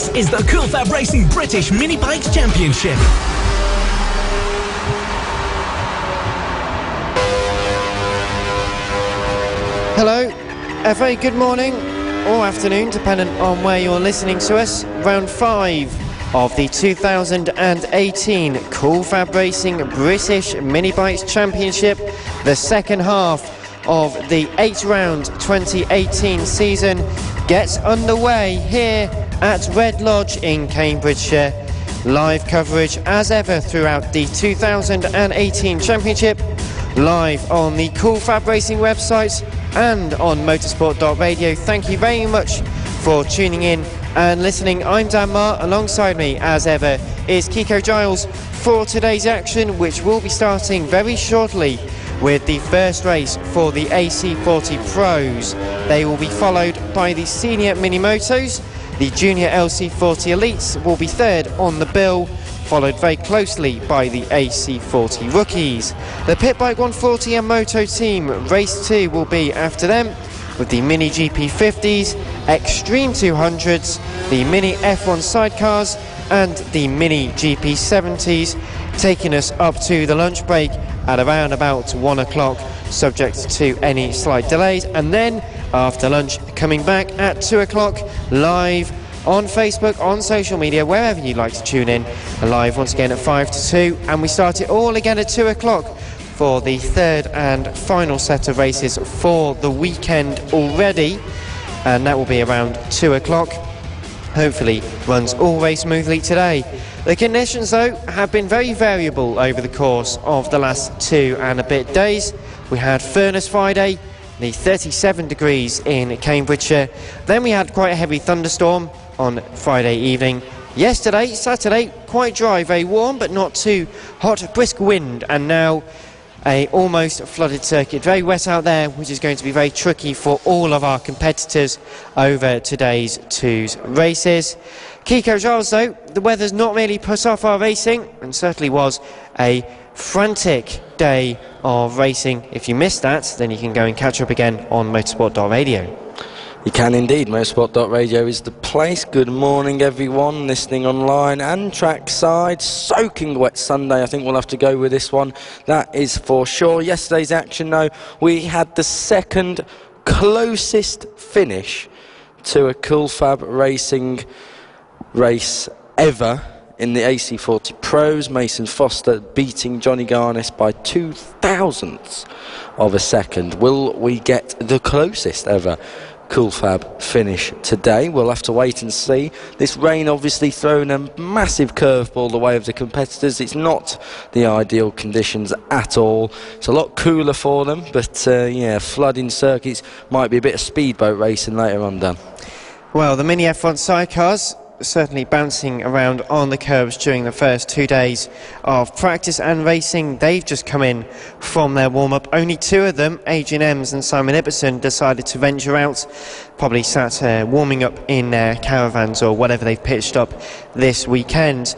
This is the Cool FAB-Racing British Mini Bikes Championship. Hello, a very good morning or afternoon, depending on where you're listening to us. Round 5 of the 2018 Cool FAB-Racing British Mini Bikes Championship, the second half of the 8-round 2018 season gets underway here at Red Lodge in Cambridgeshire. Live coverage as ever throughout the 2018 championship, live on the Cool FAB-Racing website and on motorsport.radio. Thank you very much for tuning in and listening. I'm Dan Marr. Alongside me as ever is Kiko Giles for today's action, which will be starting very shortly with the first race for the AC40 Pros. They will be followed by the Senior Mini Motos. The Junior LC40 Elites will be third on the bill, followed very closely by the AC40 Rookies. The Pit Bike 140 and Moto Team Race 2 will be after them, with the Mini GP50s, Extreme 200s, the Mini F1 Sidecars and the Mini GP70s, taking us up to the lunch break at around about 1 o'clock, subject to any slight delays, and then after lunch coming back at 2 o'clock live on Facebook, on social media, wherever you'd like to tune in, live once again at 5 to 2, and we start it all again at 2 o'clock for the third and final set of races for the weekend already, and that will be around 2 o'clock. Hopefully runs all very smoothly today. The conditions though have been very variable over the course of the last 2 and a bit days. We had Furnace Friday, the 37 degrees in Cambridgeshire. Then we had quite a heavy thunderstorm on Friday evening. Yesterday, Saturday, quite dry, very warm but not too hot, brisk wind, and now a almost flooded circuit. Very wet out there, which is going to be very tricky for all of our competitors over today's 2's races. Kiko Giles though, the weather's not really put off our racing, and certainly was a frantic day of racing. If you missed that, then you can go and catch up again on motorsport.radio. You can indeed. Motorsport.radio is the place. Good morning everyone listening online and trackside. Soaking wet Sunday, I think we'll have to go with this one, that is for sure. Yesterday's action though, we had the second closest finish to a Cool FAB-Racing race ever in the AC40 Pros. Mason Foster beating Johnny Garnis by 2 thousandths of a second. Will we get the closest ever Cool Fab finish today? We'll have to wait and see. This rain obviously thrown a massive curveball the way of the competitors. It's not the ideal conditions at all. It's a lot cooler for them, but yeah, flooding circuits might be a bit of speedboat racing later on, Dan. Well, the Mini F1 sidecars certainly bouncing around on the curbs during the first 2 days of practice and racing. They've just come in from their warm-up. Only 2 of them, Adrian Ems and Simon Ibbotson, decided to venture out. Probably sat warming up in their caravans or whatever they've pitched up this weekend.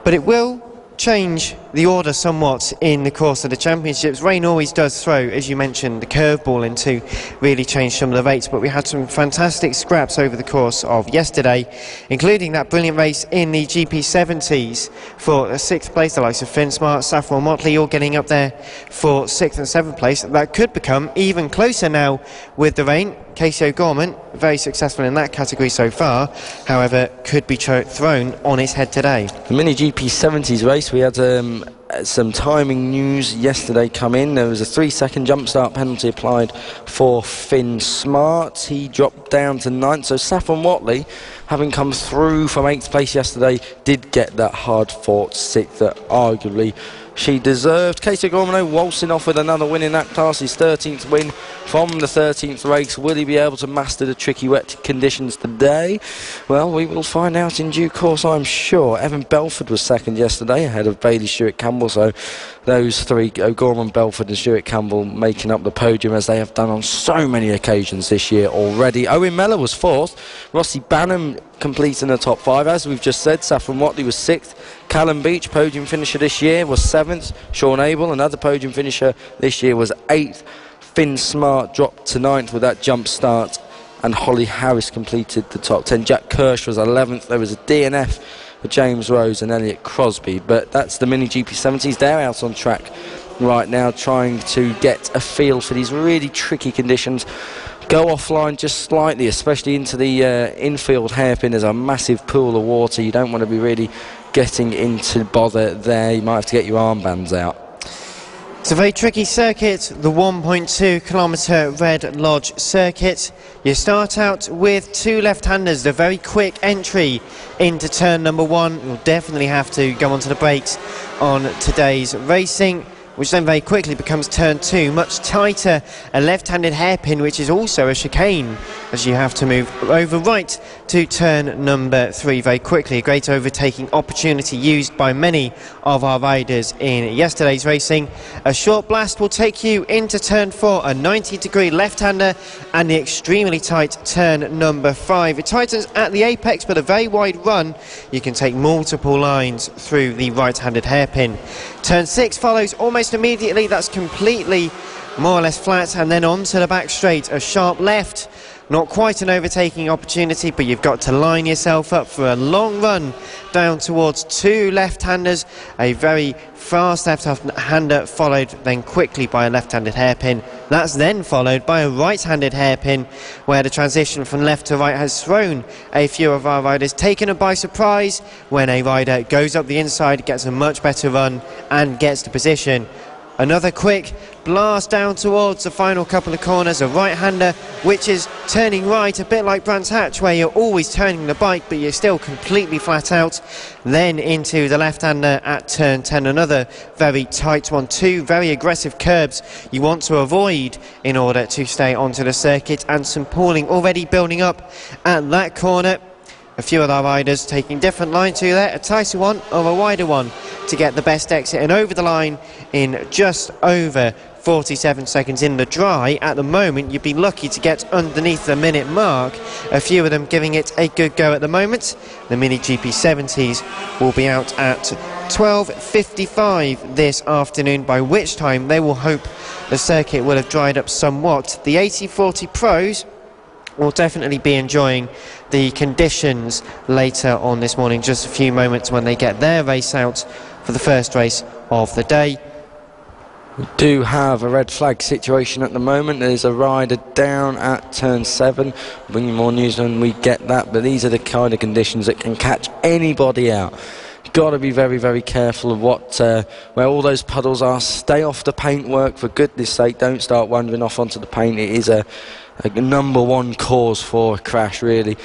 But it will change the order somewhat in the course of the championships. Rain always does throw, as you mentioned, the curveball in to really change some of the rates, but we had some fantastic scraps over the course of yesterday, including that brilliant race in the GP70s for 6th place. The likes of Finn Smart, Saffron Motley all getting up there for 6th and 7th place. That could become even closer now with the rain. Casey O'Gorman, very successful in that category so far, however, could be thrown on its head today. The Mini GP70s race, we had some timing news yesterday come in. There was a 3-second jump start penalty applied for Finn Smart. He dropped down to 9th, so Saffron Watley, having come through from 8th place yesterday, did get that hard-fought 6th that arguably she deserved. Casey Gormano waltzing off with another win in that class, his 13th win from the 13th race. Will he be able to master the tricky wet conditions today? Well, we will find out in due course, I'm sure. Evan Belford was second yesterday ahead of Bailey Stewart Campbell, so those 3, O'Gorman, Belford and Stewart Campbell, making up the podium as they have done on so many occasions this year already. Owen Mellor was 4th, Rossi Banham completing the top 5, as we've just said. Saffron Watley was 6th, Callum Beach, podium finisher this year, was 7th. Sean Abel, another podium finisher this year, was 8th. Finn Smart dropped to 9th with that jump start and Holly Harris completed the top 10. Jack Kirsch was 11th. There was a DNF for James Rose and Elliot Crosby, but that's the Mini GP70s. They're out on track right now trying to get a feel for these really tricky conditions. Go offline just slightly, especially into the infield hairpin. There's a massive pool of water. You don't want to be really getting into bother there. You might have to get your armbands out. It's a very tricky circuit, the 1.2 kilometre Red Lodge circuit. You start out with two left-handers, the very quick entry into turn number 1. You'll definitely have to go onto the brakes on today's racing, which then very quickly becomes turn 2, much tighter, a left-handed hairpin, which is also a chicane, as you have to move over right to turn number 3 very quickly. A great overtaking opportunity used by many of our riders in yesterday's racing. A short blast will take you into turn 4, a 90-degree left-hander, and the extremely tight turn number 5. It tightens at the apex, but a very wide run. You can take multiple lines through the right-handed hairpin. Turn 6 follows almost immediately. That's completely more or less flat, and then onto the back straight, a sharp left. Not quite an overtaking opportunity, but you've got to line yourself up for a long run down towards two left-handers. A very fast left-hander followed then quickly by a left-handed hairpin. That's then followed by a right-handed hairpin, where the transition from left to right has thrown a few of our riders, taken them by surprise when a rider goes up the inside, gets a much better run and gets to position. Another quick blast down towards the final couple of corners, a right-hander which is turning right, a bit like Brands Hatch, where you're always turning the bike but you're still completely flat out. Then into the left-hander at turn 10, another very tight one. Two very aggressive curbs you want to avoid in order to stay onto the circuit, and some pooling already building up at that corner. A few of our riders taking different lines to there, a tighter one or a wider one to get the best exit, and over the line in just over 47 seconds in the dry. At the moment you'd be lucky to get underneath the minute mark. A few of them giving it a good go at the moment. The Mini GP70s will be out at 12:55 this afternoon, by which time they will hope the circuit will have dried up somewhat. The 80/40 Pros will definitely be enjoying the conditions later on this morning, just a few moments when they get their race out for the first race of the day. We do have a red flag situation at the moment. There's a rider down at turn 7. Bring you more news when we get that, but these are the kind of conditions that can catch anybody out. Got to be very, very careful of where all those puddles are. Stay off the paintwork, for goodness sake. Don't start wandering off onto the paint. It is a number one cause for a crash, really.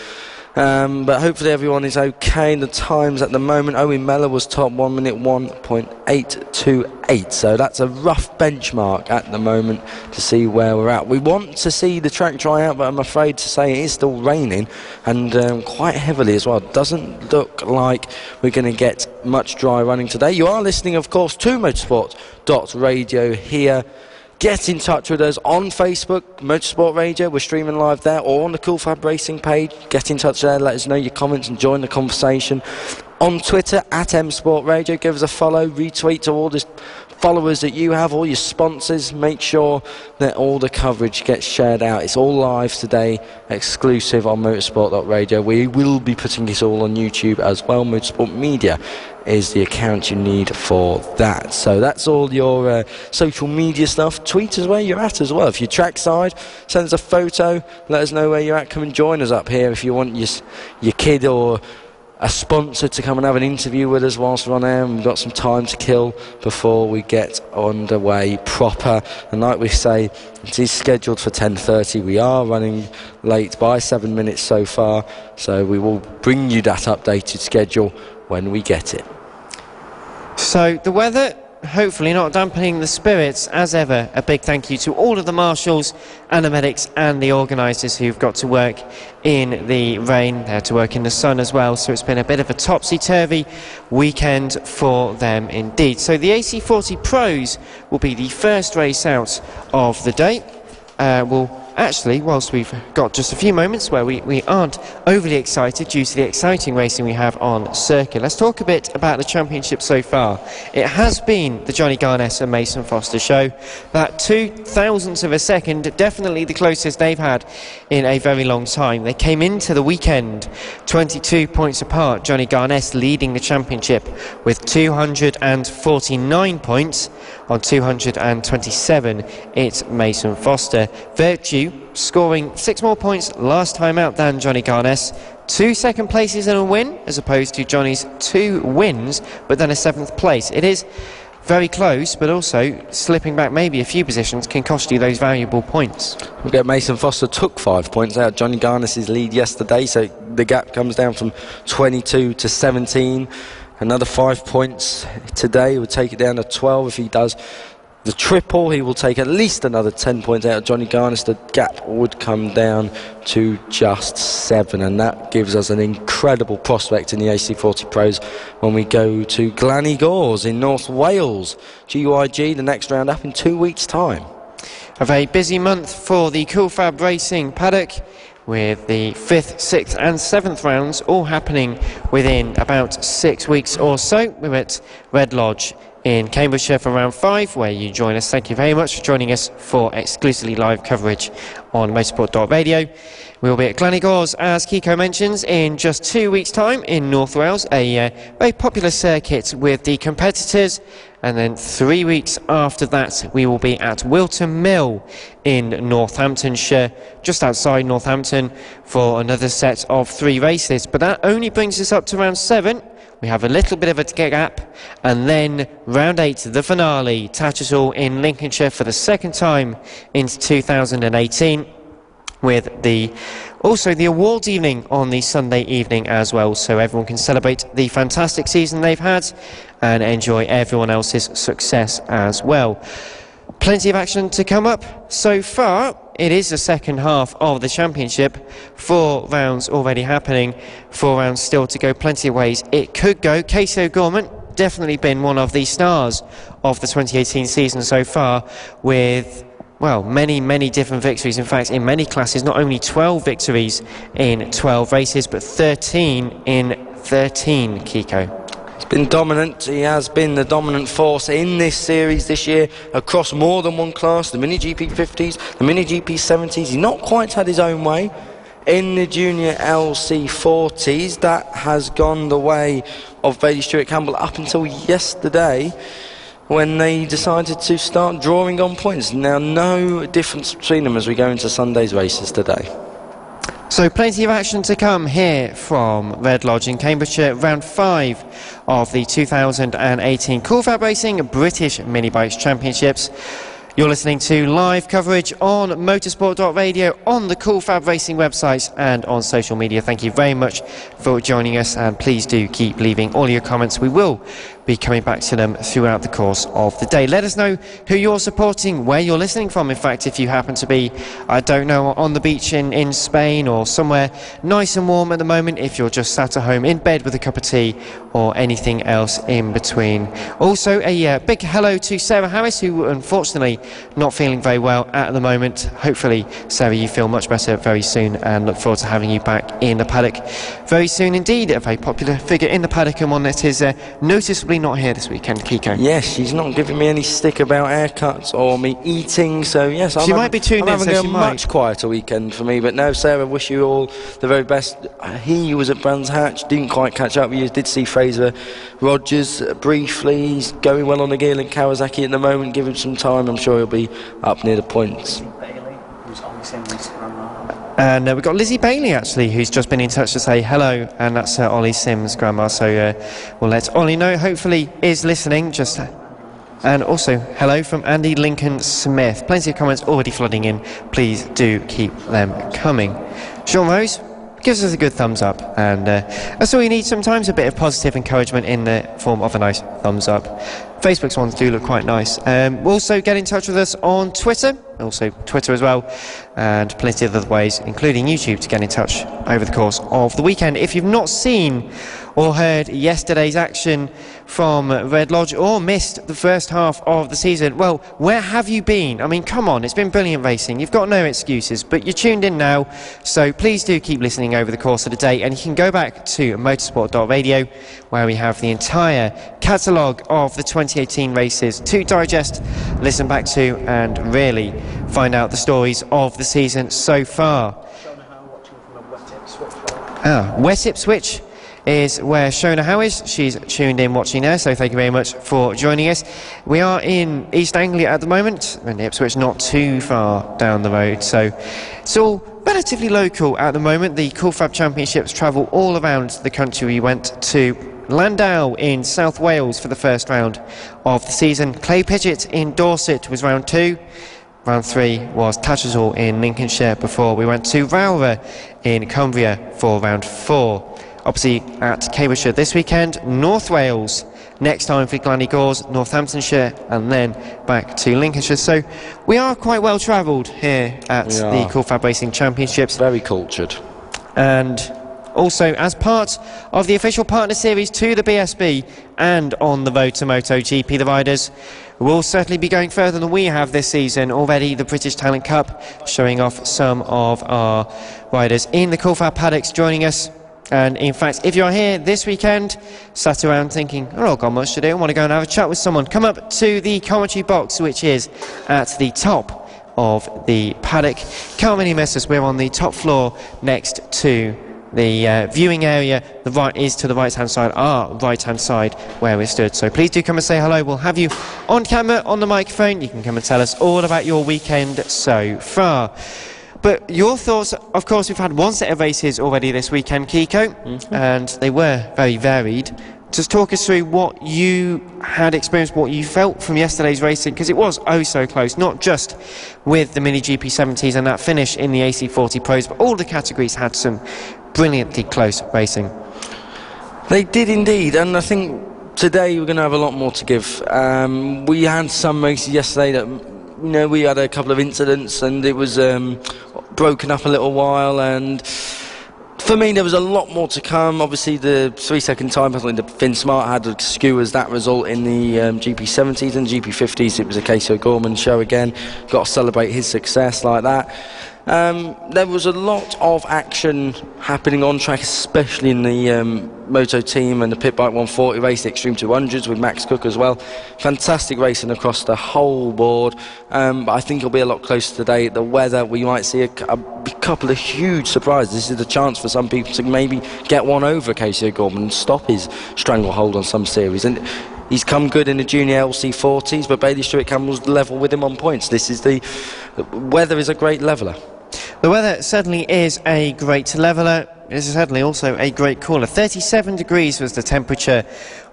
But hopefully everyone is okay. The times at the moment, Owen Mellor was top 1 minute 1.828, so that's a rough benchmark at the moment to see where we're at. We want to see the track dry out, but I'm afraid to say it is still raining, and quite heavily as well. Doesn't look like we're going to get much dry running today. You are listening, of course, to motorsport.radio here. Get in touch with us on Facebook, Motorsport Radio. We're streaming live there, or on the Cool Fab Racing page. Get in touch there, let us know your comments and join the conversation. On Twitter, at MSport Radio, give us a follow, retweet to all the followers that you have, all your sponsors. Make sure that all the coverage gets shared out. It's all live today, exclusive on motorsport.radio. We will be putting this all on YouTube as well. Motorsport Media is the account you need for that. So that's all your social media stuff. Tweet us where you're at as well. If you're trackside, send us a photo, let us know where you're at. Come and join us up here if you want your kid or a sponsor to come and have an interview with us whilst we're on air, and we've got some time to kill before we get underway proper. And like we say, it is scheduled for 10:30. We are running late by 7 minutes so far, so we will bring you that updated schedule when we get it. So the weather, hopefully not dampening the spirits. As ever, a big thank you to all of the marshals and the medics and the organisers who've got to work in the rain. They had to work in the sun as well, so it's been a bit of a topsy-turvy weekend for them indeed. So the AC40 Pros will be the first race out of the day. We'll actually, whilst we've got just a few moments where we aren't overly excited due to the exciting racing we have on circuit, let's talk a bit about the championship so far. It has been the Johnny Garness and Mason Foster show. That 0.002 of a second, definitely the closest they've had in a very long time. They came into the weekend 22 points apart. Johnny Garness leading the championship with 249 points. On 227, it's Mason Foster. Virtue scoring 6 more points last time out than Johnny Garness. 2 second places and a win, as opposed to Johnny's 2 wins, but then a 7th place. It is very close, but also slipping back maybe a few positions can cost you those valuable points. We'll get Mason Foster took 5 points out Johnny Garness's lead yesterday, so the gap comes down from 22 to 17. Another 5 points today would take it down to 12. If he does the triple, he will take at least another 10 points out of Johnny Garness. The gap would come down to just 7, and that gives us an incredible prospect in the AC40 Pros when we go to Glannygores in North Wales. GYG, the next round up in 2 weeks' time. A very busy month for the Cool Fab Racing paddock, with the 5th, 6th and 7th rounds all happening within about 6 weeks or so. We're at Red Lodge in Cambridgeshire for round 5, where you join us. Thank you very much for joining us for exclusively live coverage on motorsport.radio. We'll be at Glannygores, as Kiko mentions, in just 2 weeks' time in North Wales, a very popular circuit with the competitors. And then 3 weeks after that, we will be at Wilton Mill in Northamptonshire, just outside Northampton, for another set of 3 races. But that only brings us up to round 7. We have a little bit of a gap, and then round 8, the finale, Tattersall in Lincolnshire for the 2nd time into 2018, with also the awards evening on the Sunday evening as well, so everyone can celebrate the fantastic season they've had and enjoy everyone else's success as well. Plenty of action to come up so far. It is the second half of the championship. 4 rounds already happening, 4 rounds still to go. Plenty of ways it could go. Casey O'Gorman definitely been one of the stars of the 2018 season so far, with, well, many different victories. In fact, in many classes, not only 12 victories in 12 races, but 13 in 13, Kiko. He's been dominant. He has been the dominant force in this series this year across more than one class, the Mini GP 50s, the Mini GP 70s. He's not quite had his own way in the Junior LC 40s. That has gone the way of Bailey Stewart Campbell up until yesterday, when they decided to start drawing on points. Now, no difference between them as we go into Sunday's races today. So plenty of action to come here from Red Lodge in Cambridgeshire, round 5 of the 2018 Cool Fab Racing British Mini Bikes Championships. You're listening to live coverage on motorsport.radio, on the Cool Fab Racing website and on social media. Thank you very much for joining us, and please do keep leaving all your comments. We will be coming back to them throughout the course of the day. Let us know who you're supporting, where you're listening from. In fact, if you happen to be, I don't know, on the beach in Spain or somewhere nice and warm at the moment, if you're just sat at home in bed with a cup of tea or anything else in between. Also, a big hello to Sarah Harris, who unfortunately not feeling very well at the moment. Hopefully, Sarah, you feel much better very soon, and look forward to having you back in the paddock very soon indeed. A very popular figure in the paddock, and one that is noticeably not here this weekend, Kiko. Yes, she's not giving me any stick about haircuts or me eating, so yes, she might be tuned in, so having a much quieter weekend for me. But no, Sarah, wish you all the very best. He was at Brands Hatch, didn't quite catch up with you. Did see Fraser Rogers briefly. He's going well on the gear in Kawasaki at the moment. Give him some time, I'm sure he'll be up near the points. And we've got Lizzie Bailey, actually, who's just been in touch to say hello, and that's Ollie Sims' grandma, so we'll let Ollie know, hopefully is listening. And also hello from Andy Lincoln Smith. Plenty of comments already flooding in. Please do keep them coming. Sean Rose gives us a good thumbs up, and that's all you need sometimes, a bit of positive encouragement in the form of a nice thumbs up. Facebook's ones do look quite nice. Also get in touch with us on Twitter, also Twitter as well, and plenty of other ways, including YouTube, to get in touch over the course of the weekend. If you've not seen or heard yesterday's action from Red Lodge, or missed the first half of the season, well, where have you been? I mean, come on, it's been brilliant racing. You've got no excuses, but you're tuned in now, so please do keep listening over the course of the day, and you can go back to motorsport.radio, where we have the entire catalogue of the 2018 races to digest, listen back to, and really find out the stories of the season so far. Wet Ipswich is where Shona Howe is. She's tuned in watching there, so thank you very much for joining us. We are in East Anglia at the moment, and Ipswich not too far down the road, so it's all relatively local at the moment. The Cool Fab Championships travel all around the country. We went to Landau in South Wales for the first round of the season. Clay Pidgett in Dorset was round 2. Round 3 was Tattersall in Lincolnshire before we went to Rowra in Cumbria for round 4. Obviously at Cambridgeshire this weekend, North Wales, next time for Glandygores, Northamptonshire, and then back to Lincolnshire. So we are quite well travelled here at the Cool Fab Racing Championships. Very cultured. And also as part of the official partner series to the BSB and on the road to MotoGP, the riders will certainly be going further than we have this season. Already the British Talent Cup showing off some of our riders in the Cool Fab paddocks joining us. And in fact, if you're here this weekend, sat around thinking, oh, I've not got much to do, I want to go and have a chat with someone, come up to the commentary box, which is at the top of the paddock. Can't really miss us. We're on the top floor next to the viewing area. The right is to the right-hand side, our right-hand side where we're stood. So please do come and say hello. We'll have you on camera, on the microphone. You can come and tell us all about your weekend so far. But your thoughts, of course, we've had one set of races already this weekend, Kiko, and they were very varied. Just talk us through what you had experienced, what you felt from yesterday's racing, because it was oh so close, not just with the Mini GP70s and that finish in the AC40 Pros, but all the categories had some brilliantly close racing. They did indeed, and I think today we're going to have a lot more to give. We had some races yesterday that, you know, we had a couple of incidents and it was broken up a little while, and for me there was a lot more to come. Obviously the 3-second time penalty that Finn Smart had skewers that result in the GP70s and GP50s. It was a Casey O'Gorman show again. Got to celebrate his success like that. There was a lot of action happening on track, especially in the Moto team and the Pit Bike 140 race, the Extreme 200s with Max Cook as well. Fantastic racing across the whole board, but I think it'll be a lot closer today. The weather, we might see a couple of huge surprises. This is the chance for some people to maybe get one over Casey O'Gorman and stop his stranglehold on some series. And he's come good in the junior LC40s, but Bailey Stewart Campbell's level with him on points. This is the weather is a great leveller. The weather certainly is a great leveller. It is certainly also a great cooler. 37 degrees was the temperature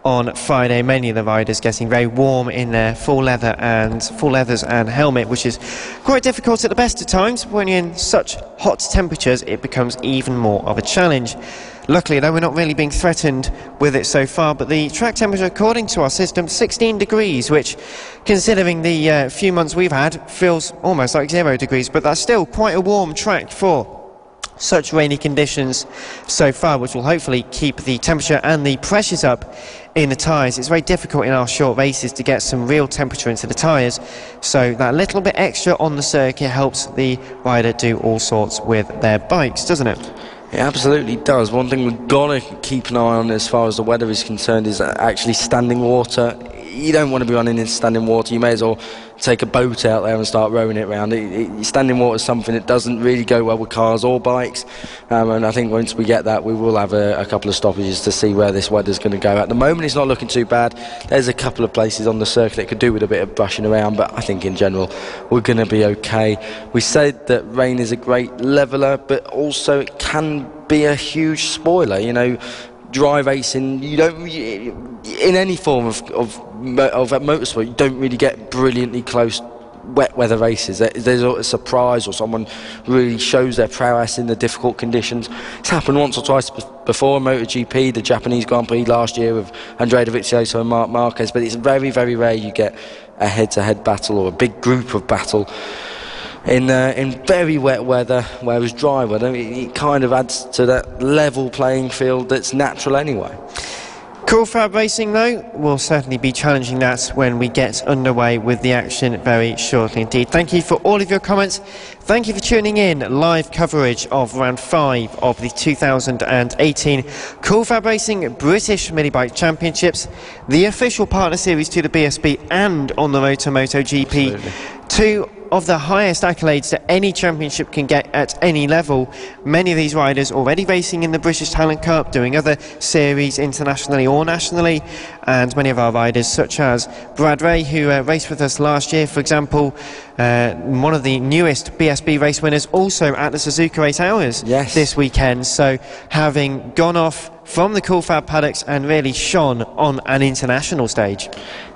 on Friday. Many of the riders getting very warm in their full leathers and helmet, which is quite difficult at the best of times. When you're in such hot temperatures, it becomes even more of a challenge. Luckily, though, we're not really being threatened with it so far, but the track temperature, according to our system, 16 degrees, which, considering the few months we've had, feels almost like 0 degrees, but that's still quite a warm track for such rainy conditions so far, which will hopefully keep the temperature and the pressures up in the tyres. It's very difficult in our short races to get some real temperature into the tyres, so that little bit extra on the circuit helps the rider do all sorts with their bikes, doesn't it? It absolutely does. One thing we've got to keep an eye on as far as the weather is concerned is actually standing water. You don't want to be running into standing water. You may as well take a boat out there and start rowing it around. Standing water is something that doesn't really go well with cars or bikes, and I think once we get that, we will have a couple of stoppages to see where this weather's going to go. At the moment, it's not looking too bad. There's a couple of places on the circuit that could do with a bit of brushing around, but I think in general we're going to be okay. We said that rain is a great leveller, but also it can be a huge spoiler. You know, dry racing, you don't, in any form of motorsport, you don't really get brilliantly close wet weather races. There's a surprise, or someone really shows their prowess in the difficult conditions. It's happened once or twice before in MotoGP, the Japanese Grand Prix last year with Andrea Dovizioso and Marc Marquez, but it's very, very rare you get a head-to-head battle or a big group of battle in very wet weather, where it was dry weather. It kind of adds to that level playing field that's natural anyway. Cool FAB-Racing, though, will certainly be challenging that when we get underway with the action very shortly indeed. Thank you for all of your comments. Thank you for tuning in. Live coverage of round 5 of the 2018 Cool FAB-Racing British Mini Bike Championships, the official partner series to the BSB and on the MotoGP. Absolutely. Two of the highest accolades that any championship can get at any level. Many of these riders already racing in the British Talent Cup, doing other series internationally or nationally, and many of our riders, such as Brad Ray, who raced with us last year, for example, one of the newest BSB race winners, also at the Suzuka 8 Hours this weekend. So having gone off from the Cool Fab paddocks and really shone on an international stage.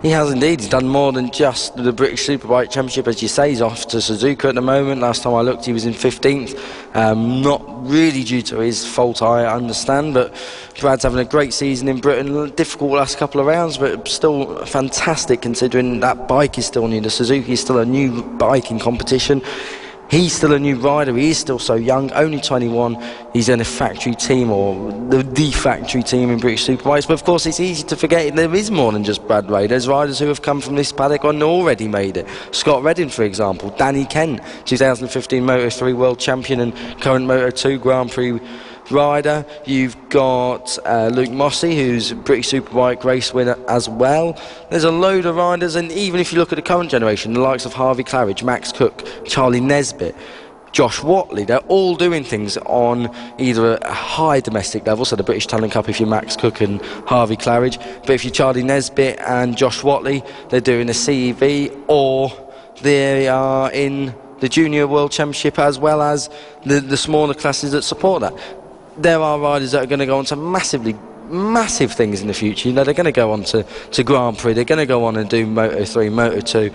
He has indeed. He's done more than just the British Superbike Championship, as you say. He's off to Suzuka at the moment. Last time I looked, he was in 15th. Not really due to his fault, I understand, but Brad's having a great season in Britain. Difficult last couple of rounds, but still fantastic considering that bike is still new. The Suzuki is still a new bike in competition. He's still a new rider. He is still so young, only 21. He's in a factory team, or the factory team in British Superbikes. But of course, it's easy to forget there is more than just Brad Ray. There's riders who have come from this paddock and already made it. Scott Redding, for example. Danny Kent, 2015 Moto3 World Champion and current Moto2 Grand Prix rider. You've got Luke Mossey, who's a British Superbike race winner as well. There's a load of riders, and even if you look at the current generation, the likes of Harvey Claridge, Max Cook, Charlie Nesbitt, Josh Watley, they're all doing things on either a high domestic level, so the British Talent Cup if you're Max Cook and Harvey Claridge, but if you're Charlie Nesbitt and Josh Watley, they're doing a CEV, or they are in the Junior World Championship, as well as the smaller classes that support that. There are riders that are going to go on to massive things in the future. You know, they're going to go on to Grand Prix, they're going to go on and do Moto3, Moto2,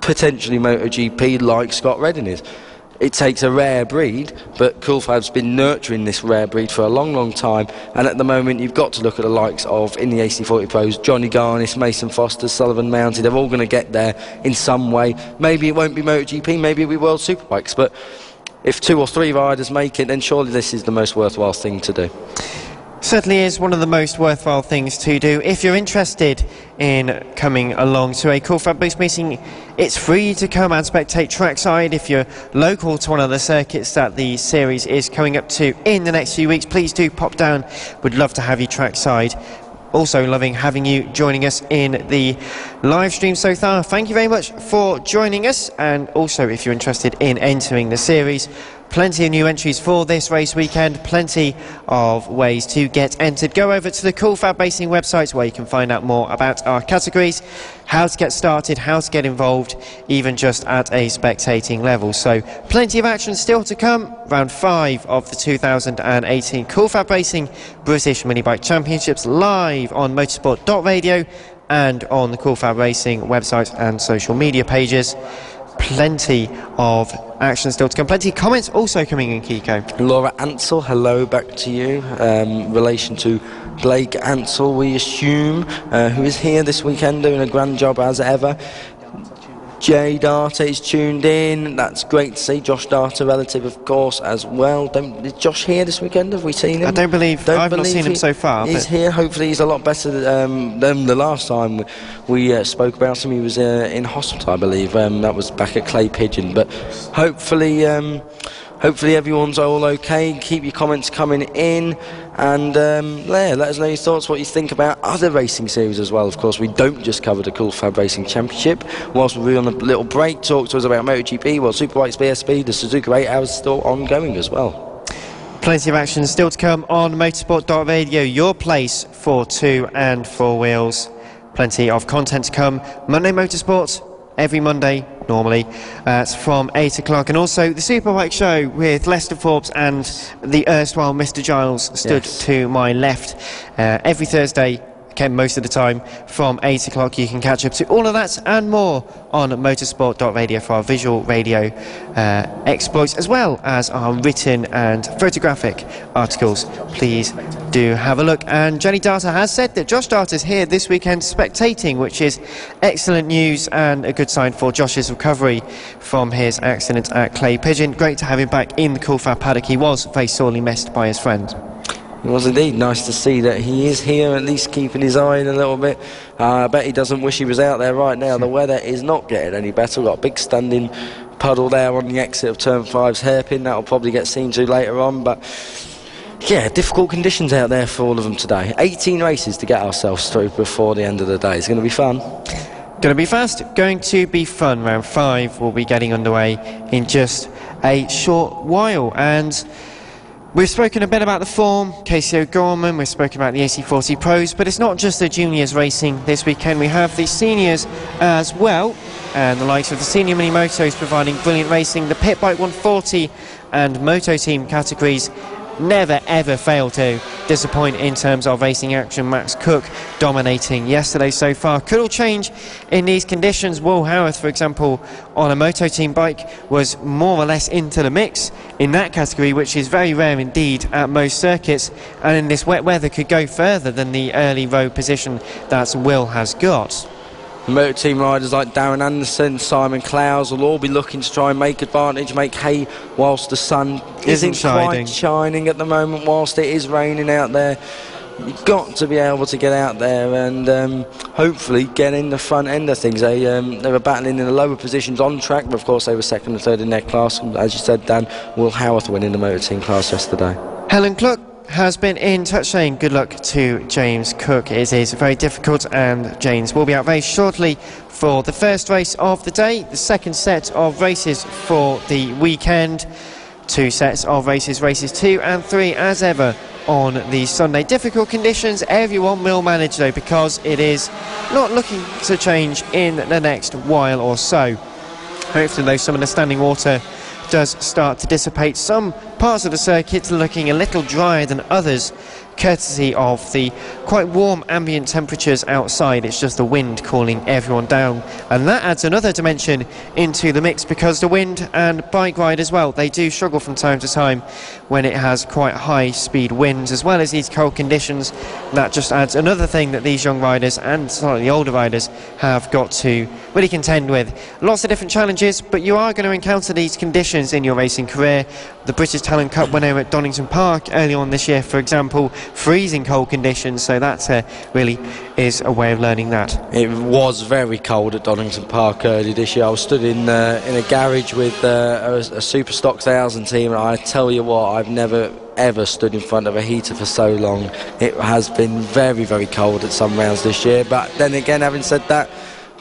potentially MotoGP, like Scott Redding is. It takes a rare breed, but Cool Fab's been nurturing this rare breed for a long time, and at the moment you've got to look at the likes of, in the AC40 Pros, Johnny Garnis, Mason Foster, Sullivan Mounty. They're all going to get there in some way. Maybe it won't be MotoGP, maybe it'll be World Superbikes, but if 2 or 3 riders make it, then surely this is the most worthwhile thing to do. Certainly is one of the most worthwhile things to do. If you're interested in coming along to a Cool Fab-Racing meeting, it's free to come and spectate trackside. If you're local to one of the circuits that the series is coming up to in the next few weeks, please do pop down. We'd love to have you trackside. Also loving having you joining us in the live stream so far. Thank you very much for joining us, and also if you're interested in entering the series, plenty of new entries for this race weekend, plenty of ways to get entered. Go over to the Cool FAB-Racing website where you can find out more about our categories, how to get started, how to get involved, even just at a spectating level. So plenty of action still to come. Round 5 of the 2018 Cool FAB-Racing British Mini Bike Championships, live on motorsport.radio and on the Cool FAB-Racing website and social media pages. Plenty of action still to come. Plenty of comments also coming in, Kiko. Laura Ansell, hello back to you. Relation to Blake Ansell, we assume, who is here this weekend doing a grand job as ever. Jay Data is tuned in. That's great to see. Josh Data, relative, of course, as well. Is Josh here this weekend? Have we seen him? I don't believe. I've not seen him so far. He's here. Hopefully, he's a lot better than the last time we spoke about him. He was in hospital, I believe. That was back at Clay Pigeon. But hopefully, everyone's all okay. Keep your comments coming in, and let us know your thoughts, what you think about other racing series as well. Of course, we don't just cover the Cool Fab-Racing Championship. Whilst we're on a little break, talk to us about MotoGP, World Superbikes, BSB, the Suzuka 8 Hours still ongoing as well. Plenty of action still to come on motorsport.radio, your place for 2 and 4 wheels. Plenty of content to come. Monday Motorsports, every Monday, normally. It's from 8 o'clock. And also the Superbike Show with Lester Forbes and the erstwhile Mr. Giles stood to my left. Every Thursday, most of the time from 8 o'clock. You can catch up to all of that and more on motorsport.radio for our visual radio exploits, as well as our written and photographic articles. Please do have a look. And Jenny Data has said that Josh Data's here this weekend spectating, which is excellent news and a good sign for Josh's recovery from his accident at Clay Pigeon. Great to have him back in the Cool Fab paddock. He was very sorely missed by his friend. It was indeed nice to see that he is here, at least keeping his eye in a little bit. I bet he doesn't wish he was out there right now. The weather is not getting any better. We've got a big standing puddle there on the exit of Turn 5's hairpin. That'll probably get seen to later on, but yeah, difficult conditions out there for all of them today. 18 races to get ourselves through before the end of the day. It's going to be fun. Going to be fast, going to be fun. Round 5 will be getting underway in just a short while, and we've spoken a bit about the form, Casey O'Gorman, we've spoken about the AC40 Pros, but it's not just the juniors racing this weekend. We have the seniors as well, and the likes of the senior mini motos providing brilliant racing. The Pit Bike 140 and Moto Team categories never ever fail to disappoint in terms of racing action. Max Cook dominating yesterday so far. Could all change in these conditions. Will Howarth, for example, on a Moto Team bike, was more or less into the mix in that category, which is very rare indeed at most circuits, and in this wet weather could go further than the early road position that Will has got. Motor Team riders like Darren Anderson, Simon Clowes will all be looking to try and make advantage, make hay whilst the sun isn't quite shining at the moment, whilst it is raining out there. You've got to be able to get out there and hopefully get in the front end of things. They were battling in the lower positions on track, but of course they were second and third in their class. As you said, Dan, Will Howarth winning the Motor Team class yesterday. Helen Cluck has been in touch saying good luck to James Cook. It is very difficult, and James will be out very shortly for the first race of the day, the second set of races for the weekend. 2 sets of races, races 2 and 3 as ever on the Sunday. Difficult conditions, everyone will manage though, because it is not looking to change in the next while or so. Hopefully though some of the standing water does start to dissipate. Some parts of the circuit are looking a little drier than others, courtesy of the quite warm ambient temperatures outside. It's just the wind cooling everyone down, and that adds another dimension into the mix, because the wind and bike ride as well, they do struggle from time to time when it has quite high speed winds, as well as these cold conditions. That just adds another thing that these young riders and slightly older riders have got to really contend with. Lots of different challenges, but you are going to encounter these conditions in your racing career. The British Talent Cup winner at Donington Park early on this year, for example, freezing cold conditions, so that really is a way of learning that. It was very cold at Donington Park early this year. I was stood in a garage with a Super Stock 1000 team, and I tell you what, I've never ever stood in front of a heater for so long. It has been very, very cold at some rounds this year, but then again, having said that,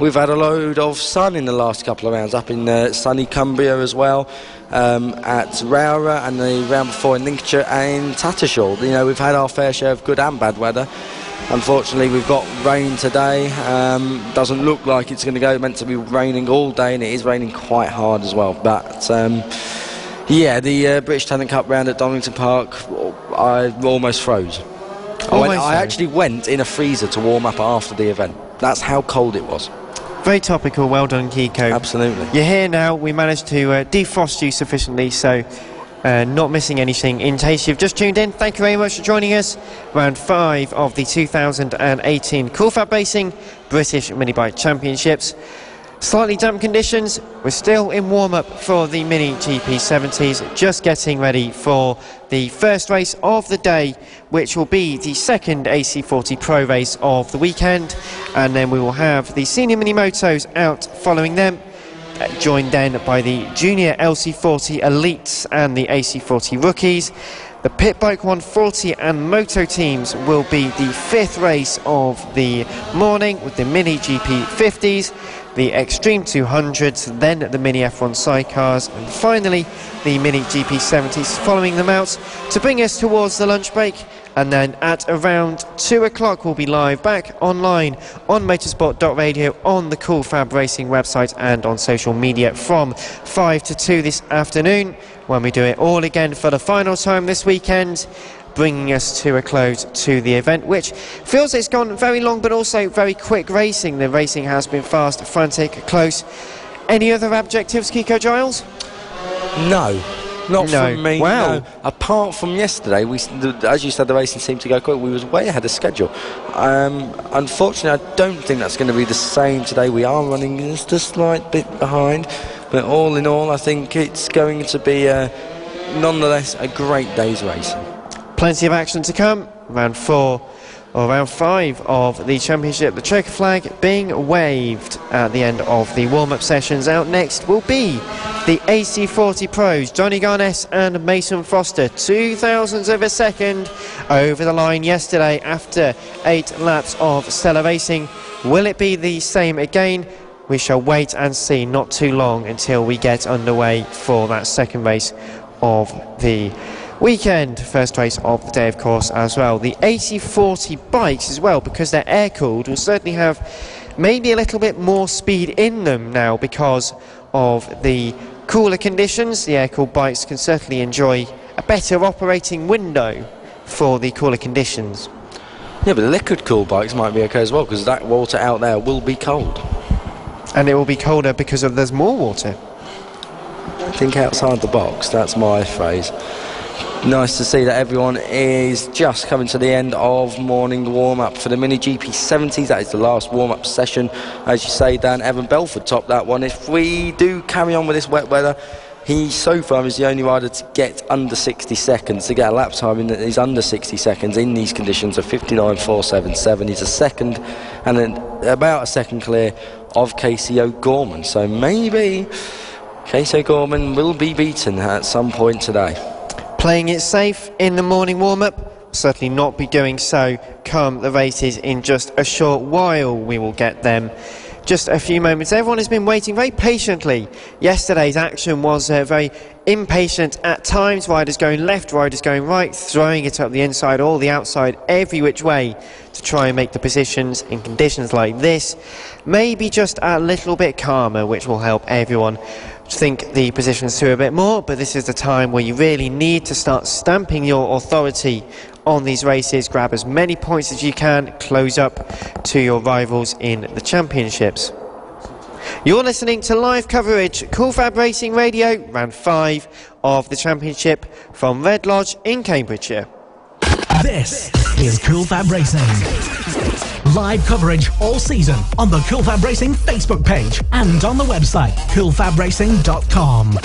we've had a load of sun in the last couple of rounds, up in sunny Cumbria as well, at Rowra, and the round before in Lincolnshire and Tattershall. You know, we've had our fair share of good and bad weather. Unfortunately, we've got rain today. Doesn't look like it's going to go. Meant to be raining all day, and it is raining quite hard as well. But yeah, the British Talent Cup round at Donington Park, I almost froze. I actually went in a freezer to warm up after the event. That's how cold it was. Very topical, well done Kiko. Absolutely. You're here now, we managed to defrost you sufficiently, so not missing anything. In case you've just tuned in, thank you very much for joining us. Round 5 of the 2018 Cool FAB-Racing British Mini Bike Championships. Slightly damp conditions, we're still in warm-up for the Mini GP70s, just getting ready for the first race of the day, which will be the second AC40 Pro race of the weekend, and then we will have the Senior Mini Motos out following them, joined then by the Junior LC40 Elites and the AC40 Rookies. The Pit Bike 140 and Moto teams will be the 5th race of the morning, with the Mini GP50s, the Extreme 200s, then the Mini F1 sidecars, and finally the Mini GP70s following them out to bring us towards the lunch break. And then at around 2 o'clock we'll be live back online on motorsport.radio, on the Cool FAB-Racing website and on social media from 5 to 2 this afternoon, when we do it all again for the final time this weekend. bringing us to a close to the event, which feels it's gone very long but also very quick racing. The racing has been fast, frantic, close. Any other adjectives, Kiko Giles? No. Not from me. Wow. No. Apart from yesterday, as you said, the racing seemed to go quick. We was way ahead of schedule. Unfortunately, I don't think that's going to be the same today. We are running just a slight bit behind, but all in all, I think it's going to be nonetheless a great day's racing. Plenty of action to come. Round 4 or round 5 of the championship. The checker flag being waved at the end of the warm-up sessions. Out next will be the AC40 pros, Johnny Garness and Mason Foster. 0.02 of a second over the line yesterday after 8 laps of stellar racing. Will it be the same again? We shall wait and see. Not too long until we get underway for that second race of the weekend. First race of the day, of course, as well. The AC40 bikes as well, because they're air-cooled, will certainly have maybe a little bit more speed in them now because of the cooler conditions. The air-cooled bikes can certainly enjoy a better operating window for the cooler conditions. Yeah, but the liquid-cooled bikes might be okay as well, because that water out there will be cold. And it will be colder because there's more water. Think outside the box, that's my phrase. Nice to see that everyone is just coming to the end of morning warm-up for the Mini GP 70s. That is the last warm-up session. As you say, Dan, Evan Belford topped that one. If we do carry on with this wet weather, he so far is the only rider to get under 60 seconds, to get a lap time in that is under 60 seconds in these conditions of 59.477. He's a second and then about a second clear of Casey O'Gorman. So maybe Casey O'Gorman will be beaten at some point today. Playing it safe in the morning warm-up, certainly not be doing so come the races in just a short while. We will get them just a few moments. Everyone has been waiting very patiently. Yesterday's action was very impatient at times. Riders going left, riders going right, throwing it up the inside, all the outside, every which way to try and make the positions in conditions like this. Maybe just a little bit calmer, which will help everyone think the positions through a bit more, but this is the time where you really need to start stamping your authority on these races. Grab as many points as you can, close up to your rivals in the championships. You're listening to live coverage, Cool Fab Racing Radio, round 5 of the championship from Red Lodge in Cambridgeshire. This is Cool Fab Racing. Live coverage all season on the Cool Fab Racing Facebook page and on the website coolfabracing.com.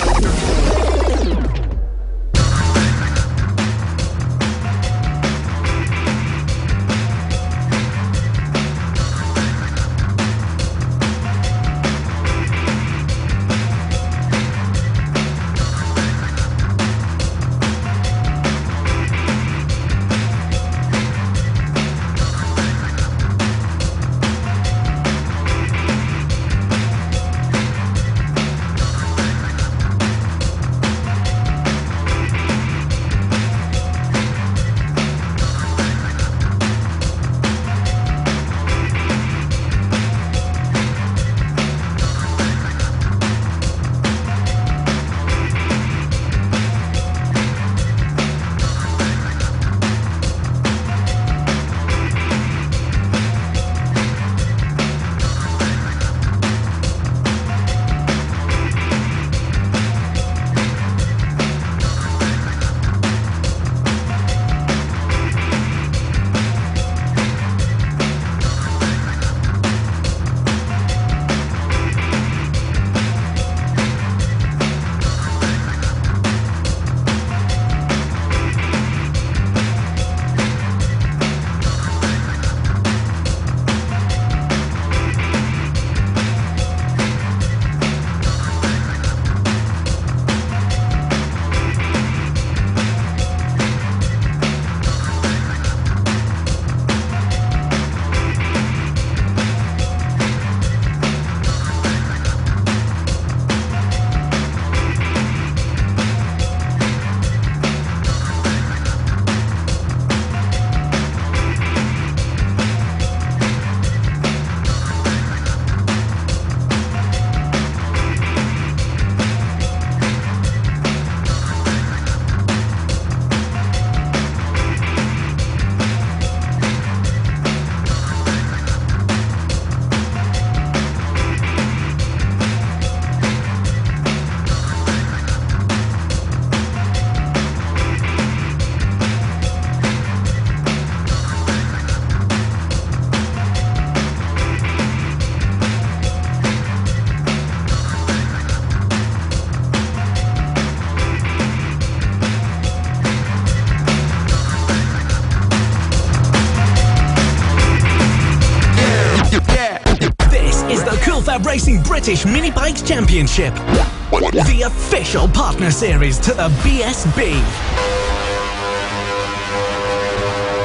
Fab Racing British Mini Bikes Championship, the official partner series to the BSB.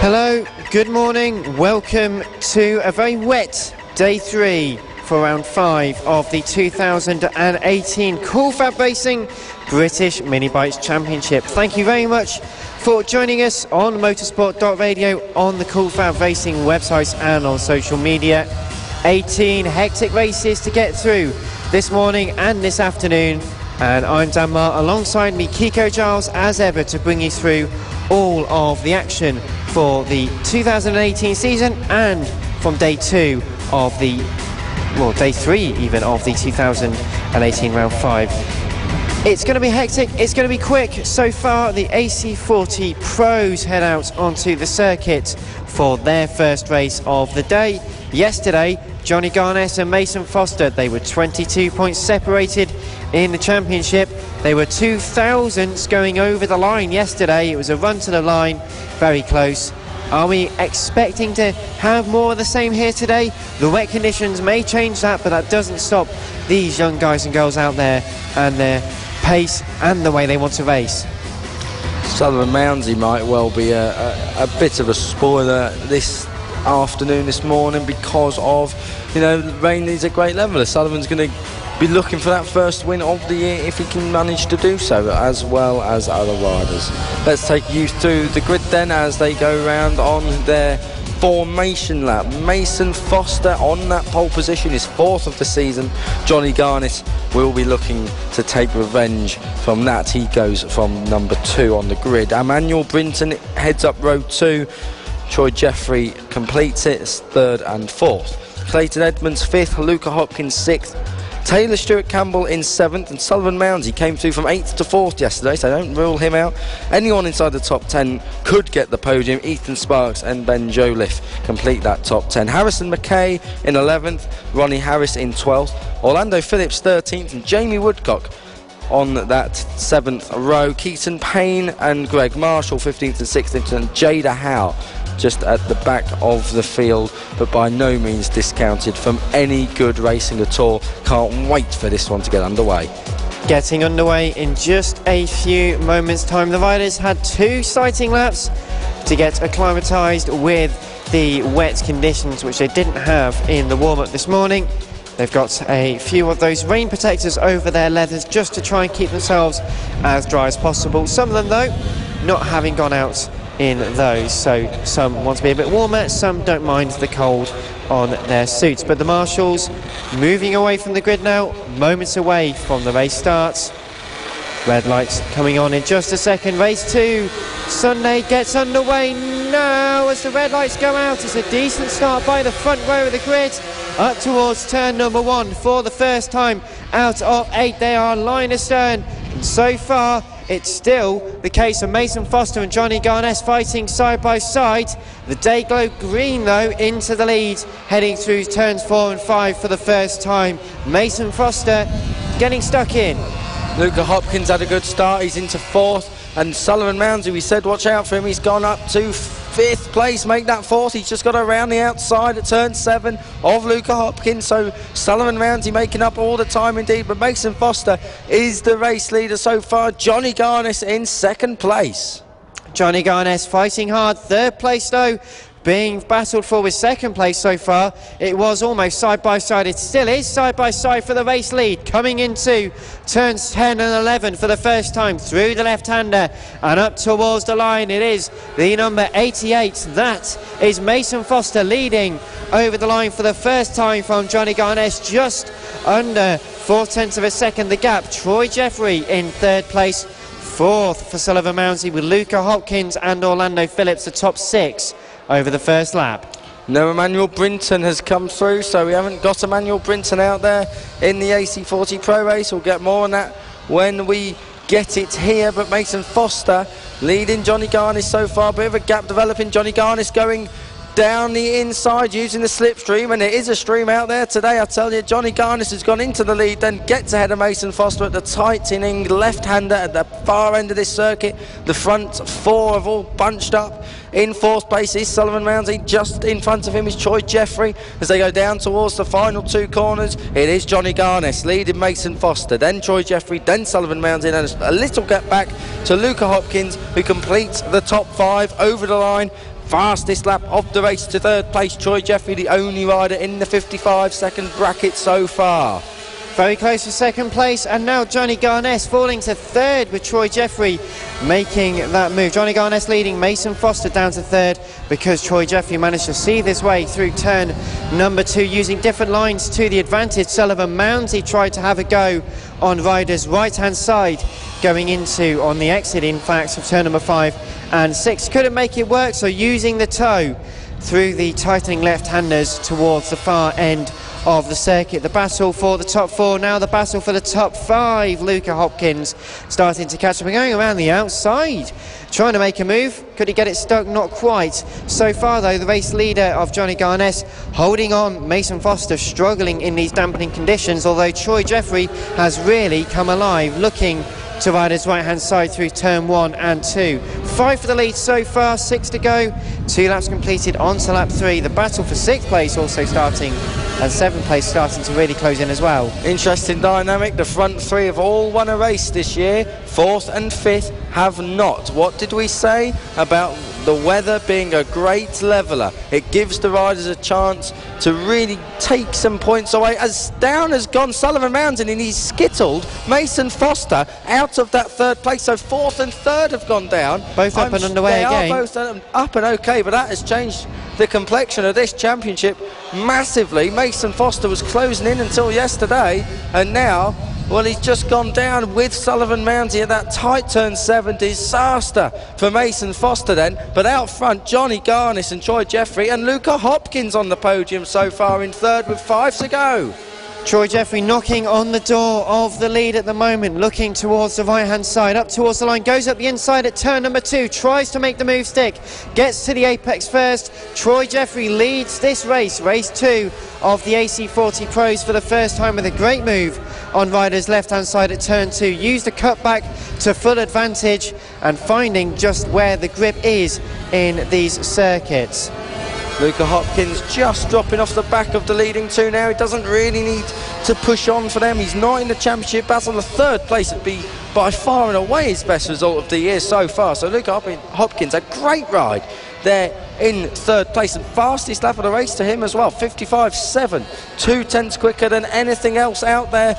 Hello, good morning, welcome to a very wet day 3 for round 5 of the 2018 Cool Fab Racing British Mini Bikes Championship. Thank you very much for joining us on motorsport.radio, on the Cool Fab Racing websites and on social media. 18 hectic races to get through this morning and this afternoon, and I'm Dan Marr, alongside me Kiko Giles as ever to bring you through all of the action for the 2018 season and from day 2 of the, well, day 3 even of the 2018 round 5. It's going to be hectic, it's going to be quick. So far the AC40 pros head out onto the circuit for their first race of the day. Yesterday, Johnny Garnett and Mason Foster, they were 22 points separated in the championship. They were 2,000ths going over the line yesterday. It was a run to the line, very close. Are we expecting to have more of the same here today? The wet conditions may change that, but that doesn't stop these young guys and girls out there and their pace and the way they want to race. Sullivan Mounsey might well be a bit of a spoiler this afternoon, this morning, because of, you know, rain is a great leveller. Sullivan's going to be looking for that first win of the year if he can manage to do so, as well as other riders. Let's take you through the grid then as they go round on their formation lap. Mason Foster on that pole position, his 4th of the season. Johnny Garnett will be looking to take revenge from that. He goes from number 2 on the grid. Emmanuel Brinton heads up row 2. Troy Jeffrey completes it as 3rd and 4th. Clayton Edmonds 5th, Luca Hopkins 6th, Taylor Stewart Campbell in 7th, and Sullivan Mounsey came through from 8th to 4th yesterday, so don't rule him out. Anyone inside the top 10 could get the podium. Ethan Sparks and Ben Joliffe complete that top 10. Harrison McKay in 11th, Ronnie Harris in 12th, Orlando Phillips 13th, and Jamie Woodcock on that 7th row. Keaton Payne and Greg Marshall 15th and 16th, and Jada Howe just at the back of the field, but by no means discounted from any good racing at all. Can't wait for this one to get underway. Getting underway in just a few moments' time. The riders had 2 sighting laps to get acclimatised with the wet conditions, which they didn't have in the warm-up this morning. They've got a few of those rain protectors over their leathers just to try and keep themselves as dry as possible. Some of them, though, not having gone out in those, so some want to be a bit warmer, some don't mind the cold on their suits. But the marshals moving away from the grid now, moments away from the race starts. Red lights coming on in just a second. Race 2 Sunday gets underway now as the red lights go out. It's a decent start by the front row of the grid, up towards turn number 1 for the first time out of 8. They are line astern, and so far it's still the case of Mason Foster and Johnny Garnett fighting side by side. The Dayglow Green, though, into the lead, heading through turns 4 and 5 for the first time. Mason Foster getting stuck in. Luca Hopkins had a good start, he's into 4th, and Sullivan Mounsey, we said watch out for him, he's gone up to 5th place, make that 4th. He's just got around the outside at turn 7 of Luca Hopkins, so Sullivan Mounsey making up all the time indeed, but Mason Foster is the race leader so far. Johnny Garnett in 2nd place. Johnny Garnett fighting hard. 3rd place, though, being battled for with 2nd place so far. It was almost side by side. It still is side by side for the race lead, coming into turns 10 and 11 for the first time through the left-hander and up towards the line. It is the number 88. That is Mason Foster leading over the line for the first time from Johnny Garnett, just under 4/10 of a second the gap. Troy Jeffrey in 3rd place. 4th for Sullivan Mounsey, with Luca Hopkins and Orlando Phillips the top 6 over the first lap. No Emmanuel Brinton has come through, so we haven't got Emmanuel Brinton out there in the AC40 Pro Race. We'll get more on that when we get it here, but Mason Foster leading Johnny Garnett so far. Bit of a gap developing. Johnny Garnett going down the inside using the slipstream, and it is a stream out there today, I tell you. Johnny Garnis has gone into the lead, then gets ahead of Mason Foster at the tightening left-hander at the far end of this circuit. The front four have all bunched up. In fourth place is Sullivan Mounsey. Just in front of him is Troy Jeffrey as they go down towards the final two corners. It is Johnny Garnis leading Mason Foster, then Troy Jeffrey, then Sullivan Mounsey, and a little gap back to Luca Hopkins, who completes the top five over the line. Fastest lap of the race to third place, Troy Jeffrey, the only rider in the 55-second bracket so far. Very close for second place, and now Johnny Garnes falling to third with Troy Jeffrey making that move. Johnny Garnes leading Mason Foster down to third because Troy Jeffrey managed to see this way through turn number 2 using different lines to the advantage. Sullivan Mounsey tried to have a go on riders right hand side going into on the exit in fact of turn number 5 and 6. Couldn't make it work, so using the toe through the tightening left-handers towards the far end of the circuit. The battle for the top 4, now the battle for the top 5. Luca Hopkins starting to catch up and going around the outside, trying to make a move. Could he get it stuck? Not quite. So far though, the race leader of Johnny Garnes holding on. Mason Foster struggling in these dampening conditions, although Troy Jeffrey has really come alive, looking to riders right hand side through turn 1 and 2. 5 for the lead so far, 6 to go, 2 laps completed on to lap 3. The battle for 6th place also starting, and 7th place starting to really close in as well. Interesting dynamic. The front 3 have all won a race this year. 4th and 5th have not. What did we say about the weather being a great leveller? It gives the riders a chance to really take some points away. As down has gone Sullivan Mountain, and he's skittled Mason Foster out of that third place. So 4th and 3rd have gone down. Both up and underway again. They are both up and okay, but that has changed the complexion of this championship massively. Mason Foster was closing in until yesterday, and now, well, he's just gone down with Sullivan Mounsey at that tight turn 7. Disaster for Mason Foster then. But out front, Johnny Garnis and Troy Jeffrey, and Luca Hopkins on the podium so far in 3rd with 5 to go. Troy Jeffrey knocking on the door of the lead at the moment, looking towards the right hand side, up towards the line, goes up the inside at turn number 2, tries to make the move stick, gets to the apex first. Troy Jeffrey leads this race, race 2 of the AC40 Pros for the first time, with a great move on riders left hand side at turn 2, used the cutback to full advantage and finding just where the grip is in these circuits. Luca Hopkins just dropping off the back of the leading 2 now. He doesn't really need to push on for them. He's not in the championship battle. The 3rd place would be by far and away his best result of the year so far. So Luca Hopkins, a great ride there in 3rd place, and fastest lap of the race to him as well, 55.7, 2/10 quicker than anything else out there.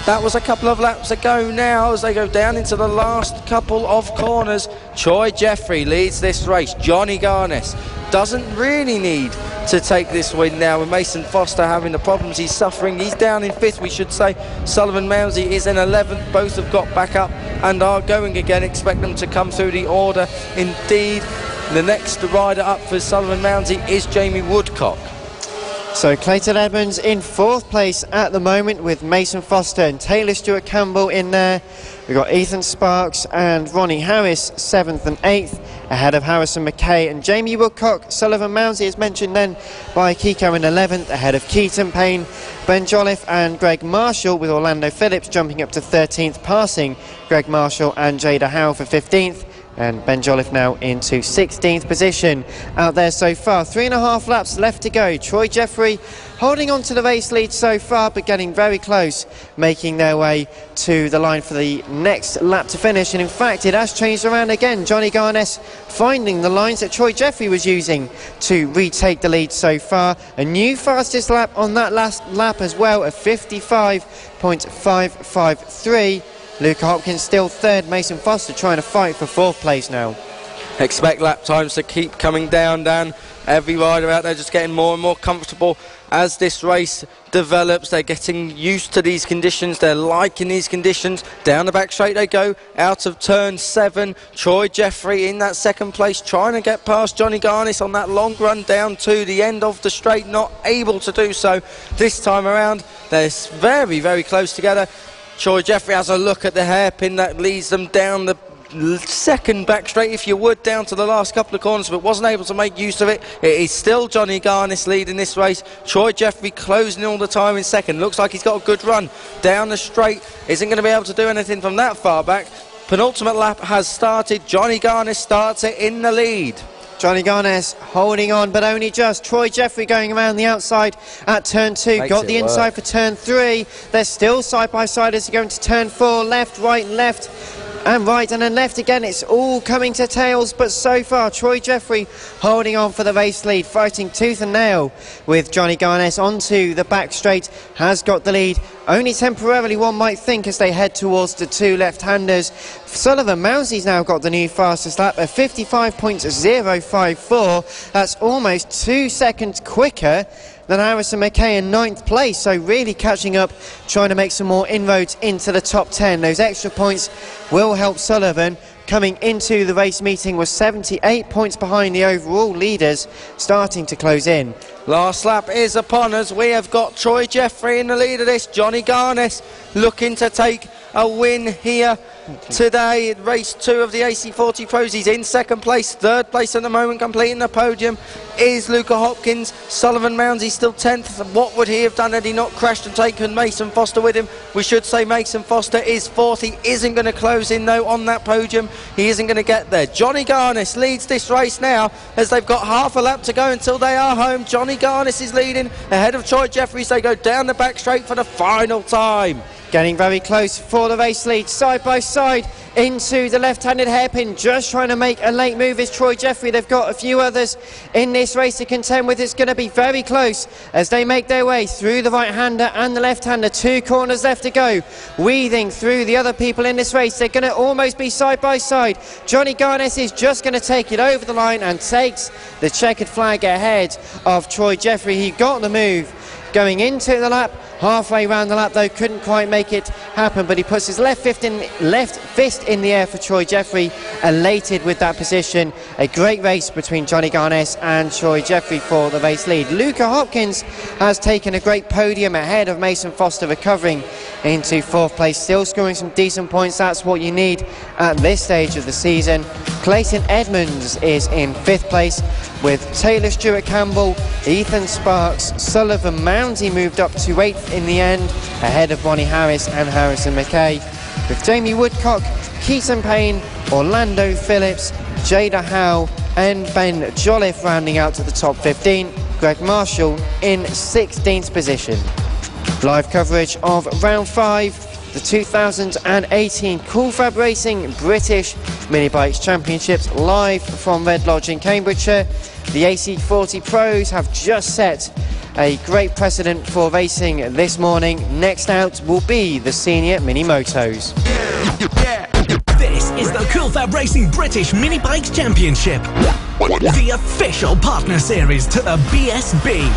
That was a couple of laps ago now as they go down into the last couple of corners. Troy Jeffrey leads this race. Johnny Garnis doesn't really need to take this win now, with Mason Foster having the problems he's suffering. He's down in 5th, we should say. Sullivan Mounsey is in 11th. Both have got back up and are going again. Expect them to come through the order. Indeed, the next rider up for Sullivan Mounsey is Jamie Woodcock. So Clayton Edmonds in 4th place at the moment, with Mason Foster and Taylor Stewart Campbell in there. We've got Ethan Sparks and Ronnie Harris 7th and 8th, ahead of Harrison McKay and Jamie Woodcock. Sullivan Mounsey is mentioned then by Kiko in 11th, ahead of Keaton Payne, Ben Jolliffe and Greg Marshall, with Orlando Phillips jumping up to 13th, passing Greg Marshall and Jada Howe for 15th. And Ben Jolliffe now into 16th position out there so far. 3.5 laps left to go. Troy Jeffrey holding on to the race lead so far, but getting very close, making their way to the line for the next lap to finish. And in fact, it has changed around again. Johnny Garnes finding the lines that Troy Jeffrey was using to retake the lead so far. A new fastest lap on that last lap as well, a 55.553. Luca Hopkins still 3rd, Mason Foster trying to fight for 4th place now. Expect lap times to keep coming down, Dan. Every rider out there just getting more and more comfortable as this race develops. They're getting used to these conditions. They're liking these conditions. Down the back straight they go, out of turn 7. Troy Jeffrey in that 2nd place, trying to get past Johnny Garnis on that long run down to the end of the straight. Not able to do so this time around. They're very, very close together. Troy Jeffrey has a look at the hairpin that leads them down the second back straight, if you would, down to the last couple of corners, but wasn't able to make use of it. It is still Johnny Garnis leading this race. Troy Jeffrey closing all the time in second. Looks like he's got a good run down the straight. Isn't going to be able to do anything from that far back. Penultimate lap has started. Johnny Garnis starts it in the lead. Johnny Garnes holding on, but only just. Troy Jeffrey going around the outside at turn 2. Makes got the inside for turn 3. They're still side by side as they go into turn 4. Left, right, left, and right, and then left again. It's all coming to tails, but so far Troy Jeffrey holding on for the race lead, fighting tooth and nail with Johnny Garnes onto the back straight. Has got the lead. Only temporarily, one might think, as they head towards the two left-handers. Sullivan Mounsley's now got the new fastest lap at 55.054. That's almost 2 seconds quicker than Harrison McKay in 9th place, so really catching up, trying to make some more inroads into the top 10. Those extra points will help Sullivan. Coming into the race meeting was 78 points behind the overall leaders, starting to close in. Last lap is upon us. We have got Troy Jeffrey in the lead of this. Johnny Garnis looking to take a win here today. Race 2 of the AC40 Pros. He's in second place. Third place at the moment, completing the podium, is Luca Hopkins. Sullivan Mounsley still 10th. What would he have done had he not crashed and taken Mason Foster with him? We should say Mason Foster is 4th. He isn't going to close in, though, on that podium. He isn't going to get there. Johnny Garnis leads this race now as they've got half a lap to go until they are home. Johnny Garnis is leading ahead of Troy Jeffries. They go down the back straight for the final time. Getting very close for the race lead, side by side into the left-handed hairpin. Just trying to make a late move is Troy Jeffrey. They've got a few others in this race to contend with. It's going to be very close as they make their way through the right-hander and the left-hander. 2 corners left to go. Weaving through the other people in this race. They're going to almost be side by side. Johnny Garnes is just going to take it over the line and takes the checkered flag ahead of Troy Jeffrey. He got the move going into the lap. Halfway round the lap, though, couldn't quite make it happen, but he puts his left fist in the air for Troy Jeffrey, elated with that position. A great race between Johnny Garnes and Troy Jeffrey for the race lead. Luca Hopkins has taken a great podium ahead of Mason Foster, recovering into 4th place, still scoring some decent points. That's what you need at this stage of the season. Clayton Edmonds is in 5th place, with Taylor Stewart Campbell, Ethan Sparks, Sullivan Mounty moved up to 8th in the end, ahead of Bonnie Harris and Harrison McKay, with Jamie Woodcock, Keaton Payne, Orlando Phillips, Jada Howe and Ben Jolliffe rounding out to the top 15. Greg Marshall in 16th position. Live coverage of round 5, the 2018 Cool Fab Racing British Mini Bikes Championships, live from Red Lodge in Cambridgeshire. The AC40 Pros have just set a great precedent for racing this morning. Next out will be the Senior Mini Motos. This is the Cool Fab Racing British Mini Bikes Championship, the official partner series to the BSB.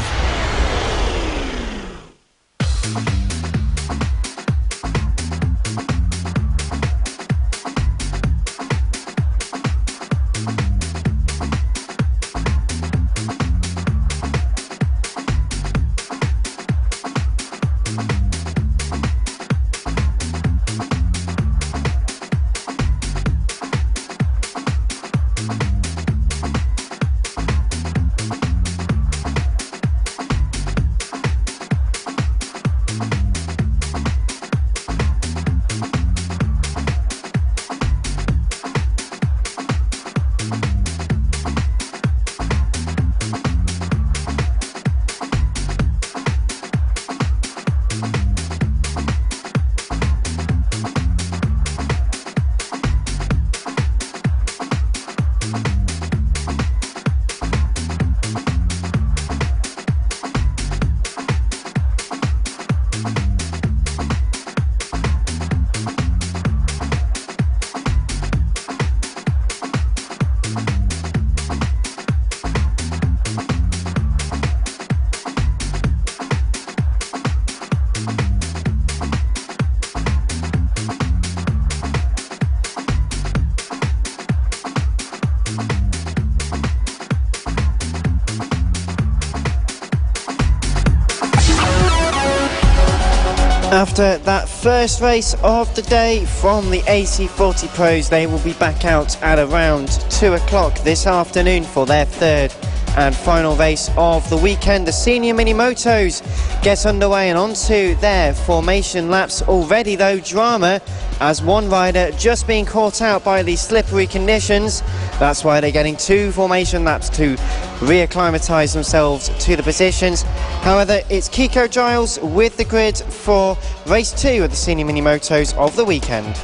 After that first race of the day from the AC40 Pros, they will be back out at around 2 o'clock this afternoon for their third and final race of the weekend. The senior mini motos get underway and onto their formation laps. Already though, drama as one rider just being caught out by the slippery conditions. That's why they're getting 2 formation laps to reacclimatise themselves to the positions. However, it's Kiko Giles with the grid for race 2 of the senior mini motos of the weekend.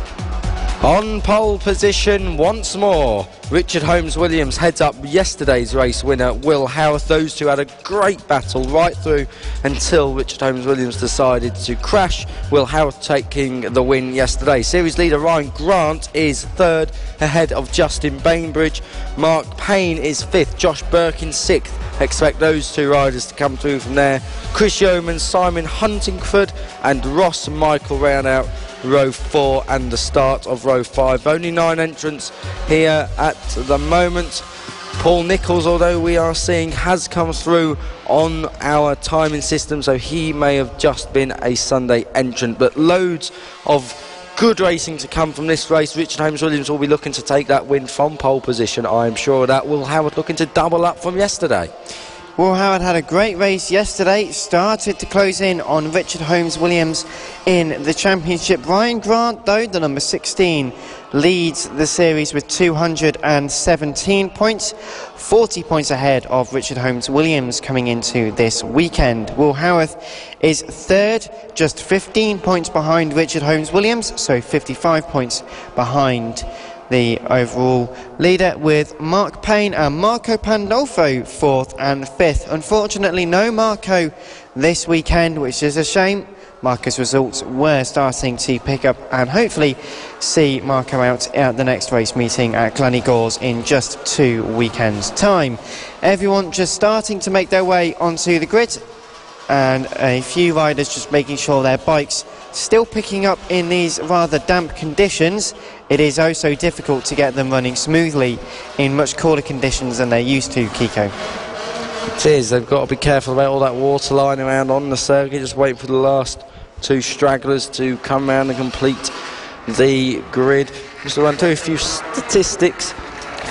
On pole position once more, Richard Holmes-Williams heads up yesterday's race winner, Will Howarth. Those two had a great battle right through until Richard Holmes-Williams decided to crash. Will Howarth taking the win yesterday. Series leader Ryan Grant is third, ahead of Justin Bainbridge. Mark Payne is fifth, Josh Birkin sixth. Expect those two riders to come through from there. Chris Yeoman, Simon Huntingford and Ross Michael round out row 4 and the start of row 5. Only 9 entrants here at the moment. Paul Nichols, although we are seeing, has come through on our timing system, so he may have just been a Sunday entrant. But loads of good racing to come from this race. Richard Holmes-Williams will be looking to take that win from pole position, I'm sure of that. Will Howard looking to double up from yesterday. Will Howard had a great race yesterday, started to close in on Richard Holmes-Williams in the championship. Ryan Grant, though, the number 16, leads the series with 217 points, 40 points ahead of Richard Holmes-Williams coming into this weekend. Will Howarth is third, just 15 points behind Richard Holmes-Williams, so 55 points behind the overall leader, with Mark Payne and Marco Pandolfo 4th and 5th. Unfortunately, no Marco this weekend, which is a shame. Marco's results were starting to pick up, and hopefully see Marco out at the next race meeting at Glannygores in just 2 weekends' time. Everyone just starting to make their way onto the grid, and a few riders just making sure their bikes still picking up in these rather damp conditions. It is oh so difficult to get them running smoothly in much cooler conditions than they're used to, Kiko. It is. They've got to be careful about all that water lying around on the circuit. Just wait for the last 2 stragglers to come around and complete the grid. Just to run through a few statistics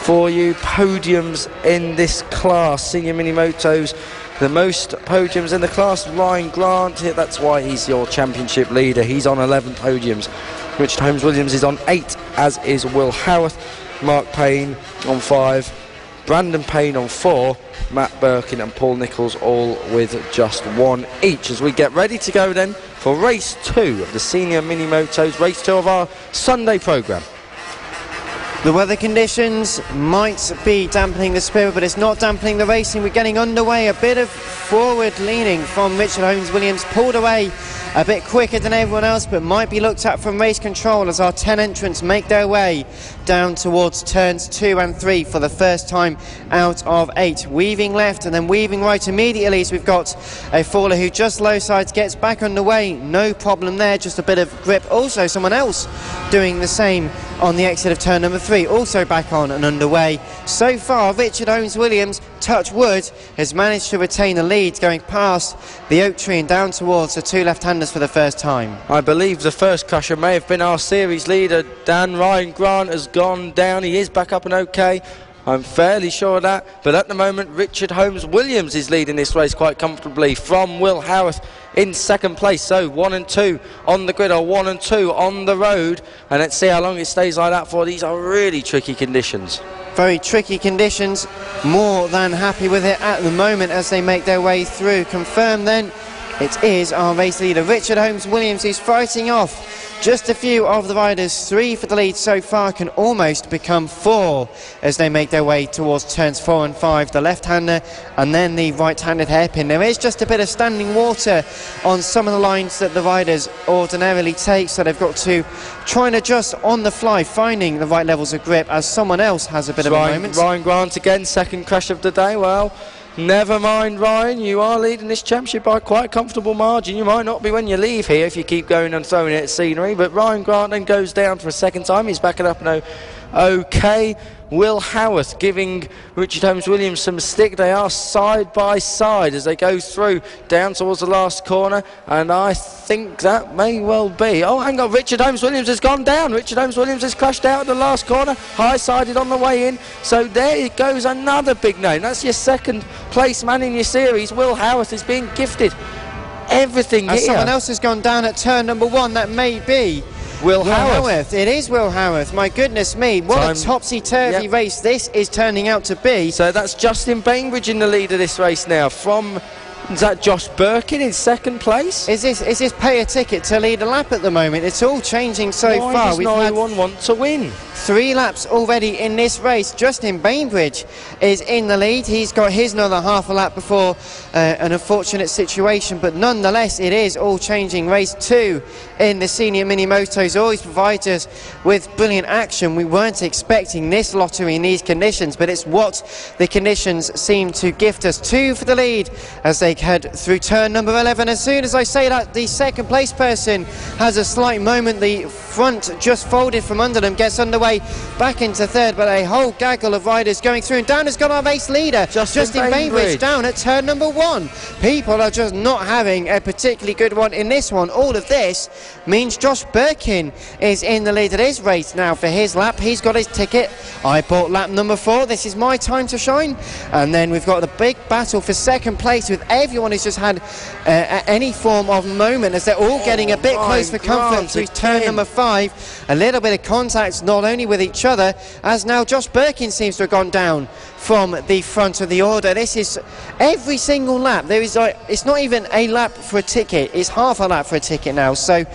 for you. Podiums in this class, senior mini motos. The most podiums in the class, Ryan Grant. That's why he's your championship leader. He's on 11 podiums. Richard Holmes-Williams is on 8, as is Will Howarth. Mark Payne on 5. Brandon Payne on 4. Matt Birkin and Paul Nichols all with just 1 each. As we get ready to go then for race 2 of the senior mini motos, race 2 of our Sunday programme. The weather conditions might be dampening the spirit, but it's not dampening the racing. We're getting underway. A bit of forward leaning from Richard Holmes-Williams, pulled away a bit quicker than everyone else, but might be looked at from race control as our 10 entrants make their way down towards turns 2 and 3 for the first time out of 8. Weaving left and then weaving right immediately, as we've got a faller who just low sides, gets back underway. No problem there, just a bit of grip. Also someone else doing the same on the exit of turn number 3, also back on and underway. So far, Richard Holmes-Williams, touch wood, has managed to retain the lead, going past the oak tree and down towards the 2 left-handers for the first time. I believe the first crusher may have been our series leader, Dan. Ryan Grant has gone down. He is back up and okay. I'm fairly sure of that. But at the moment, Richard Holmes-Williams is leading this race quite comfortably from Will Howarth in second place. So 1 and 2 on the grid, or 1 and 2 on the road. And let's see how long it stays like that for. These are really tricky conditions. Very tricky conditions. More than happy with it at the moment as they make their way through. Confirmed then, it is our race leader, Richard Holmes-Williams, who's fighting off just a few of the riders. 3 for the lead so far, can almost become 4 as they make their way towards turns 4 and 5. The left-hander and then the right-handed hairpin. There is just a bit of standing water on some of the lines that the riders ordinarily take, so they've got to try and adjust on the fly, finding the right levels of grip as someone else has a bit of a moment. Ryan Grant again, second crash of the day. Well, never mind, Ryan, you are leading this championship by quite a comfortable margin. You might not be when you leave here if you keep going and throwing it at scenery, but Ryan Grant then goes down for a second time. He's backing up okay. Will Howarth giving Richard Holmes Williams some stick. They are side by side as they go through down towards the last corner, and I think that may well be. Oh, hang on, Richard Holmes Williams has gone down. Richard Holmes Williams has crashed out at the last corner, high-sided on the way in. So there it goes, another big name. That's your second place man in your series. Will Howarth is being gifted everything here. Someone else has gone down at turn number 1. That may be Will Howarth. It is Will Howarth. My goodness me, what a topsy-turvy race this is turning out to be. So that's Justin Bainbridge in the lead of this race now. Is that Josh Birkin in second place? Is this pay a ticket to lead a lap at the moment? It's all changing so far. Why does no one want to win? 3 laps already in this race. Justin Bainbridge is in the lead. He's got his another half a lap before an unfortunate situation, but nonetheless it is all changing. Race 2 in the senior mini motos always provides us with brilliant action. We weren't expecting this lottery in these conditions, but it's what the conditions seem to gift us. 2 for the lead as they head through turn number 11. As soon as I say that, the second place person has a slight moment. The front just folded from under them, gets underway back into third, but a whole gaggle of riders going through, and down has gone our race leader, Justin Bainbridge, down at turn number 1. People are just not having a particularly good one in this one. All of this means Josh Birkin is in the lead of this race now for his lap. He's got his ticket. I bought lap number 4. This is my time to shine. And then we've got the big battle for second place with everyone who's just had any form of moment as they're all getting a bit close for comfort through turn number 5. A little bit of contact not only with each other, as now Josh Birkin seems to have gone down from the front of the order. This is every single lap. There is it's not even a lap for a ticket, it's half a lap for a ticket now. So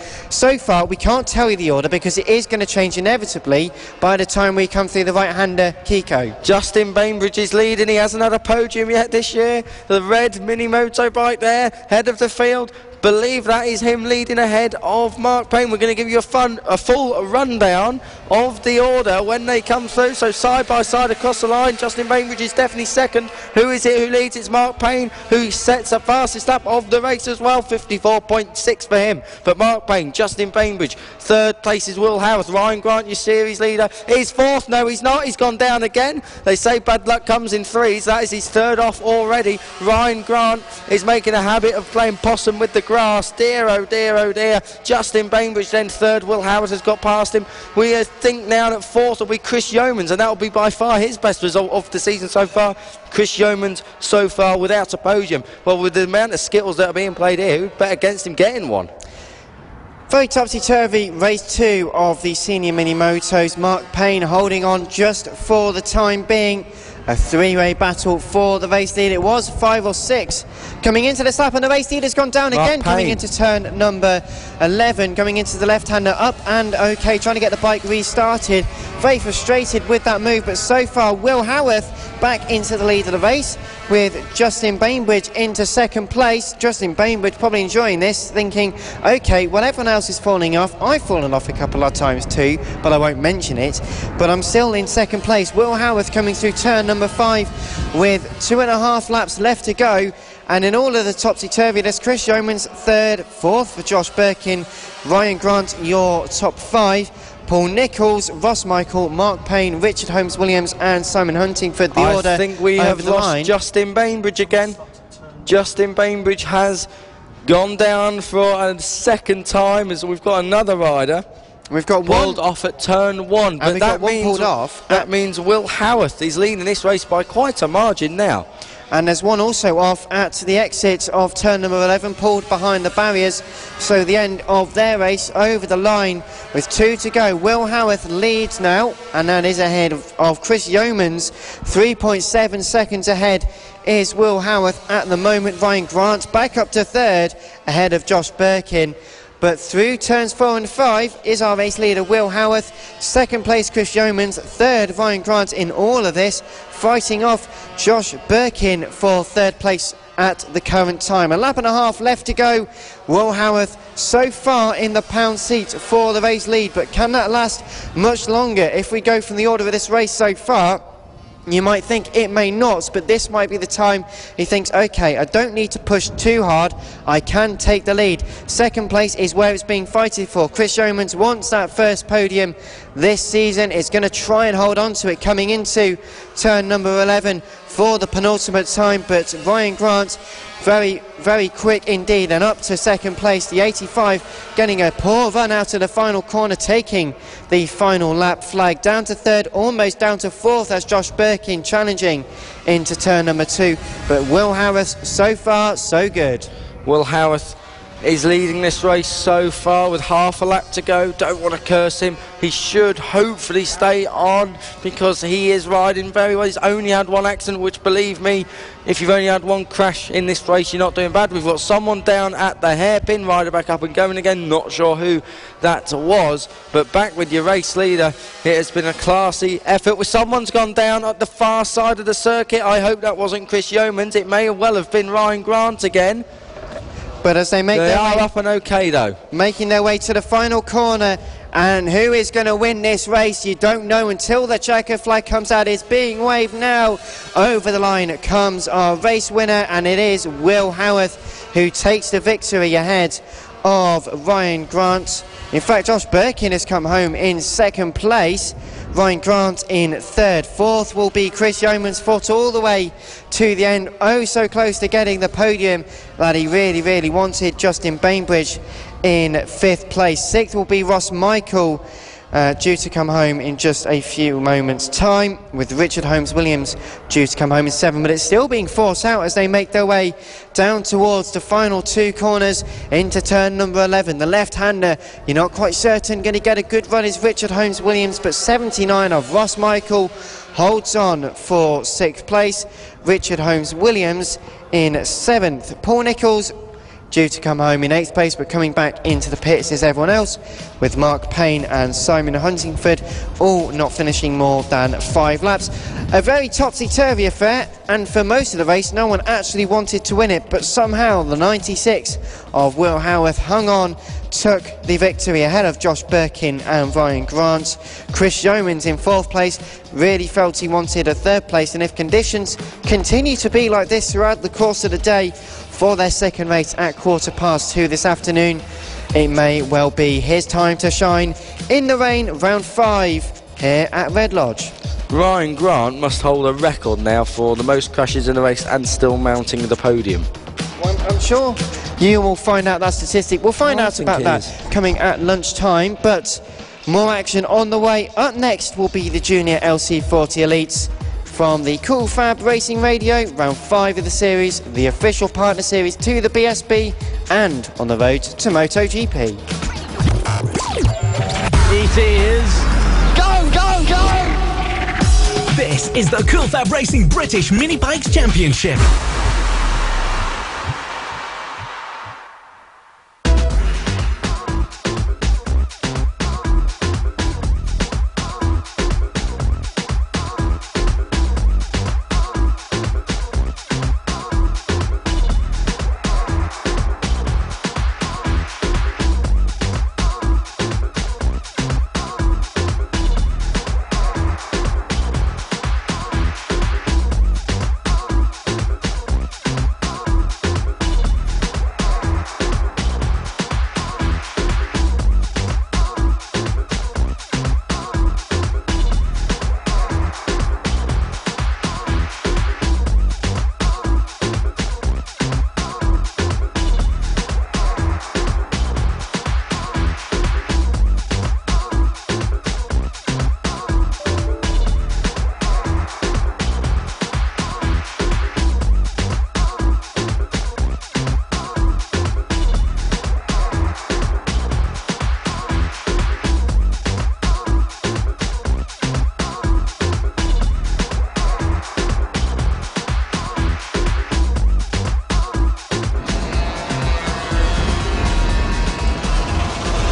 far we can't tell you the order because it is going to change inevitably by the time we come through the right-hander Kiko. Justin Bainbridge is leading. He hasn't had a podium yet this year. The red mini motorbike there, head of the field. Believe that is him leading ahead of Mark Payne. We're going to give you a full rundown of the order when they come through. So side by side across the line, Justin Bainbridge is definitely second. Who is it who leads? It's Mark Payne, who sets the fastest lap of the race as well, 54.6 for him. But Mark Payne, Justin Bainbridge, third place is Will Howarth. Ryan Grant, your series leader, is fourth. No, he's not. He's gone down again. They say bad luck comes in threes. That is his third off already. Ryan Grant is making a habit of playing possum with the grass. Dear, oh dear, oh dear. Justin Bainbridge then third. Will Howarth has got past him. We think now that fourth will be Chris Yeomans, and that will be by far his best result of the season so far. Chris Yeomans so far without a podium. Well, with the amount of skittles that are being played here, who'd bet against him getting one? Very topsy-turvy race 2 of the senior mini motos. Mark Payne holding on just for the time being. A 3-way battle for the race lead. It was 5 or 6 coming into this lap, and the race lead has gone down again, coming into turn number 11, going into the left-hander up and okay, trying to get the bike restarted. Very frustrated with that move, but so far Will Howarth back into the lead of the race with Justin Bainbridge into second place. Justin Bainbridge probably enjoying this, thinking, okay, well, everyone else is falling off. I've fallen off a couple of times too, but I won't mention it. But I'm still in second place. Will Howarth coming through turn number 5 with 2.5 laps left to go. And in all of the topsy-turvy, there's Chris Yeomans third, fourth for Josh Birkin, Ryan Grant, your top 5. Paul Nichols, Ross Michael, Mark Payne, Richard Holmes Williams and Simon Huntingford. The order I think we have lost line. Justin Bainbridge again. Justin Bainbridge has gone down for a second time as we've got another rider. We've got pulled off at turn 1, but that means Will Howarth is leading this race by quite a margin now. And there's one also off at the exit of turn number 11, pulled behind the barriers. So the end of their race over the line with 2 to go. Will Howarth leads now, and that is ahead of Chris Yeomans. 3.7 seconds ahead is Will Howarth at the moment. Ryan Grant back up to third, ahead of Josh Birkin. But through turns 4 and 5 is our race leader Will Howarth. Second place Chris Yeomans, third Ryan Grant in all of this, fighting off Josh Birkin for third place at the current time. A lap and a half left to go. Will Howarth so far in the pound seat for the race lead, but can that last much longer? If we go from the order of this race so far, You might think it may not, but this might be the time he thinks, okay, I don't need to push too hard, I can take the lead. Second place is where it's being fighted for. Chris Yeomans wants that first podium this season, is going to try and hold on to it coming into turn number 11 for the penultimate time, but Ryan Grant very, very quick indeed, and up to second place. The 85 getting a poor run out of the final corner, taking the final lap flag. Down to third, almost down to fourth, as Josh Birkin challenging into turn number 2. But Will Howarth, so far, so good. Will Howarth is leading this race so far with half a lap to go. Don't want to curse him. He should hopefully stay on because he is riding very well. He's only had one accident, which, believe me, if you've only had one crash in this race, you're not doing bad. We've got someone down at the hairpin, rider back up and going again. Not sure who that was, but back with your race leader. It has been a classy effort. With someone's gone down at the far side of the circuit. I hope that wasn't Chris Yeomans. It may well have been Ryan Grant again. But as they make they their are way, up and okay though, making their way to the final corner, and who is going to win this race, you don't know until the checker flag comes out. It's being waved now. Over the line comes our race winner, and it is Will Howarth who takes the victory ahead of Ryan Grant. In fact, Josh Birkin has come home in second place, Ryan Grant in third. Fourth will be Chris Yeomans, fought all the way to the end, oh so close to getting the podium that he really, really wanted. Justin Bainbridge in fifth place. Sixth will be Ross Michael, due to come home in just a few moments' time, with Richard Holmes-Williams due to come home in 7, but it's still being forced out as they make their way down towards the final 2 corners into turn number 11. The left-hander, you're not quite certain, going to get a good run is Richard Holmes-Williams, but 79 of Ross Michael holds on for 6th place. Richard Holmes-Williams in 7th. Paul Nichols due to come home in 8th place, but coming back into the pits is everyone else, with Mark Payne and Simon Huntingford all not finishing more than 5 laps. A very topsy-turvy affair, and for most of the race no one actually wanted to win it, but somehow the 96 of Will Howarth hung on, took the victory ahead of Josh Birkin and Ryan Grant. Chris Yeomans in 4th place really felt he wanted a 3rd place, and if conditions continue to be like this throughout the course of the day for their second race at 2:15 this afternoon, it may well be his time to shine in the rain. Round 5 here at Red Lodge. Ryan Grant must hold a record now for the most crashes in a race and still mounting the podium. Well, I'm sure you will find out that statistic. We'll find out about that coming at lunchtime, but more action on the way. Up next will be the Junior LC40 Elites from the Cool Fab Racing Radio, round 5 of the series, the official partner series to the BSB, and on the road to MotoGP. It is... Go, go, go! This is the Cool Fab Racing British Mini Bikes Championship.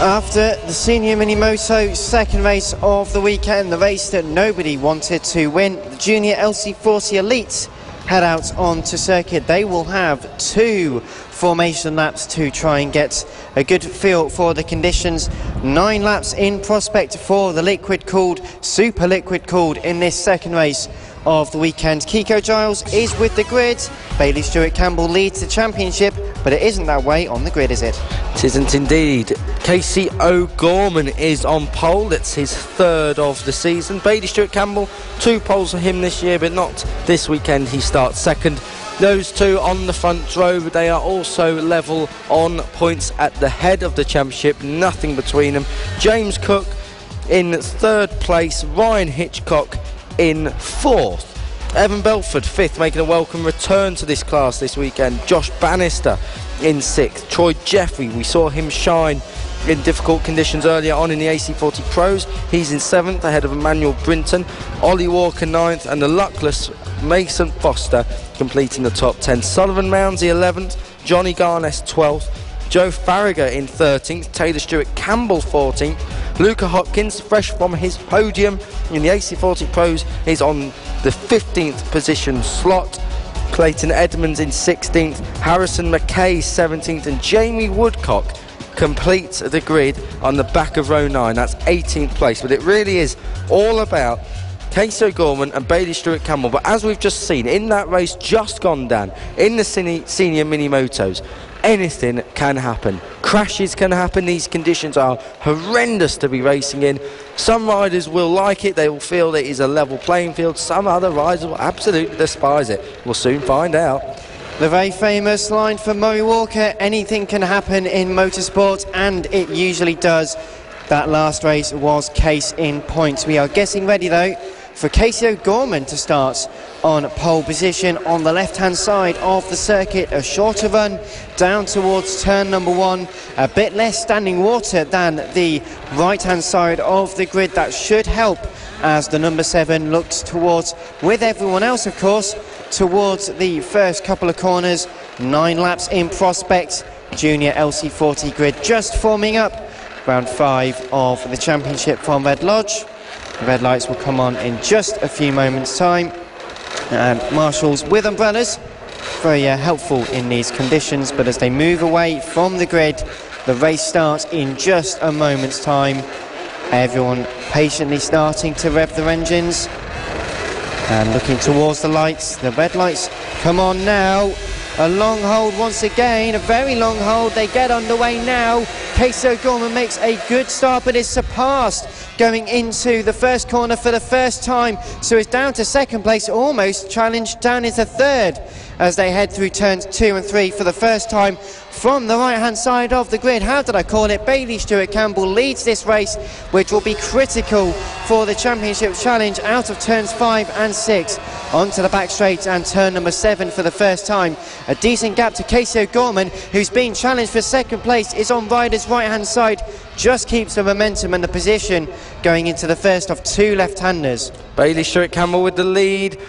After the Senior Mini Moto second race of the weekend, the race that nobody wanted to win, the Junior LC40 Elites head out onto circuit. They will have 2 formation laps to try and get a good feel for the conditions. 9 laps in prospect for the liquid cooled, super liquid cooled in this second race of the weekend. Kiko Giles is with the grid. Bailey Stewart Campbell leads the championship, but it isn't that way on the grid, is it? It isn't indeed. Casey O'Gorman is on pole. It's his third of the season. Bailey Stewart Campbell, 2 poles for him this year, but not this weekend. He starts second. Those two on the front row, they are also level on points at the head of the championship. Nothing between them. James Cook in third place. Ryan Hitchcock in fourth. Evan Belford, fifth, making a welcome return to this class this weekend. Josh Bannister in sixth. Troy Jeffrey, we saw him shine in difficult conditions earlier on in the AC40 Pros. He's in seventh, ahead of Emmanuel Brinton. Ollie Walker ninth, and the luckless Mason Foster completing the top 10. Sullivan Mounsey 11th, Johnny Garness 12th, Joe Farragher in 13th, Taylor Stewart Campbell 14th, Luca Hopkins, fresh from his podium in the AC40 Pros, is on the 15th position slot. Clayton Edmonds in 16th, Harrison McKay 17th, and Jamie Woodcock completes the grid on the back of row 9. That's 18th place, but it really is all about Casey O'Gorman and Bailey Stewart Campbell. But as we've just seen in that race just gone down in the senior mini motos, anything can happen. Crashes can happen. These conditions are horrendous to be racing in. Some riders will like it. They will feel that it is a level playing field. Some other riders will absolutely despise it. We'll soon find out. The very famous line from Murray Walker, anything can happen in motorsport, and it usually does. That last race was case in point. We are getting ready though for Casey O'Gorman to start on pole position on the left-hand side of the circuit. A shorter run down towards turn number 1, a bit less standing water than the right-hand side of the grid. That should help as the number 7 looks towards, with everyone else of course, towards the first couple of corners. 9 laps in prospect. Junior LC40 grid just forming up. Round 5 of the championship from Red Lodge. The red lights will come on in just a few moments' time, and marshals with umbrellas, very helpful in these conditions. But as they move away from the grid, the race starts in just a moment's time. Everyone patiently starting to rev their engines and looking towards the lights. The red lights come on now. A long hold once again, a very long hold. They get underway now. Casey O'Gorman makes a good start, but is surpassed going into the first corner for the first time. So it's down to second place, almost challenged down into third as they head through turns 2 and 3 for the first time from the right-hand side of the grid. How did I call it? Bailey Stewart Campbell leads this race, which will be critical for the championship challenge out of turns 5 and 6 onto the back straight and turn number 7 for the first time. A decent gap to Casey O'Gorman, who's been challenged for second place, is on Ryder's right-hand side, just keeps the momentum and the position going into the first of 2 left-handers. Bailey Stewart Campbell with the lead,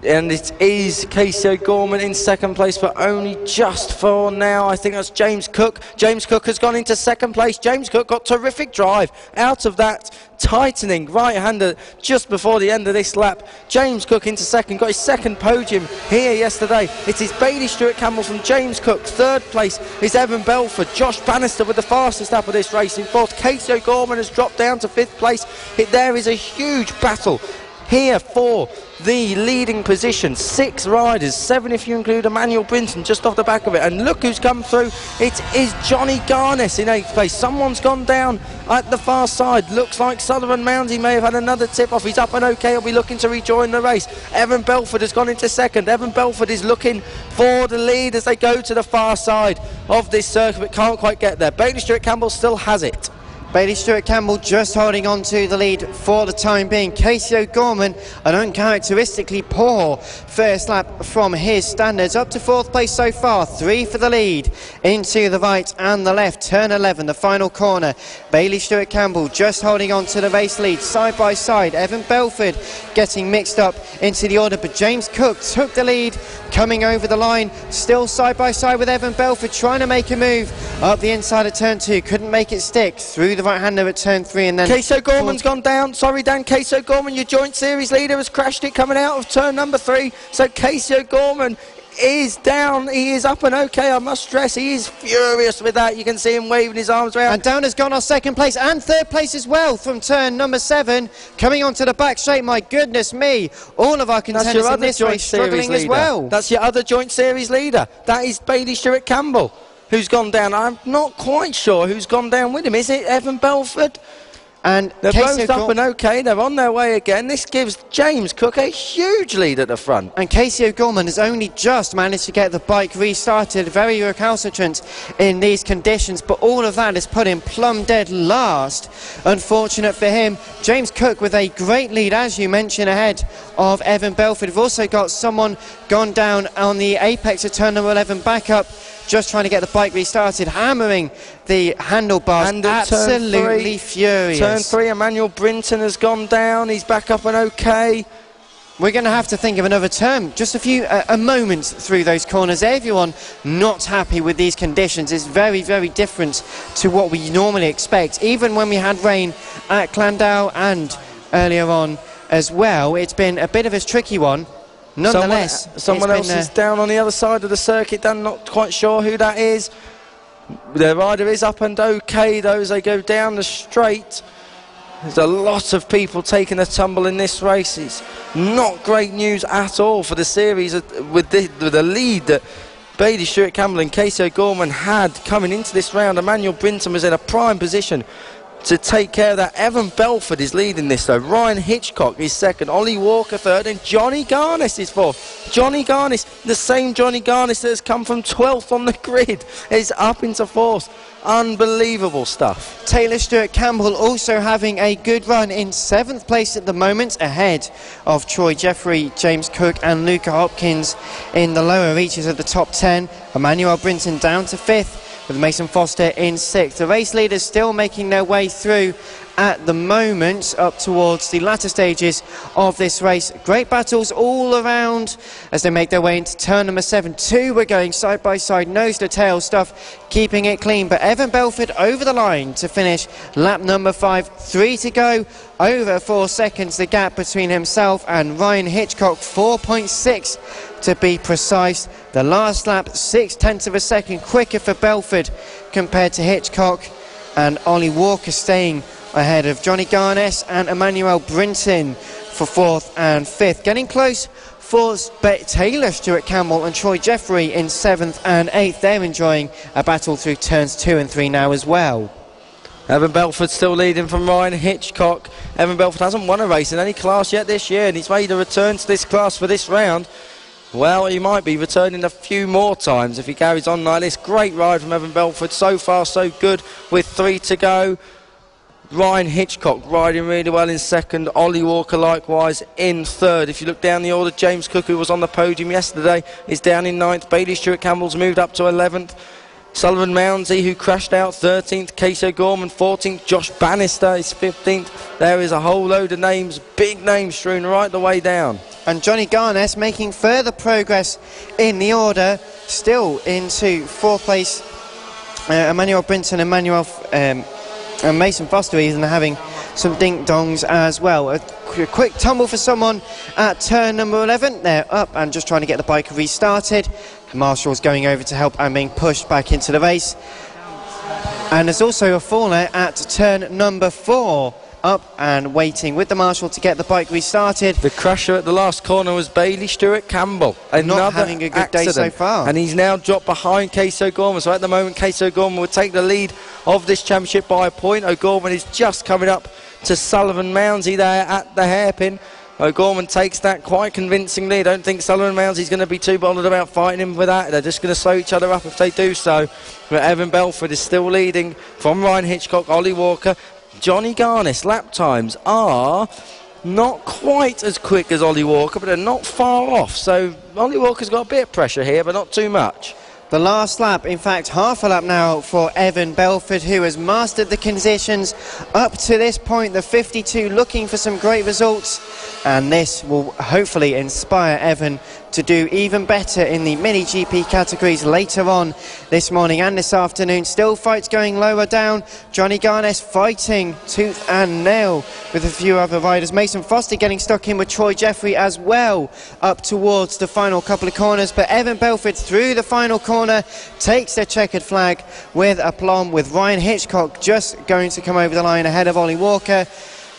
and it is Casey O'Gorman in second place, but only just for now. I think that's James Cook. James Cook has gone into second place. James Cook got terrific drive out of that tightening right-hander just before the end of this lap. James Cook into second, got his second podium here yesterday. It is Bailey Stewart Campbell from James Cook. Third place is Evan Belford. Josh Bannister with the fastest lap of this race in fourth. Casey O'Gorman has dropped down to fifth place. There is a huge battle here for the leading position. 6 riders, 7 if you include Emmanuel Brinton just off the back of it. And look who's come through. It is Johnny Garness in 8th place. Someone's gone down at the far side. Looks like Sullivan Mounsey may have had another tip off. He's up and okay. He'll be looking to rejoin the race. Evan Belford has gone into second. Evan Belford is looking for the lead as they go to the far side of this circuit, but can't quite get there. Bailey Stewart Campbell still has it. Bailey Stewart Campbell just holding on to the lead for the time being. Casey O'Gorman, an uncharacteristically poor first lap from his standards, up to 4th place so far. 3 for the lead into the right and the left. Turn 11, the final corner. Bailey Stewart Campbell just holding on to the race lead side by side. Evan Belford getting mixed up into the order, but James Cook took the lead coming over the line, still side by side with Evan Belford, trying to make a move up the inside of turn 2. Couldn't make it stick through the right-hander at turn 3, and then Casey O'Gorman's gone down. Sorry, Dan. Casey O'Gorman, your joint series leader, has crashed it coming out of turn number 3. So Casey O'Gorman is down. He is up and okay, I must stress. He is furious with that. You can see him waving his arms around. And down has gone our second place and third place as well from turn number 7. Coming onto the back straight, my goodness me. All of our contenders in this race struggling as well. That's your other joint series leader. That is Bailey Stewart Campbell, who's gone down. I'm not quite sure who's gone down with him. Is it Evan Belford? And they're both up and okay, they're on their way again. This gives James Cook a huge lead at the front. And Casey O'Gorman has only just managed to get the bike restarted, very recalcitrant in these conditions, but all of that has put him plumb dead last. Unfortunate for him. James Cook with a great lead, as you mentioned, ahead of Evan Belford. We've also got someone gone down on the apex of turn number 11, back up, just trying to get the bike restarted, hammering the handlebars, and absolutely furious. Turn 3, Emmanuel Brinton has gone down. He's back up and okay. We're going to have to think of another turn. Just a moment through those corners. Everyone not happy with these conditions. It's very, very different to what we normally expect. Even when we had rain at Clandau and earlier on as well, it's been a bit of a tricky one. Nonetheless, someone else is down on the other side of the circuit. I'm not quite sure who that is. The rider is up and okay though as they go down the straight. There's a lot of people taking a tumble in this race. It's not great news at all for the series with the lead that Bailey Stewart Campbell and Casey O'Gorman had coming into this round. Emmanuel Brinton was in a prime position to take care of that. Evan Belford is leading this though. Ryan Hitchcock is second, Ollie Walker third, and Johnny Garnis is fourth. Johnny Garnis, the same Johnny Garnis that has come from 12th on the grid, is up into fourth. Unbelievable stuff. Taylor Stewart Campbell also having a good run in 7th place at the moment, ahead of Troy Jeffrey, James Cook and Luca Hopkins in the lower reaches of the top 10. Emmanuel Brinton down to 5th, with Mason Foster in 6th. The race leaders still making their way through at the moment, up towards the latter stages of this race. Great battles all around as they make their way into turn number 7. 2 were going side by side, nose to tail stuff, keeping it clean. But Evan Belford over the line to finish lap number 5. 3 to go, over 4 seconds the gap between himself and Ryan Hitchcock, 4.6 to be precise. The last lap 0.6 of a second quicker for Belford compared to Hitchcock, and Ollie Walker staying ahead of Johnny Garnes and Emmanuel Brinton for 4th and 5th. Getting close for Taylor Stewart Campbell and Troy Jeffrey in 7th and 8th. They're enjoying a battle through turns 2 and 3 now as well. Evan Belford still leading from Ryan Hitchcock. Evan Belford hasn't won a race in any class yet this year, and he's made a return to this class for this round. Well, he might be returning a few more times if he carries on like this. Great ride from Evan Belford. So far, so good with 3 to go. Ryan Hitchcock riding really well in 2nd. Ollie Walker likewise in 3rd. If you look down the order, James Cook, who was on the podium yesterday, is down in 9th. Bailey Stewart Campbell's moved up to 11th. Sullivan Mounsey, who crashed out, 13th. Casey O'Gorman, 14th. Josh Bannister is 15th. There is a whole load of names, big names strewn right the way down. And Johnny Garnes making further progress in the order, still into 4th place. Emmanuel Brinton, and Mason Foster even having some dink-dongs as well. A quick tumble for someone at turn number 11. They're up and just trying to get the bike restarted. Marshall's going over to help and being pushed back into the race. And there's also a faller at turn number 4. Up and waiting with the marshal to get the bike restarted. The crasher at the last corner was Bailey Stewart Campbell. Not having a good day so far. And he's now dropped behind Casey O'Gorman. So at the moment, Casey O'Gorman would take the lead of this championship by a point. O'Gorman is just coming up to Sullivan Mounsey there at the hairpin. O'Gorman takes that quite convincingly. I don't think Sullivan Mounsey's going to be too bothered about fighting him with that. They're just going to slow each other up if they do so. But Evan Belford is still leading from Ryan Hitchcock, Ollie Walker. Johnny Garnis lap times are not quite as quick as Ollie Walker, but they're not far off. So Ollie Walker's got a bit of pressure here, but not too much. The last lap, in fact, half a lap now for Evan Belford, who has mastered the conditions up to this point. The 52 looking for some great results, and this will hopefully inspire Evan to do even better in the Mini GP categories later on this morning and this afternoon. Still fights going lower down. Johnny Garnes fighting tooth and nail with a few other riders. Mason Foster getting stuck in with Troy Jeffrey as well up towards the final couple of corners, but Evan Belford through the final corner takes the checkered flag with aplomb, with Ryan Hitchcock just going to come over the line ahead of Ollie Walker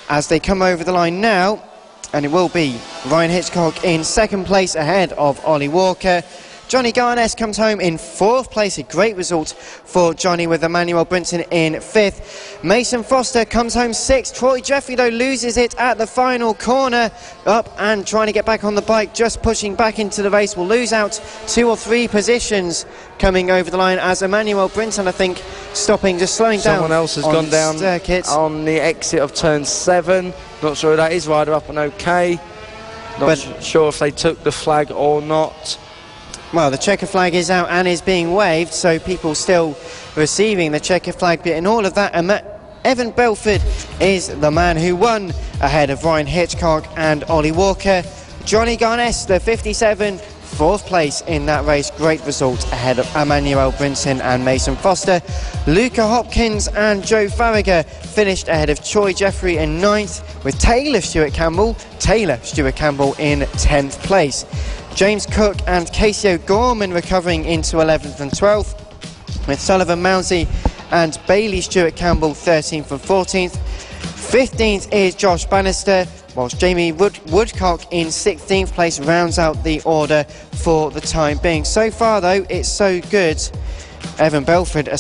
as they come over the line now. And it will be Ryan Hitchcock in second place ahead of Ollie Walker. Johnny Garnes comes home in fourth place, a great result for Johnny, with Emmanuel Brinton in fifth. Mason Foster comes home sixth. Troy Jeffrey, though, loses it at the final corner, up and trying to get back on the bike, just pushing back into the race. Will lose out 2 or 3 positions coming over the line as Emmanuel Brinton, I think, slowing down. Someone else has gone down circuit on the exit of turn 7. Not sure who that is. Rider up and okay. Not sure if they took the flag or not. Well, the checker flag is out and is being waved, so people still receiving the checker flag. But in all of that, Evan Belford is the man who won ahead of Ryan Hitchcock and Ollie Walker. Johnny Garnes, the 57, fourth place in that race. Great result ahead of Emmanuel Brinton and Mason Foster. Luca Hopkins and Joe Farragher finished ahead of Troy Jeffrey in 9th, with Taylor Stewart Campbell in 10th place. James Cook and Casey O'Gorman recovering into 11th and 12th, with Sullivan Mounsey and Bailey Stewart Campbell 13th and 14th. 15th is Josh Bannister, whilst Jamie Woodcock in 16th place rounds out the order for the time being. So far, though, it's so good. Evan Belford in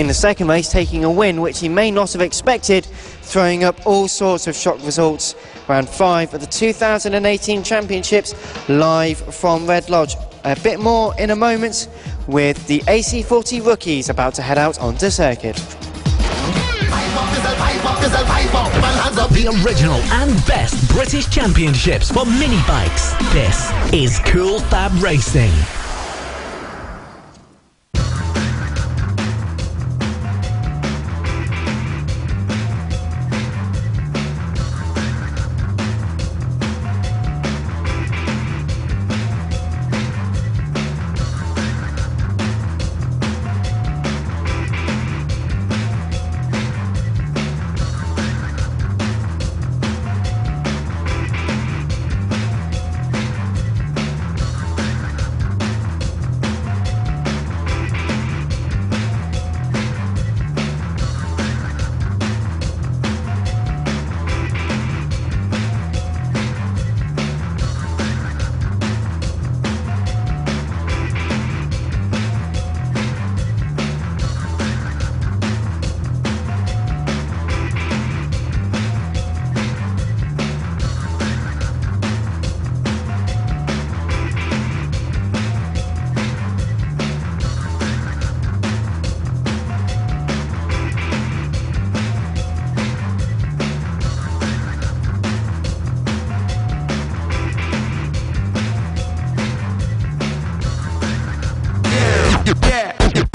the second race, taking a win which he may not have expected, throwing up all sorts of shock results. Round 5 of the 2018 Championships, live from Red Lodge. A bit more in a moment, with the AC40 rookies about to head out onto circuit. The original and best British Championships for mini bikes. This is Cool Fab Racing.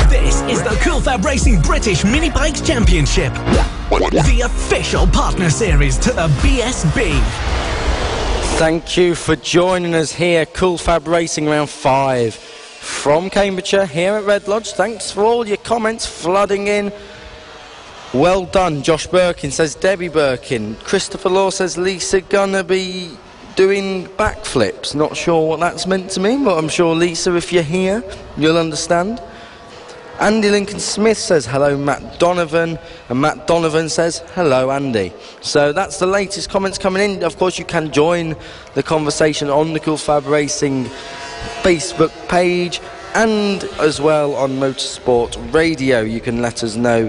This is the Cool Fab Racing British Mini Bikes Championship, the official partner series to the BSB. Thank you for joining us here, Cool Fab Racing round 5 from Cambridgeshire here at Red Lodge. Thanks for all your comments flooding in. Well done. Josh Birkin says Debbie Birkin. Christopher Law says Lisa gonna be doing backflips. Not sure what that's meant to mean, but I'm sure, Lisa, if you're here, you'll understand. Andy Lincoln Smith says hello Matt Donovan, and Matt Donovan says hello Andy. So that's the latest comments coming in. Of course, you can join the conversation on the Cool Fab Racing Facebook page and as well on Motorsport Radio. You can let us know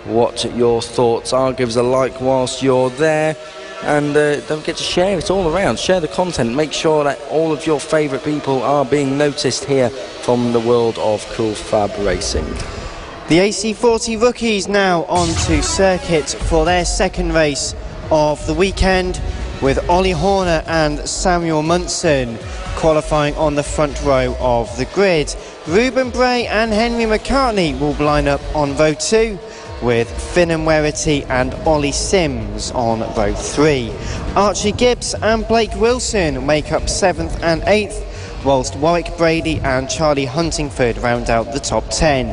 what your thoughts are. Give us a like whilst you're there, and don't forget to share it all around. Share the content. Make sure that all of your favourite people are being noticed here from the world of Cool Fab Racing. The AC40 rookies now onto circuit for their second race of the weekend, with Ollie Horner and Samuel Munson qualifying on the front row of the grid. Ruben Bray and Henry McCartney will line up on row 2. with Finn and Werity and Ollie Sims on row 3. Archie Gibbs and Blake Wilson make up 7th and 8th, whilst Warwick Brady and Charlie Huntingford round out the top 10.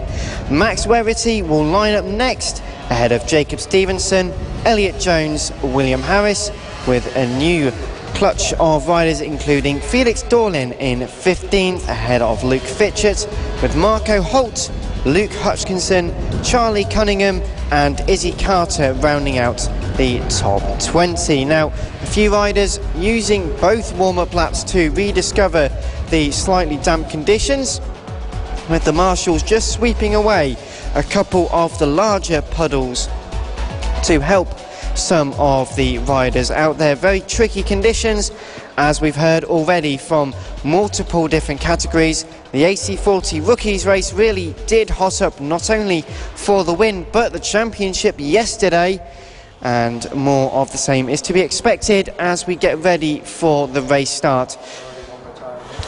Max Werity will line up next, ahead of Jacob Stevenson, Elliot Jones, William Harris, with a new clutch of riders including Felix Dorlin in 15th, ahead of Luke Fitchett, with Marco Holt, Luke Hutchinson, Charlie Cunningham and Izzy Carter rounding out the top 20. Now, a few riders using both warm-up laps to rediscover the slightly damp conditions, with the marshals just sweeping away a couple of the larger puddles to help some of the riders out there. Very tricky conditions, as we've heard already from multiple different categories. The AC40 Rookies race really did hot up, not only for the win but the championship yesterday, and more of the same is to be expected as we get ready for the race start.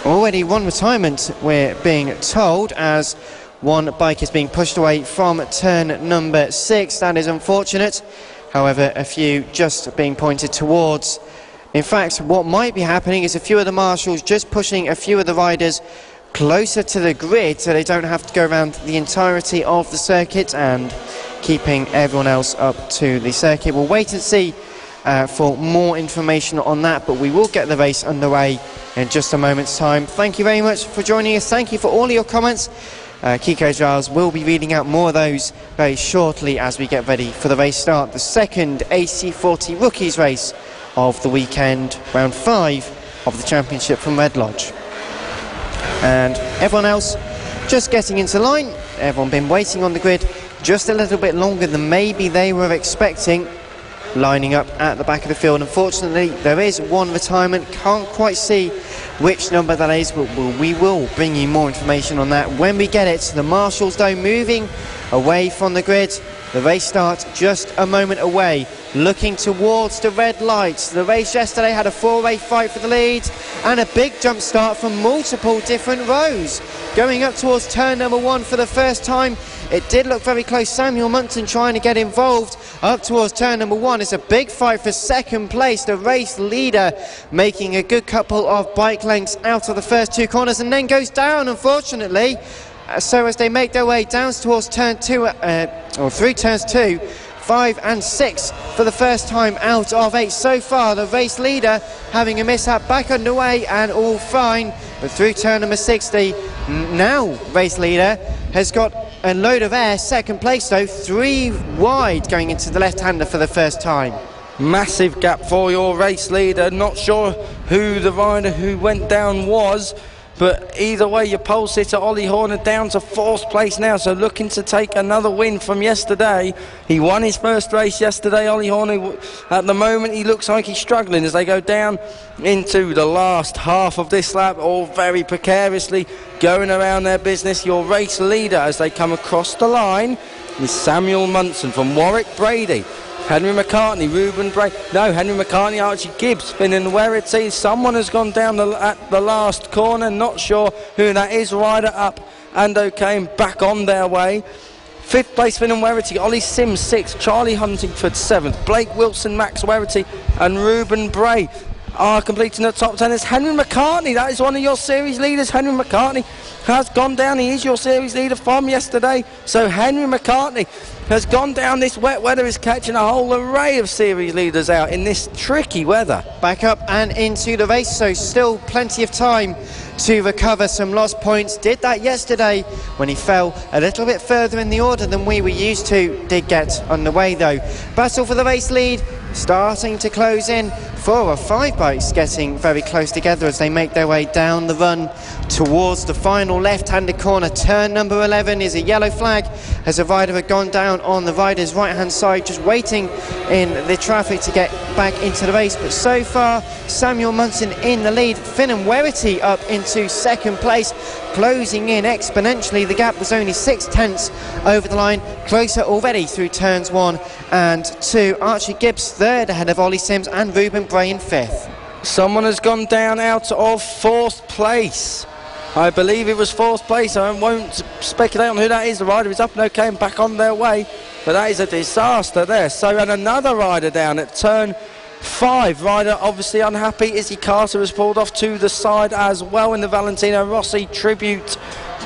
Already one retirement, we're being told, as one bike is being pushed away from turn number 6. That is unfortunate. However, a few just being pointed towards. In fact, what might be happening is a few of the marshals just pushing a few of the riders closer to the grid so they don't have to go around the entirety of the circuit, and keeping everyone else up to the circuit. We'll wait and see for more information on that, but we will get the race underway in just a moment's time. Thank you very much for joining us. Thank you for all of your comments. Kiko Giles will be reading out more of those very shortly as we get ready for the race start. The second AC40 Rookies race of the weekend, round 5 of the championship from Red Lodge. And everyone else just getting into line. Everyone been waiting on the grid just a little bit longer than maybe they were expecting, lining up at the back of the field. Unfortunately, there is one retirement. Can't quite see which number that is, but we will bring you more information on that when we get it. The marshals, though, moving away from the grid. The race starts just a moment away, looking towards the red lights. The race yesterday had a four-way fight for the lead and a big jump start from multiple different rows. Going up towards turn number 1 for the first time, it did look very close. Samuel Munson trying to get involved up towards turn number 1. It's a big fight for second place. The race leader making a good couple of bike lengths out of the first 2 corners and then goes down, unfortunately. So as they make their way down towards turn 2, or through turns 2, 5 and 6 for the first time out of 8 so far. The race leader having a mishap, back underway and all fine, but through turn number 6 the now race leader has got a load of air. Second place though, 3 wide going into the left-hander for the first time. Massive gap for your race leader. Not sure who the rider who went down was, but either way, your pole sitter Ollie Horner down to 4th place now, so looking to take another win from yesterday. He won his first race yesterday, Ollie Horner. At the moment, he looks like he's struggling as they go down into the last half of this lap, all very precariously going around their business. Your race leader, as they come across the line, is Samuel Munson from Warwick Brady. Henry McCartney, Ruben Bray. No, Henry McCartney, Archie Gibbs, Finn and Werity. Someone has gone down at the last corner. Not sure who that is. Ryder up and okay, and back on their way. 5th place, Finn and Werity. Ollie Sims 6th. Charlie Huntingford 7th. Blake Wilson, Max Werity and Ruben Bray are completing the top 10. It's Henry McCartney. That is one of your series leaders. Henry McCartney has gone down. He is your series leader from yesterday. So Henry McCartney has gone down. This wet weather is catching a whole array of series leaders out in this tricky weather. Back up and into the race, so still plenty of time to recover some lost points. Did that yesterday when he fell a little bit further in the order than we were used to. Did get underway though. Battle for the race lead starting to close in. 4 or 5 bikes getting very close together as they make their way down the run towards the final left-handed corner. Turn number 11 is a yellow flag as a rider had gone down on the rider's right-hand side, just waiting in the traffic to get back into the race. But so far, Samuel Munson in the lead. Finn and Werity up into 2nd place, closing in exponentially. The gap was only 6/10 over the line, closer already through turns 1 and 2. Archie Gibbs 3rd ahead of Ollie Sims and Ruben Bray in 5th. Someone has gone down out of 4th place. I believe it was 4th place. I won't speculate on who that is. The rider is up and okay and back on their way. But that is a disaster there. So, and another rider down at turn 5. Rider obviously unhappy. Izzy Carter has pulled off to the side as well in the Valentino Rossi tribute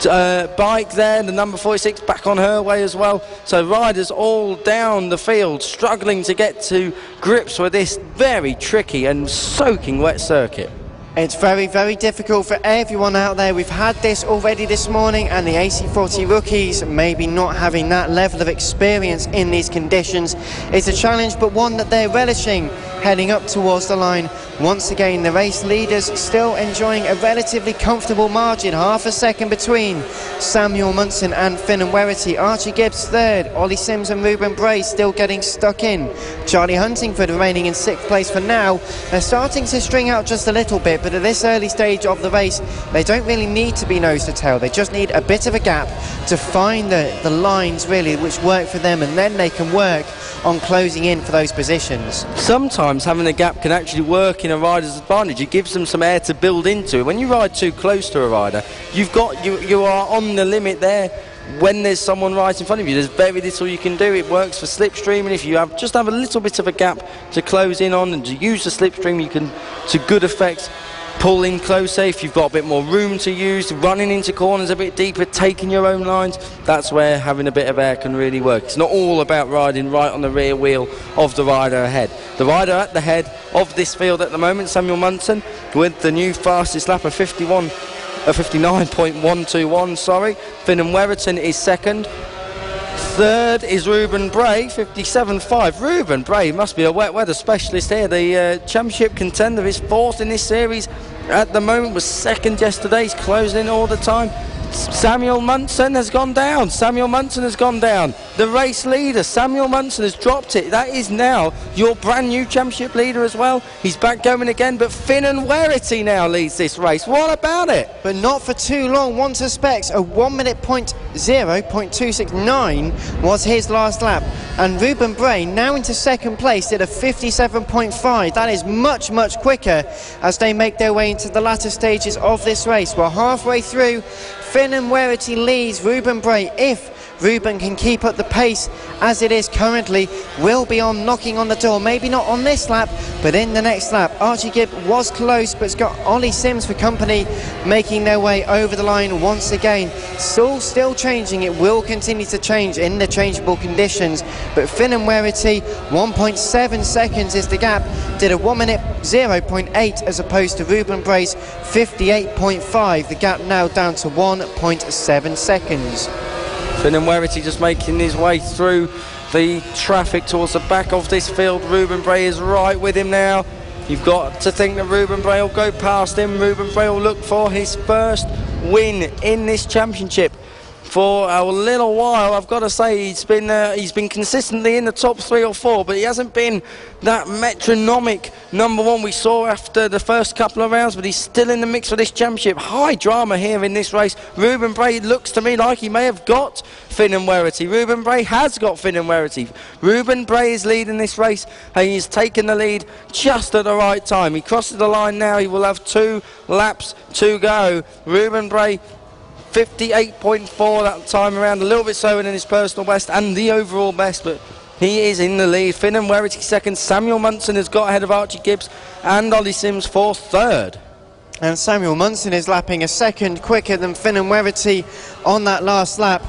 bike there. The number 46 back on her way as well. So riders all down the field struggling to get to grips with this very tricky and soaking wet circuit. It's very, very difficult for everyone out there. We've had this already this morning, and the AC40 rookies maybe not having that level of experience in these conditions. It's a challenge, but one that they're relishing heading up towards the line. Once again, the race leaders still enjoying a relatively comfortable margin, half a second between Samuel Munson and Finan Werity. Archie Gibbs third, Ollie Sims and Ruben Bray still getting stuck in. Charlie Huntingford remaining in 6th place for now. They're starting to string out just a little bit, but at this early stage of the race, they don't really need to be nose to tail. They just need a bit of a gap to find the lines really which work for them, and then they can work on closing in for those positions. Sometimes having a gap can actually work in a rider's advantage. It gives them some air to build into. When you ride too close to a rider, you are on the limit there. When there's someone right in front of you, there's very little you can do. It works for slipstream, and if you just have a little bit of a gap to close in on and to use the slipstream, you can to good effect pull in closer. If you've got a bit more room to use, running into corners a bit deeper, taking your own lines, that's where having a bit of air can really work. It's not all about riding right on the rear wheel of the rider ahead. The rider at the head of this field at the moment, Samuel Munson, with the new fastest lap of 59.121, sorry. Finan Werity is second. Third is Ruben Bray, 57.5. Ruben Bray must be a wet weather specialist here. The championship contender is 4th in this series at the moment, was 2nd yesterday. He's closing in all the time. Samuel Munson has gone down. Samuel Munson has gone down. The race leader, Samuel Munson, has dropped it. That is now your brand new championship leader as well. He's back going again, but Finan Werity now leads this race. What about it? But not for too long. One suspects a 1 minute 0.269 was his last lap. And Ruben Bray now into 2nd place did a 57.5. That is much, much quicker as they make their way into the latter stages of this race. We're halfway through. Finan Werity leads Ruben Bray. If Ruben can keep up the pace as it is currently, will be on knocking on the door. Maybe not on this lap, but in the next lap. Archie Gibb was close, but it's got Ollie Sims for company, making their way over the line once again. Still changing. It will continue to change in the changeable conditions, but Finan Werity, 1.7 seconds is the gap. Did a 1 minute 0.8 as opposed to Ruben Bray's 58.5. The gap now down to 1.7 seconds. Finan Werity just making his way through the traffic towards the back of this field. Ruben Bray is right with him now. You've got to think that Ruben Bray will go past him. Ruben Bray will look for his first win in this championship. For a little while, I've got to say, he's been consistently in the top 3 or 4, but he hasn't been that metronomic number 1 we saw after the first couple of rounds, but he's still in the mix for this championship. High drama here in this race. Ruben Bray looks to me like he may have got Finan Werity. Ruben Bray has got Finan Werity. Ruben Bray is leading this race, and he's taken the lead just at the right time. He crosses the line now. He will have 2 laps to go. Ruben Bray, 58.4 that time around, a little bit slower than his personal best and the overall best, but he is in the lead. Finan Werity second. Samuel Munson has got ahead of Archie Gibbs and Ollie Sims for third. And Samuel Munson is lapping a second quicker than Finan Werity on that last lap.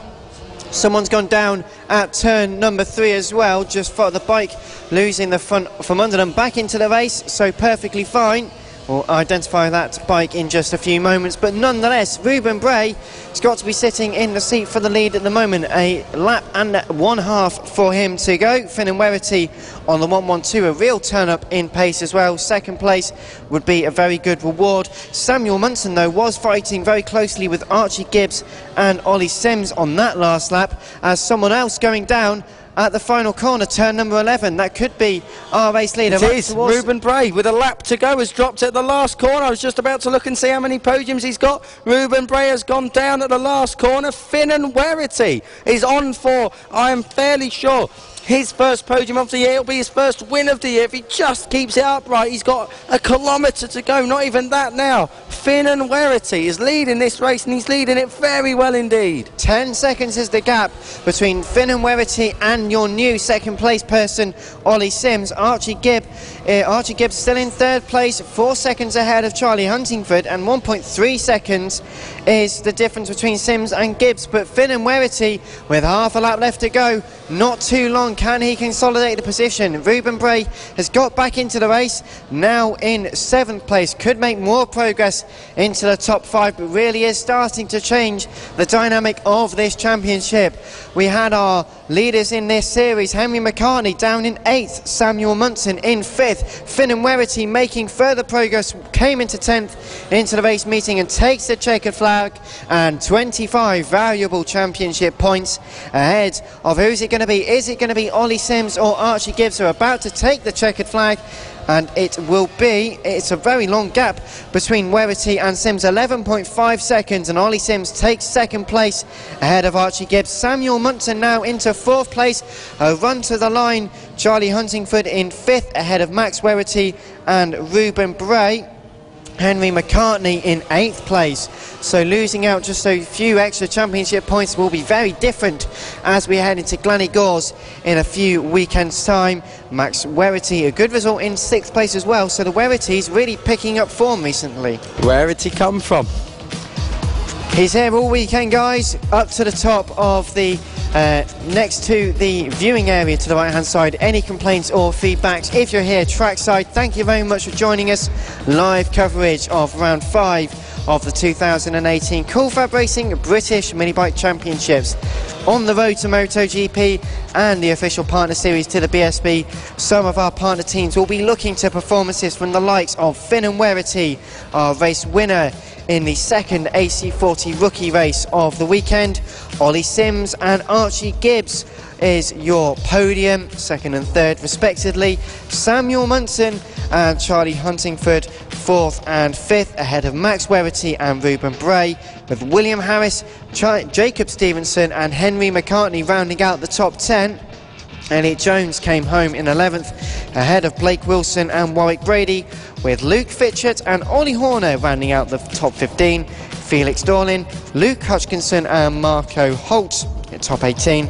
Someone's gone down at turn number 3 as well, just for the bike losing the front from under them. Back into the race, so perfectly fine. We'll identify that bike in just a few moments, but nonetheless, Ruben Bray has got to be sitting in the seat for the lead at the moment. A lap and 1/2 for him to go. Finan Werity on the 1:12, a real turn up in pace as well. 2nd place would be a very good reward. Samuel Munson, though, was fighting very closely with Archie Gibbs and Ollie Sims on that last lap, as someone else going down at the final corner, turn number 11. That could be our race leader. It is. Ruben Bray, with a lap to go, has dropped at the last corner. I was just about to look and see how many podiums he's got. Ruben Bray has gone down at the last corner. Finan Werity is on for, I am fairly sure, his first podium of the year. It'll be his first win of the year if he just keeps it upright. He's got a kilometre to go, not even that now. Finn and Werity is leading this race, and he's leading it very well indeed. 10 seconds is the gap between Finn and Werity and your new second place person, Ollie Sims. Archie Gibbs still in third place, 4 seconds ahead of Charlie Huntingford, and 1.3 seconds is the difference between Sims and Gibbs. But Finn and Werity, with half a lap left to go, not too long, can he consolidate the position? Ruben Bray has got back into the race, now in 7th place, could make more progress into the top 5, but really is starting to change the dynamic of this championship. We had our leaders in this series, Henry McCartney down in 8th, Samuel Munson in 5th, Finn and Werity making further progress, came into 10th into the race meeting and takes the checkered flag, and 25 valuable championship points ahead of who's it going to be? Is it going to be Ollie Sims or Archie Gibbs, who are about to take the checkered flag? And it's a very long gap between Werity and Sims, 11.5 seconds, and Ollie Sims takes second place ahead of Archie Gibbs. Samuel Munson now into 4th place, a run to the line. Charlie Huntingford in 5th ahead of Max Werity and Ruben Bray. Henry McCartney in 8th place, so losing out just a few extra championship points will be very different as we head into Glenny-Gors in a few weekends' time. Max Werity, a good result in 6th place as well, so the Werity's really picking up form recently. Where did he come from? He's here all weekend, guys, up to the top of the next to the viewing area to the right hand side. Any complaints or feedbacks, if you're here trackside, thank you very much for joining us. Live coverage of round 5 of the 2018 Cool Fab Racing British Mini Bike Championships. On the road to MotoGP and the official partner series to the BSB, some of our partner teams will be looking to performances from the likes of Finn and Werity, our race winner in the second AC40 rookie race of the weekend. Ollie Sims and Archie Gibbs is your podium, 2nd and 3rd respectively. Samuel Munson and Charlie Huntingford 4th and 5th ahead of Max Werity and Ruben Bray, with William Harris, Jacob Stevenson and Henry McCartney rounding out the top 10. Elliot Jones came home in 11th ahead of Blake Wilson and Warwick Brady, with Luke Fitchett and Ollie Horner rounding out the top 15. Felix Dorlin, Luke Hutchinson and Marco Holt at top 18,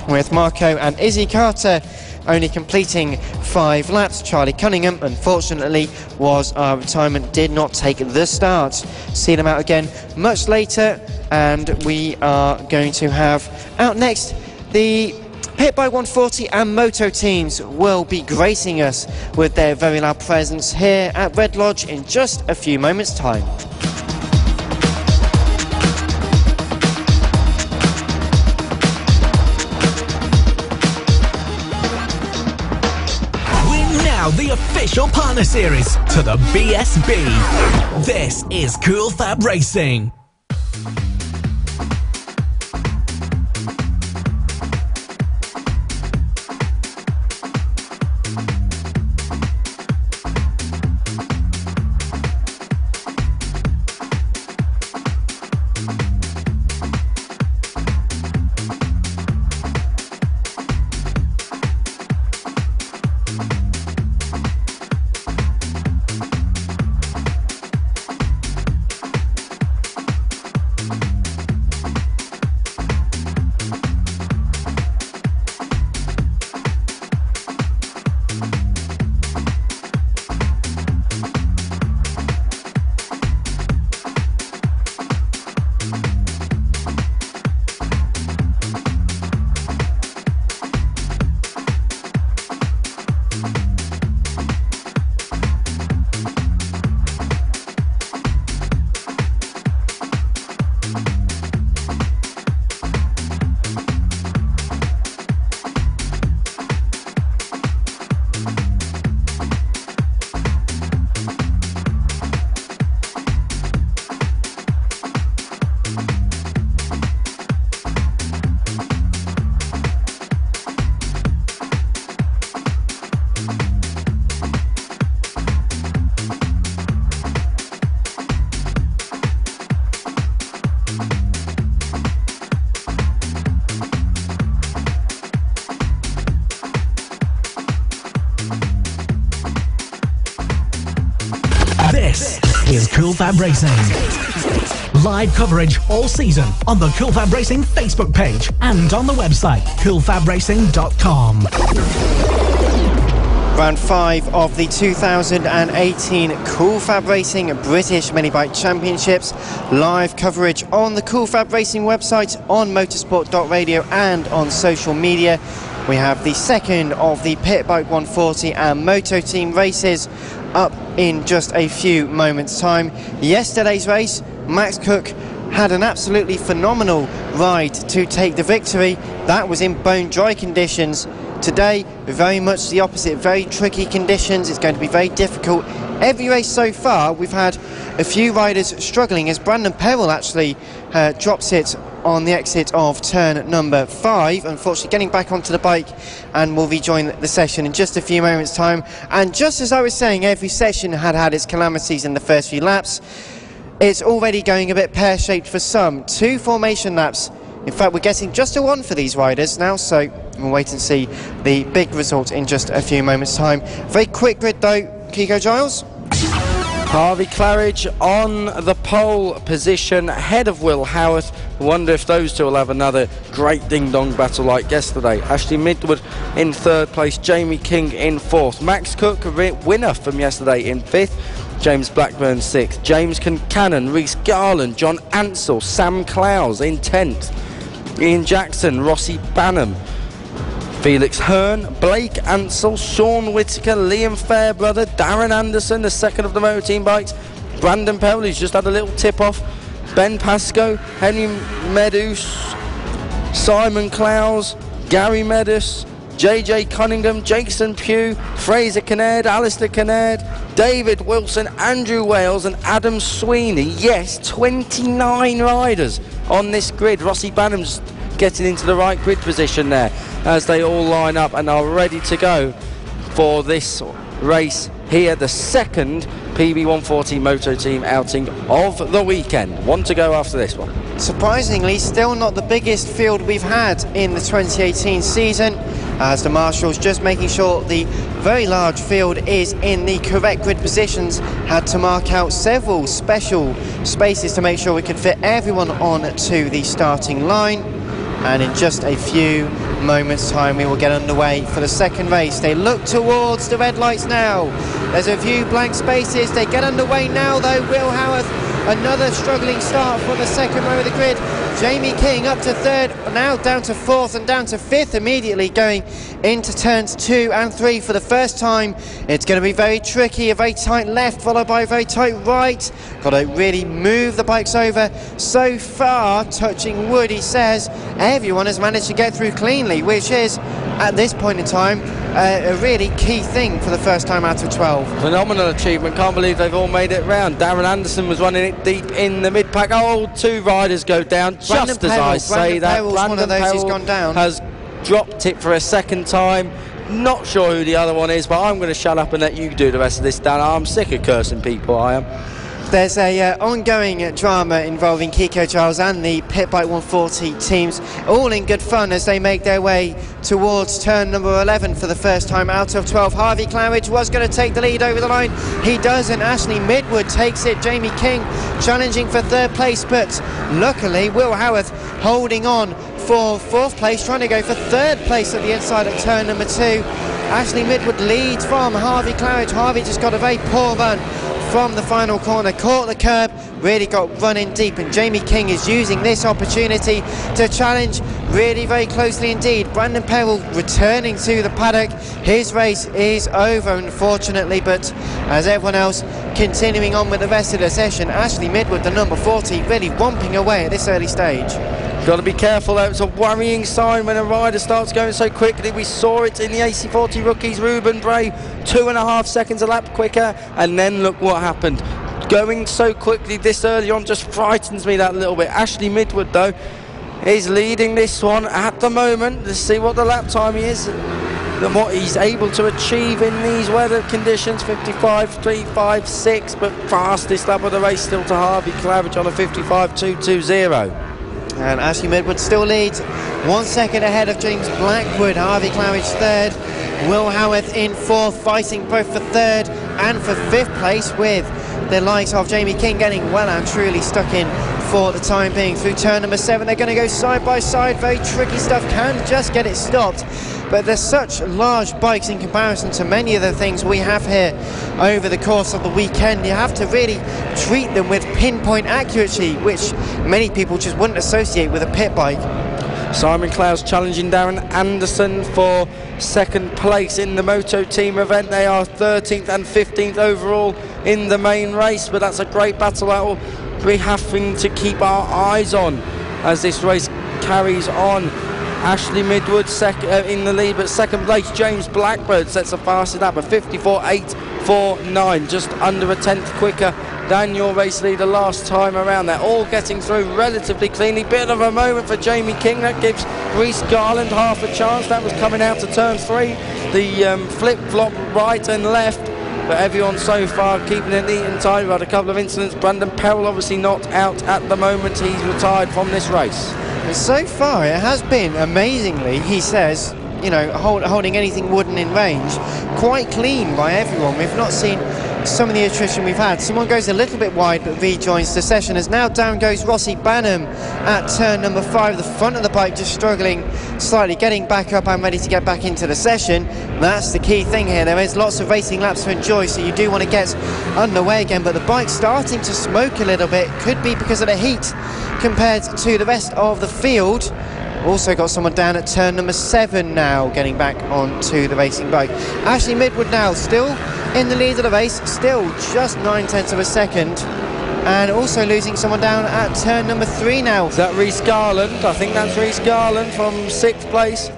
with Marco and Izzy Carter only completing 5 laps. Charlie Cunningham, unfortunately, was our retirement, did not take the start. See them out again much later, and we are going to have out next the Pit by 140 and Moto teams will be gracing us with their very loud presence here at Red Lodge in just a few moments' time. We're now the official partner series to the BSB. This is Cool Fab Racing. Cool Fab Racing. Live coverage all season on the Cool Fab Racing Facebook page and on the website coolfabracing.com. Round 5 of the 2018 Cool Fab Racing British Minibike Championships. Live coverage on the Cool Fab Racing website, on motorsport.radio and on social media. We have the second of the Pit Bike 140 and Moto Team races up in just a few moments' time. Yesterday's race, Max Cook had an absolutely phenomenal ride to take the victory. That was in bone dry conditions. Today, very much the opposite, very tricky conditions. It's going to be very difficult. Every race so far, we've had a few riders struggling, as Brandon Perrell actually drops it on the exit of turn number 5, unfortunately getting back onto the bike, and will rejoin the session in just a few moments' time. And just as I was saying, every session had its calamities in the first few laps. It's already going a bit pear-shaped for some. 2 formation laps. In fact, we're getting just a 1 for these riders now, so we'll wait and see the big result in just a few moments' time. Very quick grid though, Kiko Giles. Harvey Claridge on the pole position, ahead of Will Howarth. Wonder if those two will have another great ding-dong battle like yesterday. Ashley Midwood in 3rd place, Jamie King in 4th. Max Cook, winner from yesterday, in 5th. James Blackburn 6th. James Concannon, Reece Garland, John Ansell, Sam Clowes in 10th. Ian Jackson, Rossi Banham, Felix Hearn, Blake Ansell, Sean Whittaker, Liam Fairbrother, Darren Anderson, the second of the Moto Team bikes, Brandon Perrell, who's just had a little tip-off, Ben Pascoe, Henry Medus, Simon Clowes, Gary Medus, JJ Cunningham, Jason Pugh, Fraser Kinnaird, Alistair Kinnaird, David Wilson, Andrew Wales and Adam Sweeney. Yes, 29 riders on this grid. Rossi Banham's getting into the right grid position there as they all line up and are ready to go for this race here, the second PB140 Moto Team outing of the weekend. 1 to go after this one. Surprisingly, still not the biggest field we've had in the 2018 season, as the marshals just making sure the very large field is in the correct grid positions. Had to mark out several special spaces to make sure we could fit everyone on to the starting line. And in just a few moments' time, we will get underway for the second race. They look towards the red lights now. There's a few blank spaces. They get underway now, though. Will Howarth, another struggling start for the second row of the grid. Jamie King up to 3rd, now down to 4th and down to 5th immediately, going into turns 2 and 3 for the first time. It's going to be very tricky. A very tight left followed by a very tight right. Got to really move the bikes over. So far, touching wood, he says, everyone has managed to get through cleanly, which is, at this point in time, a really key thing for the first time out of 12. Phenomenal achievement. Can't believe they've all made it round. Darren Anderson was running it deep in the mid-pack. Oh, 2 riders go down. Just as I say that, one of those who's gone down. Has dropped it for a second time. Not sure who the other one is, but I'm going to shut up and let you do the rest of this, Dan. I'm sick of cursing people, I am. There's a ongoing drama involving Kiko Giles and the Pit Bike 140 teams, all in good fun as they make their way towards turn number 11 for the first time out of 12. Harvey Claridge was going to take the lead over the line. He does, and Ashley Midwood takes it. Jamie King challenging for 3rd place, but luckily Will Howarth holding on for 4th place, trying to go for 3rd place at the inside of turn number 2. Ashley Midwood leads from Harvey Claridge. Harvey just got a very poor run from the final corner, caught the curb, really got run in deep, and Jamie King is using this opportunity to challenge really very closely indeed. Brandon Perrell returning to the paddock. His race is over, unfortunately, but as everyone else continuing on with the rest of the session, Ashley Midwood, the number 40, really romping away at this early stage. Got to be careful though, it's a worrying sign when a rider starts going so quickly. We saw it in the AC40 rookies. Ruben Bray, 2.5 seconds a lap quicker, and then look what happened. Going so quickly this early on just frightens me that little bit. Ashley Midwood though is leading this one at the moment. Let's see what the lap time he is and what he's able to achieve in these weather conditions. 55.356, but fastest lap of the race still to Harvey Claridge on a 55.220. And Ashley Midwood still leads 1 second ahead of James Blackwood. Harvey Claridge 3rd. Will Howarth in 4th, fighting both for 3rd and for 5th place, with the likes of Jamie King getting well and truly stuck in for the time being. Through turn number 7, they're going to go side by side. Very tricky stuff, can just get it stopped. But they're such large bikes in comparison to many of the things we have here over the course of the weekend. You have to really treat them with pinpoint accuracy, which many people just wouldn't associate with a pit bike. Simon Clowes challenging Darren Anderson for second place in the Moto Team event. They are 13th and 15th overall in the main race, but that's a great battle that will be having to keep our eyes on as this race carries on. Ashley Midwood in the lead, but second place James Blackburn sets the fastest lap of 54.849, just under a tenth quicker than your race leader last time around. They're all getting through relatively cleanly. Bit of a moment for Jamie King. That gives Reece Garland half a chance. That was coming out to turn 3. The flip-flop right and left. But everyone so far keeping it neat and tidy. We've had a couple of incidents. Brandon Perrell obviously not out at the moment. He's retired from this race. So far it has been, amazingly, he says, you know, holding anything wooden in range, quite clean by everyone. We've not seen some of the attrition we've had. Someone goes a little bit wide but rejoins the session, as now down goes Rossi Banham at turn number 5. The front of the bike just struggling slightly, getting back up and ready to get back into the session. That's the key thing here. There is lots of racing laps to enjoy, so you do want to get underway again, but the bike's starting to smoke a little bit. Could be because of the heat compared to the rest of the field. Also got someone down at turn number 7 now, getting back onto the racing bike. Ashley Midwood now still in the lead of the race, still just 9/10 of a second, and also losing someone down at turn number 3 now. Is that Reece Garland? I think that's Reece Garland from 6th place.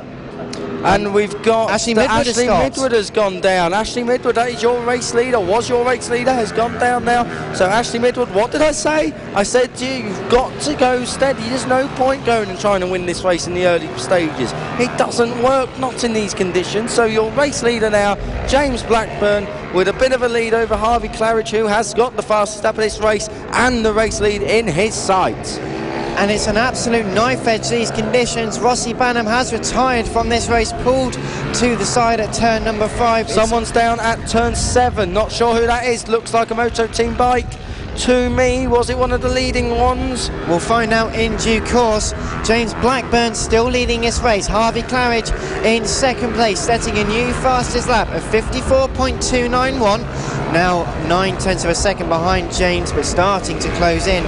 And we've got Ashley Midwood has gone down. Ashley Midwood, that is your race leader, was your race leader, has gone down now. So Ashley Midwood, what did I say? I said to you, you've got to go steady. There's no point going and trying to win this race in the early stages. It doesn't work, not in these conditions. So your race leader now, James Blackburn, with a bit of a lead over Harvey Claridge, who has got the fastest lap of this race and the race lead in his sights. And it's an absolute knife edge, these conditions. Rossi Banham has retired from this race, pulled to the side at turn number 5. Someone's down at turn 7, not sure who that is. Looks like a Moto Team bike to me. Was it one of the leading ones? We'll find out in due course. James Blackburn still leading this race. Harvey Claridge in second place, setting a new fastest lap of 54.291. Now 9/10 of a second behind James, but starting to close in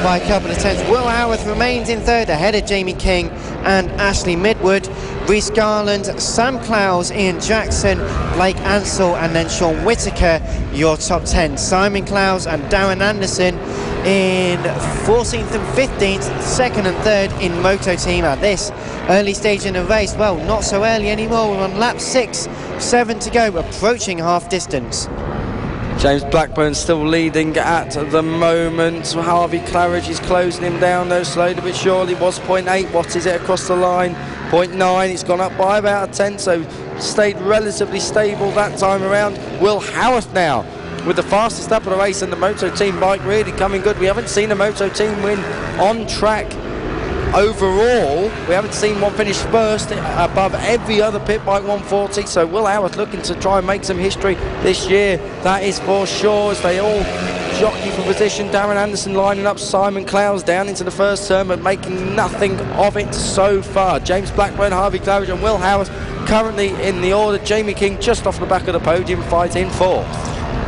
by a couple of tenths. Will Howarth remains in third, ahead of Jamie King and Ashley Midwood. Reece Garland, Sam Clowes, Ian Jackson, Blake Ansell, and then Sean Whittaker, your top 10. Simon Clowes and Darren Anderson in 14th and 15th, second and third in Moto Team at this early stage in the race. Well, not so early anymore. We're on lap 6, 7 to go, approaching half distance. James Blackburn still leading at the moment. Harvey Claridge is closing him down though, slowly but surely. Was 0.8, what is it across the line? 0.9, it's gone up by about a 10, so stayed relatively stable that time around. Will Howarth now with the fastest lap of the race, and the Moto Team bike really coming good. We haven't seen a Moto Team win on track overall. We haven't seen one finish first above every other pit bike 140, so Will Howarth looking to try and make some history this year, that is for sure, as they all jockey for position. Darren Anderson lining up Simon Clowes down into the first turn, but making nothing of it so far. James Blackburn, Harvey Claridge and Will Howarth currently in the order. Jamie King just off the back of the podium, fighting fourth.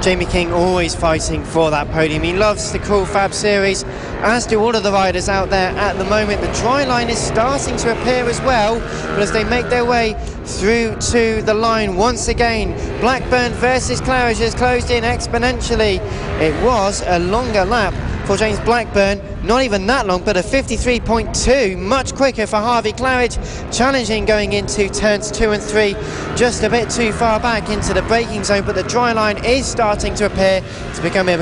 Jamie King always fighting for that podium. He loves the Cool Fab series, as do all of the riders out there at the moment. The dry line is starting to appear as well, but as they make their way through to the line once again, Blackburn versus Claridge has closed in exponentially. It was a longer lap for James Blackburn, not even that long, but a 53.2, much quicker for Harvey Claridge, challenging going into turns 2 and 3, just a bit too far back into the braking zone, but the dry line is starting to appear to become a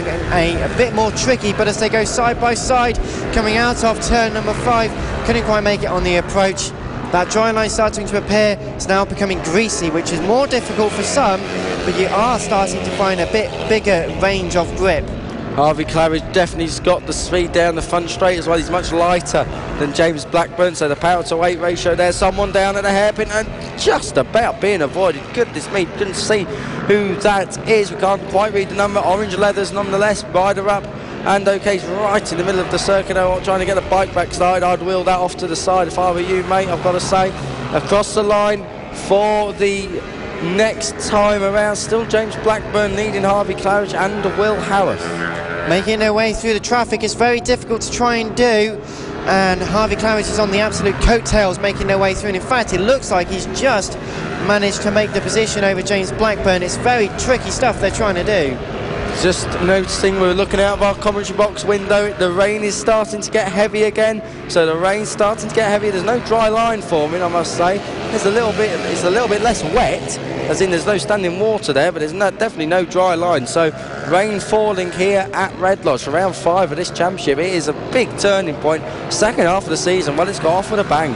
bit more tricky. But as they go side by side, coming out of turn number 5, couldn't quite make it on the approach. That dry line starting to appear, it's now becoming greasy, which is more difficult for some, but you are starting to find a bit bigger range of grip. Harvey Claridge definitely's got the speed down the front straight as well. He's much lighter than James Blackburn, so the power to weight ratio there. Someone down at the hairpin and just about being avoided. Goodness me, couldn't see who that is. We can't quite read the number. Orange leathers nonetheless. Rider up and OK's right in the middle of the circuit. Trying to get a bike back started. I'd wheel that off to the side if I were you, mate. I've got to say, across the line for the next time around. Still James Blackburn leading Harvey Claridge and Will Howarth. Making their way through the traffic is very difficult to try and do, and Harvey Claridge is on the absolute coattails making their way through, and in fact it looks like he's just managed to make the position over James Blackburn. It's very tricky stuff they're trying to do. Just noticing, we're looking out of our commentary box window, the rain is starting to get heavy again, so the rain's starting to get heavy. There's no dry line forming, I must say. It's a little bit less wet, as in there's no standing water there, but there's definitely no dry line. So rain falling here at Red Lodge for round 5 of this championship. It is a big turning point. Second half of the season, well, it's got off with a bang.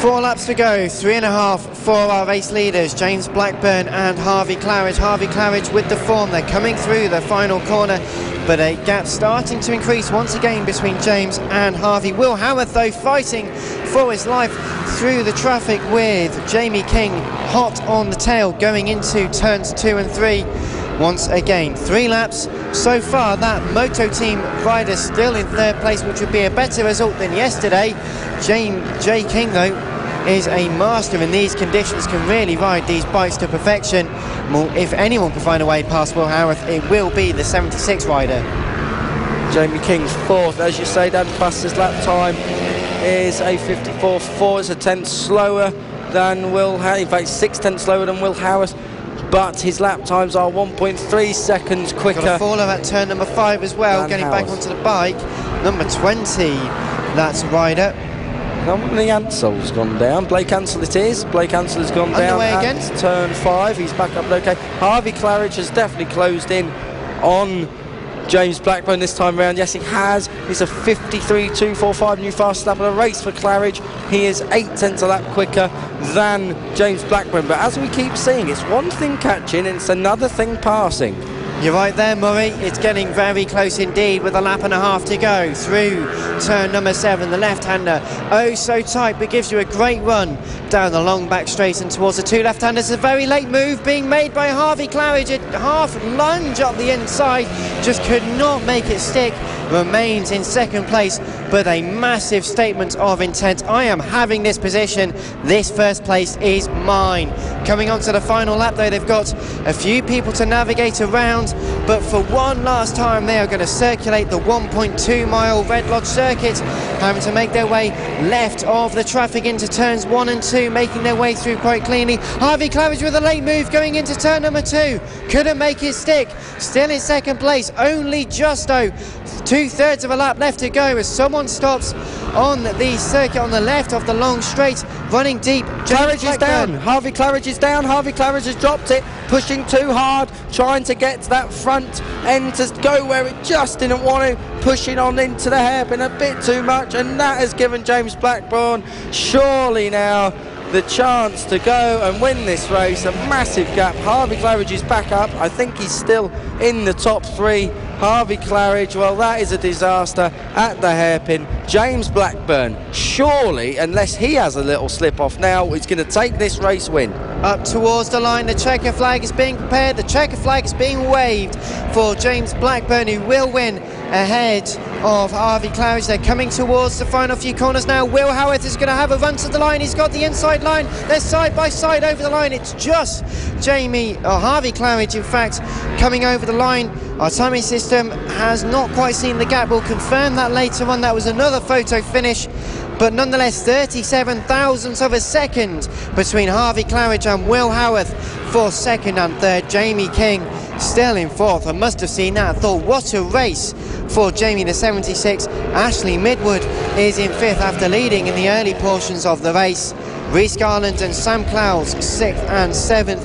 4 laps to go, 3.5 for our race leaders, James Blackburn and Harvey Claridge. Harvey Claridge with the form. They're coming through the final corner, but a gap starting to increase once again between James and Harvey. Will Howarth, though, fighting for his life through the traffic with Jamie King hot on the tail going into turns 2 and 3. Once again, 3 laps so far. That Moto Team rider still in 3rd place, which would be a better result than yesterday. Jay King, though, is a master in these conditions, can really ride these bikes to perfection. Well, if anyone can find a way past Will Howarth, it will be the 76 rider. Jamie King's 4th, as you say, Dan. Fastest lap time is a 54.4. It's a tenth slower than Will Howarth. In fact, 6/10 slower than Will Howarth. But his lap times are 1.3 seconds quicker. Got a faller at turn number 5 as well, getting back onto the bike. Number 20, that's a rider. The Ansell's gone down. Blake Ansell it is. Blake Ansell has gone down again. Turn 5. He's back up okay. Harvey Claridge has definitely closed in on James Blackburn this time round. Yes, he has. It's a 53.245 new fastest lap of the race for Claridge. He is 8/10 a lap quicker than James Blackburn. But as we keep seeing, it's one thing catching and it's another thing passing. You're right there, Murray. It's getting very close indeed with a lap and a half to go through turn number 7. The left-hander, oh so tight, but gives you a great run down the long back straight and towards the 2 left-handers. A very late move being made by Harvey Claridge. A half lunge up the inside, just could not make it stick. Remains in 2nd place, but a massive statement of intent. I am having this position. This 1st place is mine. Coming on to the final lap, though, they've got a few people to navigate around, but for one last time they are going to circulate the 1.2 mile Red Lodge circuit, having to make their way left of the traffic into turns 1 and 2, making their way through quite cleanly. Harvey Claridge with a late move going into turn number 2, couldn't make it stick. Still in 2nd place, only just 2/3 of a lap left to go as someone stops on the circuit on the left of the long straight, running deep. Claridge is down. Harvey Claridge is down. Harvey Claridge has dropped it, pushing too hard, trying to get to that front end to go where it just didn't want to, pushing on into the hairpin a bit too much, and that has given James Blackburn surely now the chance to go and win this race. A massive gap. Harvey Claridge is back up. I think he's still in the top 3. Harvey Claridge, well, that is a disaster at the hairpin. James Blackburn, surely, unless he has a little slip off now, is going to take this race win. Up towards the line, the checker flag is being prepared. The checker flag is being waved for James Blackburn, who will win ahead of Harvey Claridge. They're coming towards the final few corners now. Will Howarth is going to have a run to the line. He's got the inside line. They're side by side over the line. It's just Harvey Claridge, in fact, coming over the line. Our timing system has not quite seen the gap. We'll confirm that later on. That was another photo finish, but nonetheless 37 thousandths of a second between Harvey Claridge and Will Howarth for 2nd and 3rd. Jamie King still in 4th. I must have seen that. I thought, what a race for Jamie the 76. Ashley Midwood is in 5th after leading in the early portions of the race. Reece Garland and Sam Clowes 6th and 7th.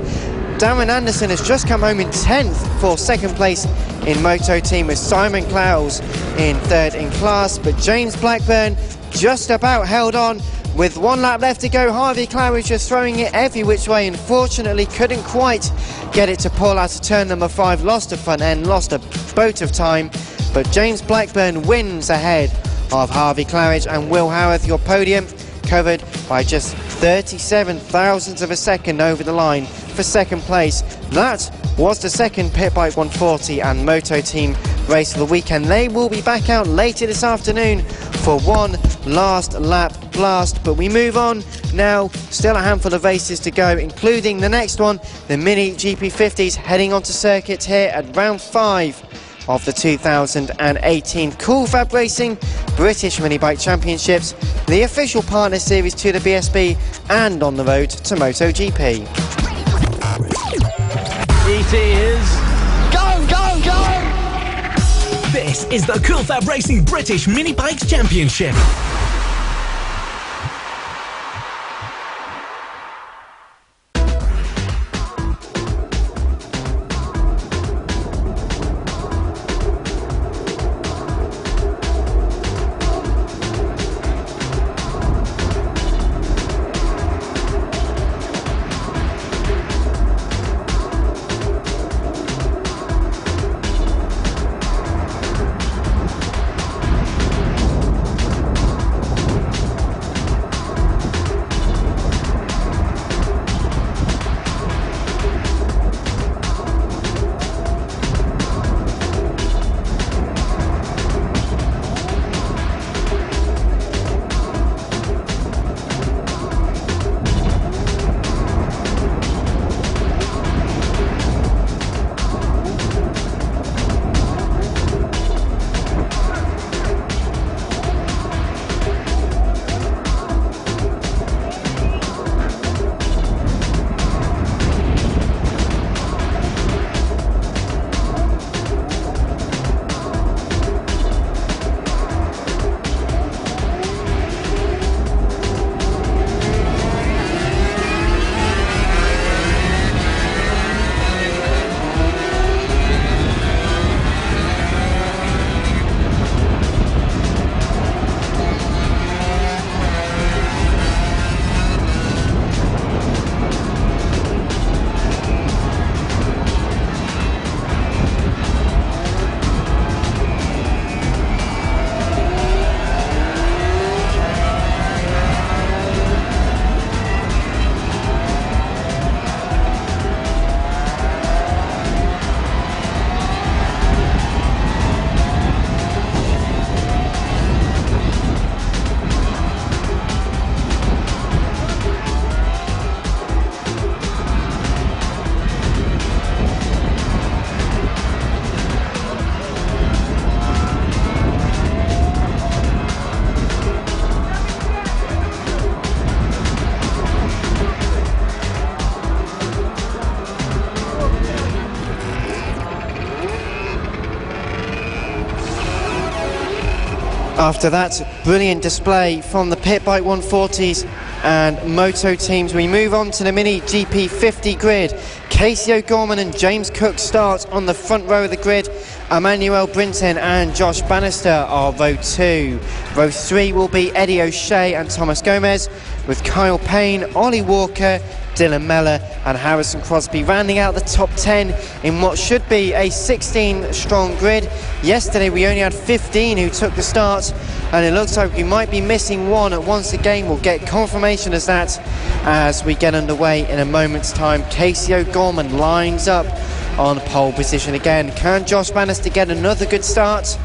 Darren Anderson has just come home in 10th for 2nd place in Moto Team, with Simon Clowes in 3rd in class. But James Blackburn just about held on With 1 lap left to go, Harvey Claridge was throwing it every which way. Unfortunately, couldn't quite get it to pull out of turn number 5. Lost a front end, lost a boat of time. But James Blackburn wins ahead of Harvey Claridge and Will Howarth. Your podium covered by just 37 thousandths of a second over the line for second place. That was the second Pit Bike 140 and Moto Team race of the weekend. They will be back out later this afternoon for one last lap blast. But we move on now. Still a handful of races to go, including the next one, the Mini GP50s heading onto circuit here at round 5 of the 2018 Cool Fab Racing British Mini Bike Championships, the official partner series to the BSB and on the road to MotoGP. It is... Go, go, go! This is the Cool Fab Racing British Mini Bikes Championship. After that brilliant display from the Pit Bike 140s and Moto teams, we move on to the Mini GP50 grid. Casey O'Gorman and James Cook start on the front row of the grid. Emmanuel Brinton and Josh Bannister are row 2. Row 3 will be Eddie O'Shea and Thomas Gomez, with Kyle Payne, Ollie Walker, Dylan Mellor and Harrison Crosby rounding out the top 10 in what should be a 16-strong grid. Yesterday we only had 15 who took the start, and it looks like we might be missing one. Once again, we'll get confirmation as that as we get underway in a moment's time. Casey O'Gorman lines up on pole position again. Can Josh Bannister get another good start?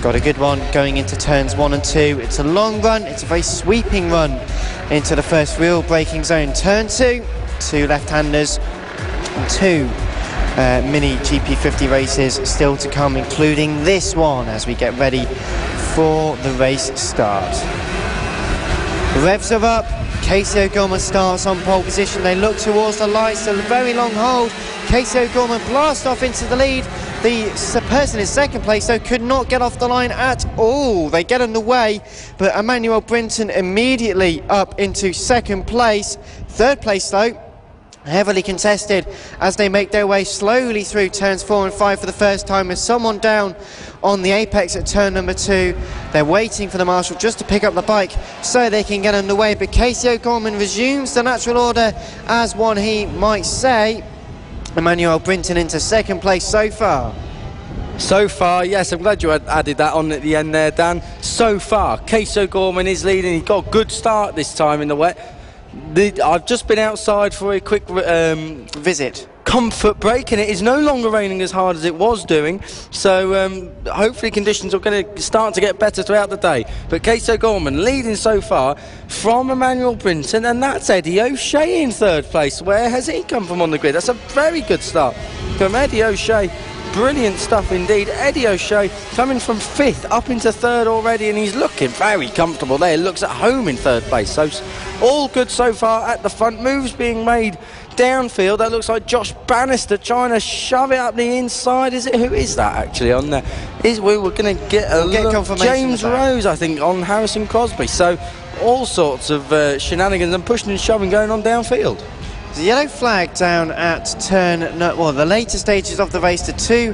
Got a good one going into turns 1 and 2. It's a long run, it's a very sweeping run into the first real braking zone. Turn 2, 2 left-handers and 2 Mini GP50 races still to come, including this one as we get ready for the race start. The revs are up. Casey O'Gorman starts on pole position. They look towards the lights, a very long hold. Casey O'Gorman blasts off into the lead. The person in second place, though, could not get off the line at all. They get underway, but Emmanuel Brinton immediately up into second place. Third place, though, heavily contested as they make their way slowly through turns 4 and 5 for the first time, with someone down on the apex at turn number 2. They're waiting for the marshal just to pick up the bike so they can get underway, but Casey O'Gorman resumes the natural order, as one he might say. Emmanuel Brinton into second place so far. So far, yes, I'm glad you added that on at the end there, Dan. So far, Casey O'Gorman is leading. He got a good start this time in the wet. I've just been outside for a quick visit. Comfort break, and it is no longer raining as hard as it was doing, so hopefully conditions are going to start to get better throughout the day. But Casey O'Gorman leading so far from Emmanuel Brinton, and that's Eddie O'Shea in third place. Where has he come from on the grid? That's a very good start from Eddie O'Shea. Brilliant stuff indeed. Eddie O'Shea coming from 5th up into 3rd already, and he's looking very comfortable there. Looks at home in 3rd place, so all good so far at the front. Moves being made downfield. That looks like Josh Bannister trying to shove it up the inside. Is it? Who is that actually on there? We're going to get a look. James Rose, I think, on Harrison Crosby. So all sorts of shenanigans and pushing and shoving going on downfield. The yellow flag down at the later stages of the race to 2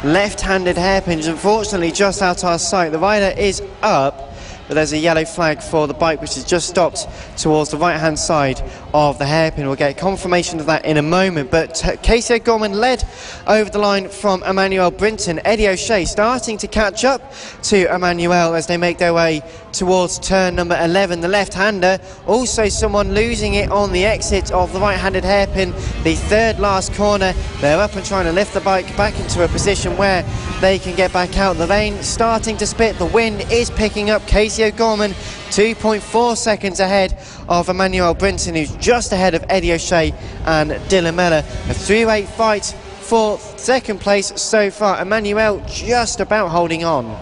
left-handed hairpins, unfortunately just out our sight. The rider is up, but there's a yellow flag for the bike which has just stopped towards the right-hand side of the hairpin. We'll get confirmation of that in a moment, but Casey O'Gorman led over the line from Emmanuel Brinton. Eddie O'Shea starting to catch up to Emmanuel as they make their way towards turn number 11. The left-hander, also someone losing it on the exit of the right-handed hairpin, the 3rd last corner. They're up and trying to lift the bike back into a position where they can get back out. The rain starting to spit, the wind is picking up. Casey O'Gorman 2.4 seconds ahead of Emmanuel Brinton, who's just ahead of Eddie O'Shea and Dylan Mellor. A 3-8 fight for second place so far. Emmanuel just about holding on.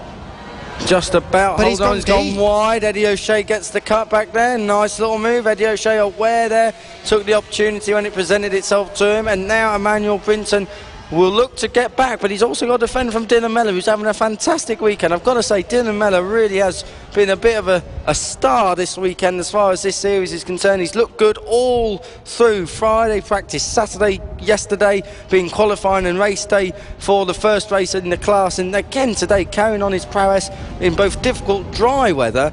Just about, but hold on, he's gone wide. Eddie O'Shea gets the cut back there. Nice little move. Eddie O'Shea aware there, took the opportunity when it presented itself to him, and now Emmanuel Brinton will look to get back, but he's also got a defender from Dylan Mellor, who's having a fantastic weekend. I've got to say, Dylan Mellor really has been a bit of a star this weekend as far as this series is concerned. He's looked good all through Friday practice, Saturday, yesterday being qualifying and race day for the first race in the class, and again today carrying on his prowess in both difficult dry weather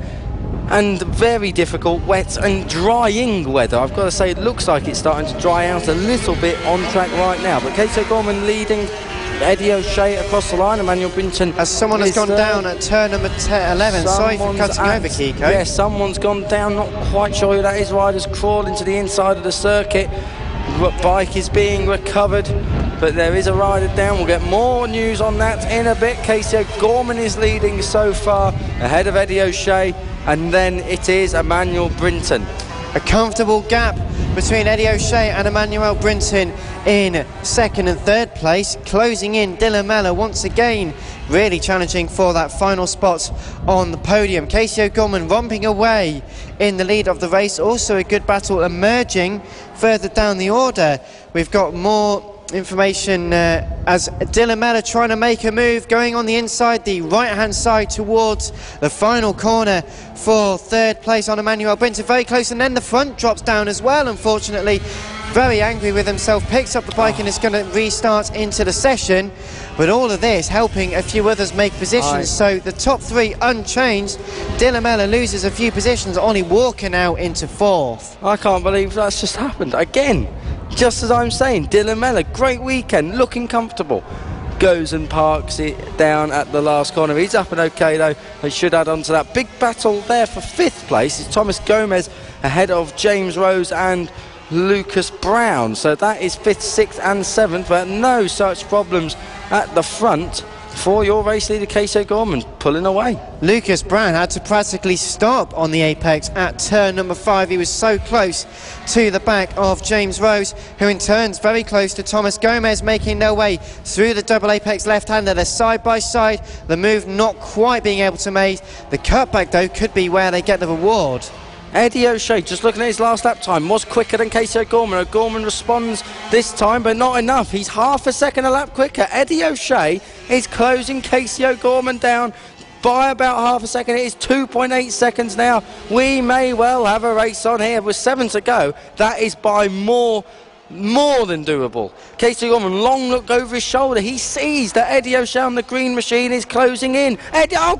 and very difficult wet and drying weather. I've got to say, it looks like it's starting to dry out a little bit on track right now, but Casey O'Gorman leading Eddie O'Shea across the line. Emmanuel Brinton, as someone has gone down at turn number 11. Sorry for cutting over, Kiko. Yeah, someone's gone down, not quite sure who that is. Riders crawling to the inside of the circuit. Bike is being recovered, but there is a rider down. We'll get more news on that in a bit. Casey O'Gorman is leading so far ahead of Eddie O'Shea, and then it is Emmanuel Brinton. A comfortable gap between Eddie O'Shea and Emmanuel Brinton in 2nd and 3rd place. Closing in, Dylan Mellor once again really challenging for that final spot on the podium. Casey O'Gorman romping away in the lead of the race. Also a good battle emerging further down the order. We've got more information as Dylan Mellor trying to make a move, going on the inside, the right-hand side towards the final corner for 3rd place on Emmanuel Brinton. Very close, and then the front drops down as well, unfortunately. Very angry with himself, picks up the bike and is going to restart into the session. But all of this helping a few others make positions. So the top 3 unchanged. Dylan Mellor loses a few positions, only walking out into 4th. I can't believe that's just happened again. Just as I'm saying, Dylan Mellor, great weekend, looking comfortable. Goes and parks it down at the last corner. He's up and okay though. They should add on to that. Big battle there for 5th place. It's Thomas Gomez ahead of James Rose and Lucas Brown. So that is 5th, 6th and 7th, but no such problems at the front for your race leader Casey O'Gorman, pulling away. Lucas Brown had to practically stop on the apex at turn number 5. He was so close to the back of James Rose, who in turns very close to Thomas Gomez, making their way through the double apex left-hander. They're side by side, the move not quite being able to make. The cutback though could be where they get the reward. Eddie O'Shea, just looking at his last lap time, was quicker than Casey O'Gorman. O'Gorman responds this time, but not enough. He's half a second a lap quicker. Eddie O'Shea is closing Casey O'Gorman down by about half a second. It is 2.8 seconds now. We may well have a race on here with 7 to go. That is by more more than doable. Casey Gorman, long look over his shoulder. He sees that Eddie O'Shea on the green machine is closing in.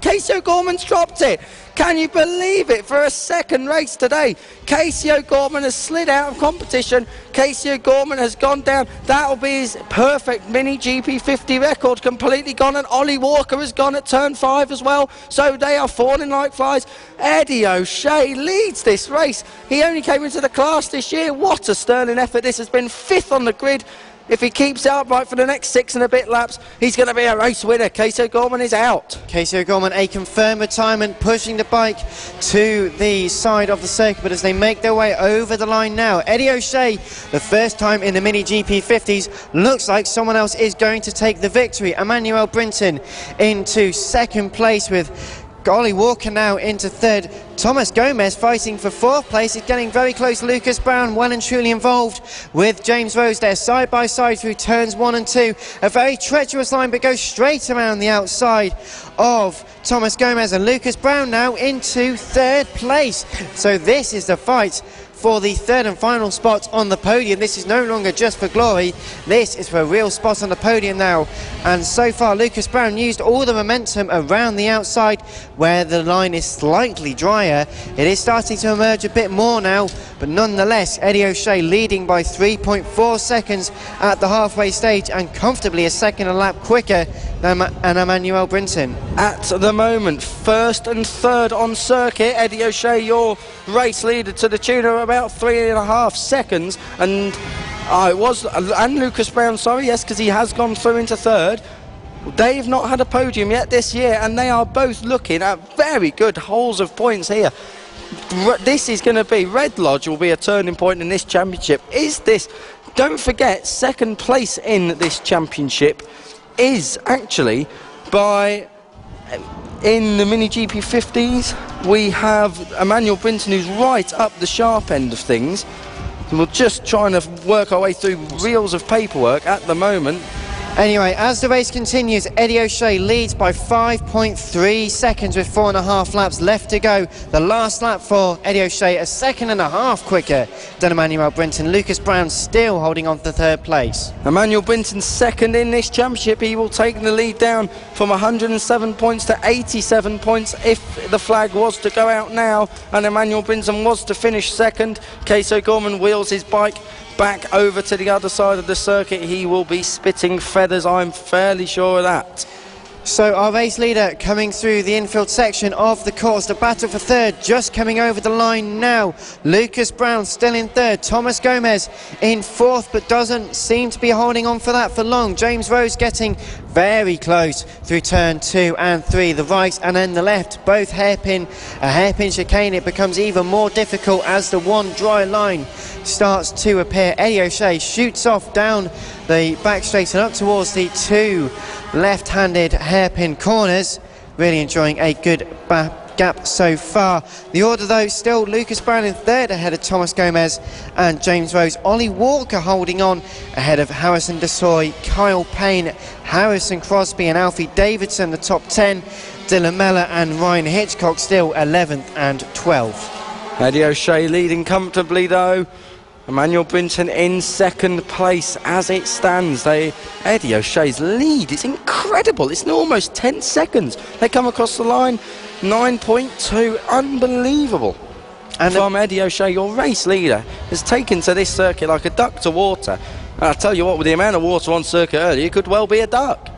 Casey O'Gorman's dropped it. Can you believe it? For a second race today, Casey O'Gorman has slid out of competition. Casey O'Gorman has gone down. That'll be his perfect mini GP50 record, completely gone. And Ollie Walker has gone at turn 5 as well. So they are falling like flies. Eddie O'Shea leads this race. He only came into the class this year. What a sterling effort. This has been 5th on the grid. If he keeps it upright for the next 6 and a bit laps, he's going to be a race winner. Casey O'Gorman is out. Casey O'Gorman, a confirmed retirement, pushing the bike to the side of the circuit, but as they make their way over the line now, Eddie O'Shea, the first time in the Mini GP50s, looks like someone else is going to take the victory. Emmanuel Brinton into second place with Ollie Walker now into third. Thomas Gomez fighting for 4th place. It's getting very close. Lucas Brown well and truly involved with James Rose there side by side through turns 1 and 2. A very treacherous line, but goes straight around the outside of Thomas Gomez, and Lucas Brown now into 3rd place. So this is the fight for the 3rd and final spot on the podium. This is no longer just for glory, this is for a real spot on the podium now. And so far Lucas Brown used all the momentum around the outside where the line is slightly drier. It is starting to emerge a bit more now, but nonetheless Eddie O'Shea leading by 3.4 seconds at the halfway stage, and comfortably a second a lap quicker than Emmanuel Brinton. At the moment, 1st and 3rd on circuit. Eddie O'Shea, your race leader, to the tune of about 3.5 seconds, and Lucas Brown, sorry, yes, because he has gone through into 3rd. They've not had a podium yet this year, and they are both looking at very good holes of points here. This is going to be, Red Lodge will be a turning point in this championship. Don't forget, 2nd place in this championship is actually in the Mini GP50s, we have Emmanuel Brinton, who's right up the sharp end of things. We're just trying to work our way through reels of paperwork at the moment. Anyway, as the race continues, Eddie O'Shea leads by 5.3 seconds with 4.5 laps left to go. The last lap for Eddie O'Shea, a 1.5 seconds quicker than Emmanuel Brinton. Lucas Brown still holding on to 3rd place. Emmanuel Brinton 2nd in this championship. He will take the lead down from 107 points to 87 points if the flag was to go out now and Emmanuel Brinton was to finish 2nd. Casey O'Gorman wheels his bike back over to the other side of the circuit. He will be spitting feathers, I'm fairly sure of that. So our race leader coming through the infield section of the course. The battle for 3rd just coming over the line now. Lucas Brown still in 3rd. Thomas Gomez in 4th, but doesn't seem to be holding on for that for long. James Rose getting very close through turn 2 and 3. The right and then the left, both a hairpin chicane. It becomes even more difficult as the one dry line starts to appear. Eddie O'Shea shoots off down the back straight and up towards the 2 left-handed hairpin corners. Really enjoying a good gap so far. The order though still Lucas Brown in 3rd ahead of Thomas Gomez and James Rose. Ollie Walker holding on ahead of Harrison Desoy, Kyle Payne, Harrison Crosby and Alfie Davidson, the top 10. Dylan Mellor and Ryan Hitchcock still 11th and 12th. Eddie O'Shea leading comfortably though. Emmanuel Brinton in 2nd place as it stands. Eddie O'Shea's lead, it's incredible. It's almost 10 seconds. They come across the line, 9.2, unbelievable. And from Eddie O'Shea, your race leader, has taken to this circuit like a duck to water. And I'll tell you what, with the amount of water on circuit earlier, it could well be a duck.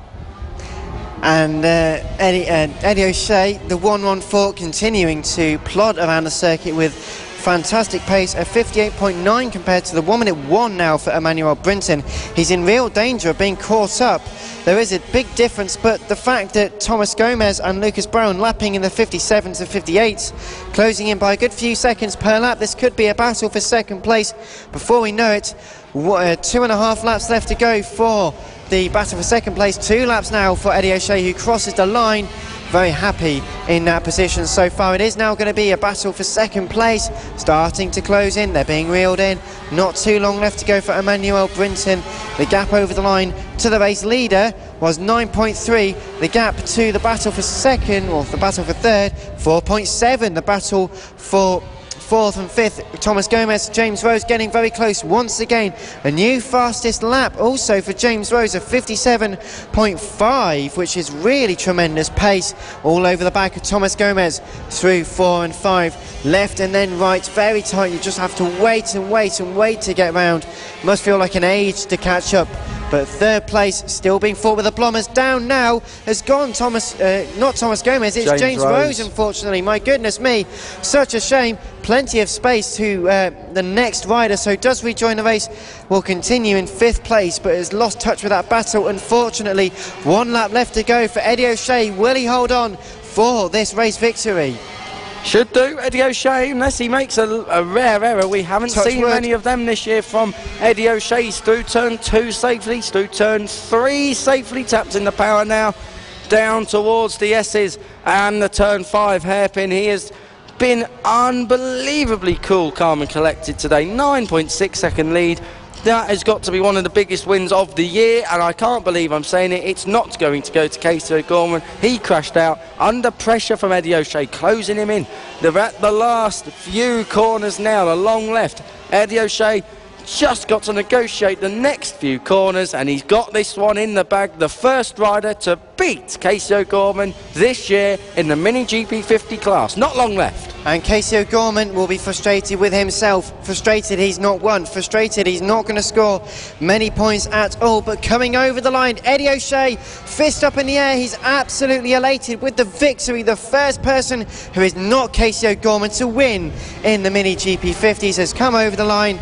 And Eddie O'Shea, the 114, continuing to plod around the circuit with fantastic pace of 58.9 compared to the 1:01 now for Emmanuel Brinton. He's in real danger of being caught up. There is a big difference, but the fact that Thomas Gomez and Lucas Brown lapping in the 57s and 58s, closing in by a good few seconds per lap, this could be a battle for 2nd place. Before we know it, 2.5 laps left to go for the battle for 2nd place. 2 laps now for Eddie O'Shea, who crosses the line. Very happy in that position so far. It is now going to be a battle for 2nd place, starting to close in. They're being reeled in. Not too long left to go for Emmanuel Brinton. The gap over the line to the race leader was 9.3. The gap to the battle for 2nd, or the battle for 3rd, 4.7. The battle for 4th and 5th. Thomas Gomez, James Rose getting very close once again. A new fastest lap also for James Rose of 57.5, which is really tremendous pace all over the back of Thomas Gomez through 4 and 5. Left and then right, very tight. You just have to wait and wait and wait to get round. Must feel like an age to catch up. But third place still being fought with the Blommers. Down now has gone not Thomas Gomez, it's James Rose, unfortunately. My goodness me, such a shame. Plenty of space to the next rider, so does rejoin the race. Will continue in 5th place, but has lost touch with that battle, unfortunately. 1 lap left to go for Eddie O'Shea. Will he hold on for this race victory? Should do, Eddie O'Shea, unless he makes a rare error. We haven't seen many of them this year from Eddie O'Shea. He's through turn 2 safely, through turn 3 safely, taps in the power now, down towards the S's and the turn 5 hairpin. He has been unbelievably cool, calm and collected today. 9.6 second lead. That has got to be one of the biggest wins of the year, and I can't believe I'm saying it. It's not going to go to Casey O'Gorman. He crashed out under pressure from Eddie O'Shea, closing him in. They're at the last few corners now, the long left. Eddie O'Shea just got to negotiate the next few corners, and he's got this one in the bag. The first rider to beat Casey O'Gorman this year in the Mini GP50 class. Not long left. And Casey O'Gorman will be frustrated with himself. Frustrated he's not won. Frustrated he's not going to score many points at all. But coming over the line, Eddie O'Shea, fist up in the air. He's absolutely elated with the victory. The first person who is not Casey O'Gorman to win in the Mini GP50s has come over the line.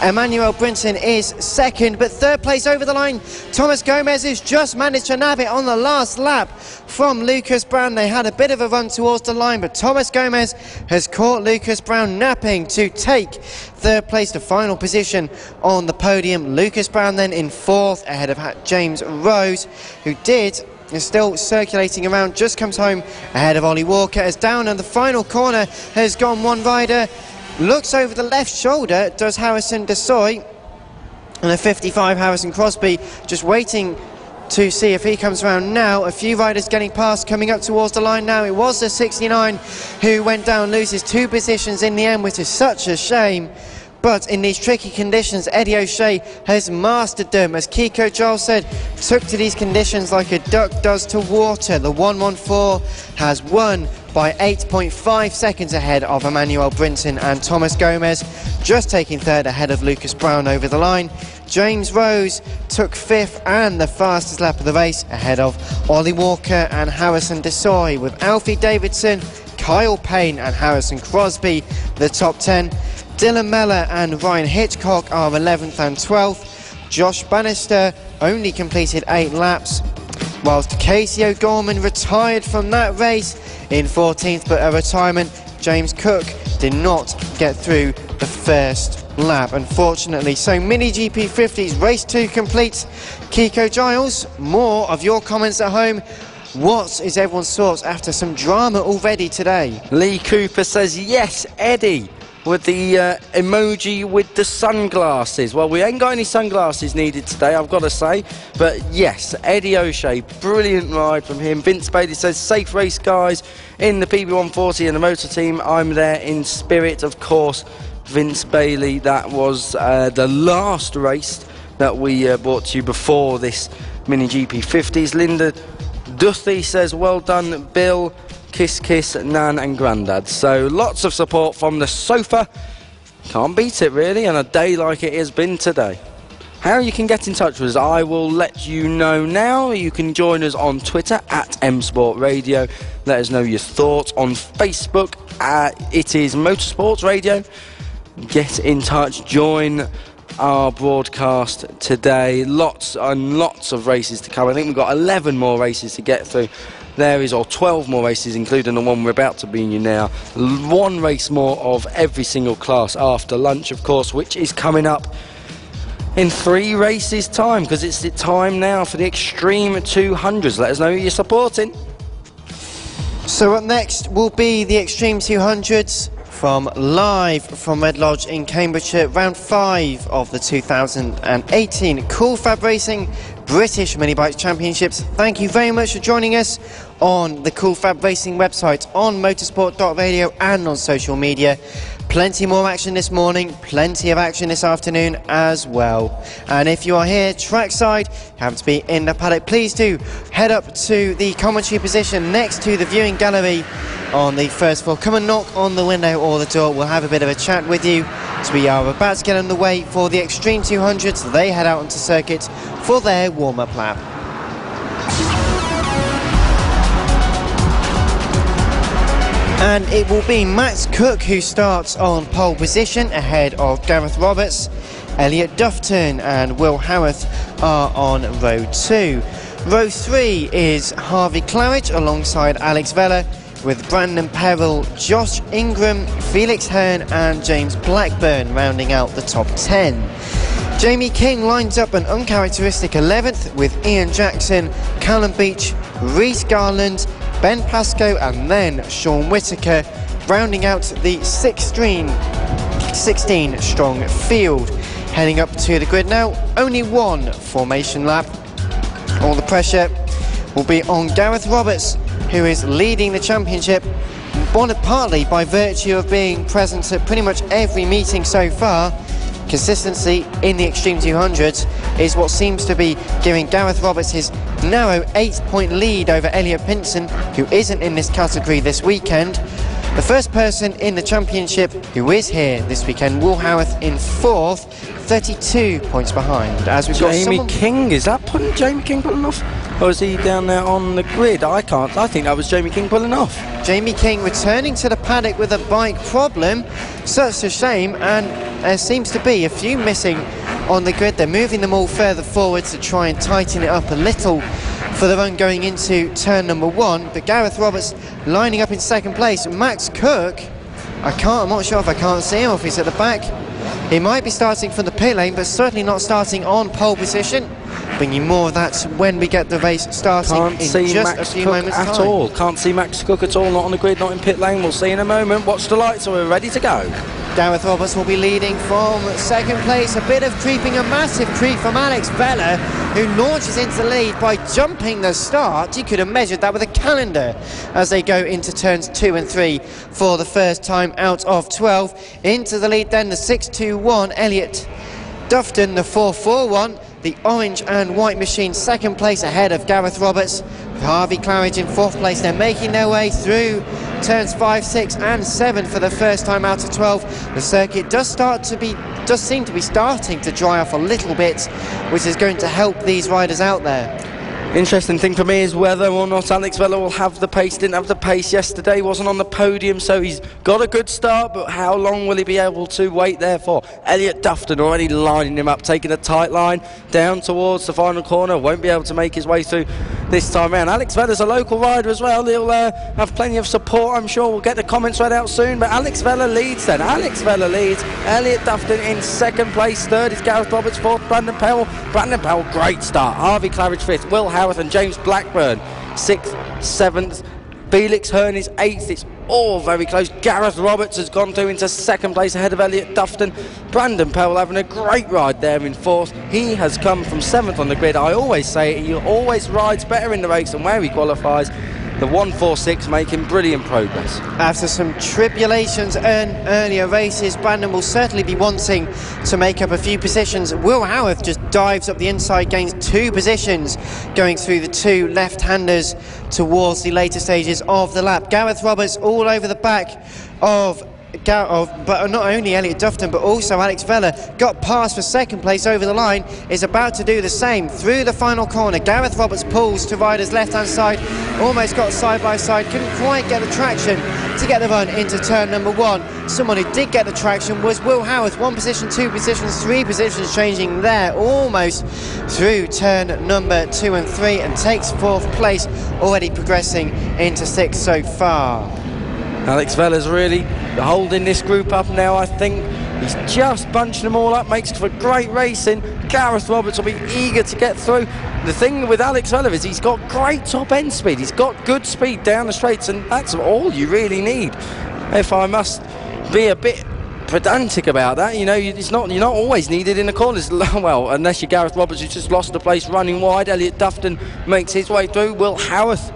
Emmanuel Brinton is second, but third place over the line. Thomas Gomez has just managed to nab it on the last lap from Lucas Brown. They had a bit of a run towards the line, but Thomas Gomez has caught Lucas Brown napping to take third place, the final position on the podium. Lucas Brown then in 4th ahead of James Rose, who is still circulating around, just comes home ahead of Ollie Walker. As down on the final corner has gone one rider. Looks over the left shoulder, does Harrison Desoy, and a 55 Harrison Crosby, just waiting to see if he comes around now. A few riders getting past, coming up towards the line now. It was the 69 who went down, loses 2 positions in the end, which is such a shame. But in these tricky conditions, Eddie O'Shea has mastered them. As Kiko Giles said, took to these conditions like a duck does to water. The 114 has won by 8.5 seconds ahead of Emmanuel Brinton, and Thomas Gomez just taking third ahead of Lucas Brown over the line. James Rose took 5th and the fastest lap of the race ahead of Ollie Walker and Harrison Desoy, with Alfie Davidson, Kyle Payne and Harrison Crosby the top 10. Dylan Mellor and Ryan Hitchcock are 11th and 12th. Josh Bannister only completed 8 laps, whilst Casey O'Gorman retired from that race in 14th, but a retirement. James Cook did not get through the first lap, unfortunately. So Mini GP50s race 2 complete. Kiko Giles, more of your comments at home. What is everyone's thoughts after some drama already today? Lee Cooper says yes, Eddie, with the emoji with the sunglasses. Well, we ain't got any sunglasses needed today, I've got to say. But yes, Eddie O'Shea, brilliant ride from him. Vince Bailey says, safe race, guys, in the PB140 and the motor team. I'm there in spirit, of course. Vince Bailey, that was the last race that we brought to you before this Mini GP50s. Linda Duthie says, well done, Bill. Kiss, kiss, Nan and Grandad. So lots of support from the sofa. Can't beat it, really, on a day like it has been today. How you can get in touch with us, I will let you know now. You can join us on Twitter at M-Sport Radio. Let us know your thoughts on Facebook. It is Motorsports Radio. Get in touch, join our broadcast today. Lots and lots of races to come. I think we've got 11 more races to get through. There is, or 12 more races, including the one we're about to bring you now. 1 race more of every single class after lunch, of course, which is coming up in 3 races' time, because it's the time now for the Extreme 200s. Let us know who you're supporting. So up next will be the Extreme 200s live from Red Lodge in Cambridgeshire, round 5 of the 2018 Cool Fab Racing British Mini Bikes Championships. Thank you very much for joining us on the Cool Fab Racing website, on motorsport.radio and on social media. Plenty more action this morning, plenty of action this afternoon as well. And if you are here trackside, you happen to be in the paddock, please do head up to the commentary position next to the viewing gallery on the first floor. Come and knock on the window or the door. We'll have a bit of a chat with you. So we are about to get underway for the Extreme 200s. They head out onto circuit for their warm-up lap. And it will be Max Cook who starts on pole position ahead of Gareth Roberts. Elliot Dufton and Will Howarth are on row 2. Row 3 is Harvey Claridge alongside Alex Vella, with Brandon Perrill, Josh Ingram, Felix Hearn and James Blackburn rounding out the top 10. Jamie King lines up an uncharacteristic 11th with Ian Jackson, Callum Beach, Reece Garland, Ben Pascoe and then Sean Whittaker, rounding out the 16-strong field. Heading up to the grid now, only one formation lap. All the pressure will be on Gareth Roberts, who is leading the championship, partly by virtue of being present at pretty much every meeting so far. Consistency in the Extreme 200s is what seems to be giving Gareth Roberts his narrow 8-point lead over Elliot Pinson, who isn't in this category this weekend. The first person in the championship who is here this weekend, Will Howarth in 4th, 32 points behind. As we've got Jamie King, is that Jamie King pulling off? Or is he down there on the grid? I think that was Jamie King pulling off. Jamie King returning to the paddock with a bike problem. Such a shame, and there seems to be a few missing on the grid. They're moving them all further forward to try and tighten it up a little for the run going into turn number 1. But Gareth Roberts lining up in second place. Max Cook, I'm not sure if I can't see him, if he's at the back. He might be starting from the pit lane, but certainly not starting on pole position. Bringing more of that when we get the race starting in just a few moments at all. Can't see Max Cook at all, not on the grid, not in pit lane. We'll see in a moment. Watch the lights, so we're ready to go. Gareth Roberts will be leading from second place. A bit of creeping, a massive creep from Alex Vella, who launches into the lead by jumping the start. You could have measured that with a calendar as they go into turns 2 and 3 for the first time out of 12. Into the lead then the 621 Elliot Dufton, the 441. The orange and white machine second place ahead of Gareth Roberts. Harvey Claridge in 4th place. They're making their way through turns 5, 6 and 7 for the first time out of 12. The circuit does seem to be starting to dry off a little bit, which is going to help these riders out there. Interesting thing for me is whether or not Alex Vella will have the pace. Didn't have the pace yesterday, wasn't on the podium, so he's got a good start, but how long will he be able to wait there for? Elliot Dufton already lining him up, taking a tight line down towards the final corner, won't be able to make his way through this time around. Alex Vella's a local rider as well, he'll have plenty of support, I'm sure. We'll get the comments read out soon, but Alex Vella leads then. Alex Vella leads, Elliot Dufton in second place, 3rd is Gareth Roberts, 4th Brandon Perrill. Brandon Perrill, great start. Harvey Claridge 5th, Will Howarth and James Blackburn 6th, 7th, Felix Hearn is 8th. It's all very close. Gareth Roberts has gone through into second place ahead of Elliot Dufton. Brandon Perrill having a great ride there in 4th. He has come from 7th on the grid. I always say he always rides better in the race than where he qualifies. The 146 making brilliant progress. After some tribulations in earlier races, Brandon will certainly be wanting to make up a few positions. Will Howarth just dives up the inside, gains 2 positions, going through the 2 left-handers towards the later stages of the lap. Gareth Roberts all over the back of but not only Elliot Dufton but also Alex Vella, got past for second place over the line, is about to do the same through the final corner. Gareth Roberts pulls to rider's left hand side, almost got side by side, couldn't quite get the traction to get the run into turn number 1. Someone who did get the traction was Will Howarth. 1 position, 2 positions, 3 positions changing there, almost through turn number 2 and 3, and takes 4th place, already progressing into 6th so far. Alex Vella's really holding this group up now, I think. He's just bunching them all up, makes for great racing. Gareth Roberts will be eager to get through. The thing with Alex Vella is he's got great top end speed. He's got good speed down the straights, and that's all you really need. If I must be a bit pedantic about that, you know, you're not always needed in the corners. Well, unless you're Gareth Roberts, who's just lost the place running wide. Elliot Dufton makes his way through. Will Howarth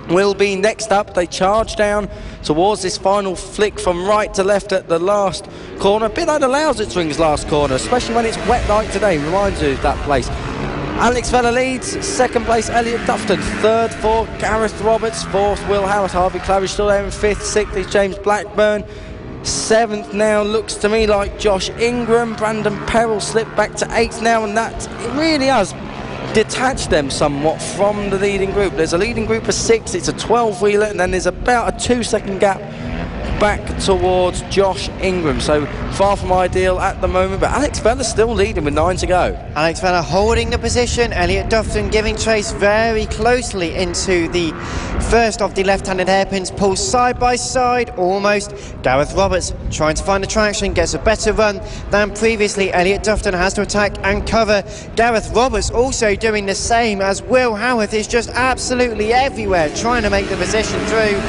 will be next up. They charge down towards this final flick from right to left at the last corner. A bit unallows it to ring his last corner, especially when it's wet like today. Reminds you of that place. Alex Vella leads. Second place, Elliot Dufton. Third for Gareth Roberts. Fourth, Will Howard. Harvey Claridge still there in fifth. Sixth is James Blackburn. Seventh now looks to me like Josh Ingram. Brandon Perrell slipped back to eighth now, and that it really has detached them somewhat from the leading group. There's a leading group of 6, it's a 12-wheeler, and then there's about a 2-second gap back towards Josh Ingram. So far from ideal at the moment, but Alex Vella's still leading with 9 to go. Alex Vella holding the position. Elliot Dufton giving chase very closely into the first of the left-handed hairpins. Pulls side by side almost. Gareth Roberts trying to find the traction, gets a better run than previously. Elliot Dufton has to attack and cover. Gareth Roberts also doing the same, as Will Howarth is just absolutely everywhere trying to make the position through.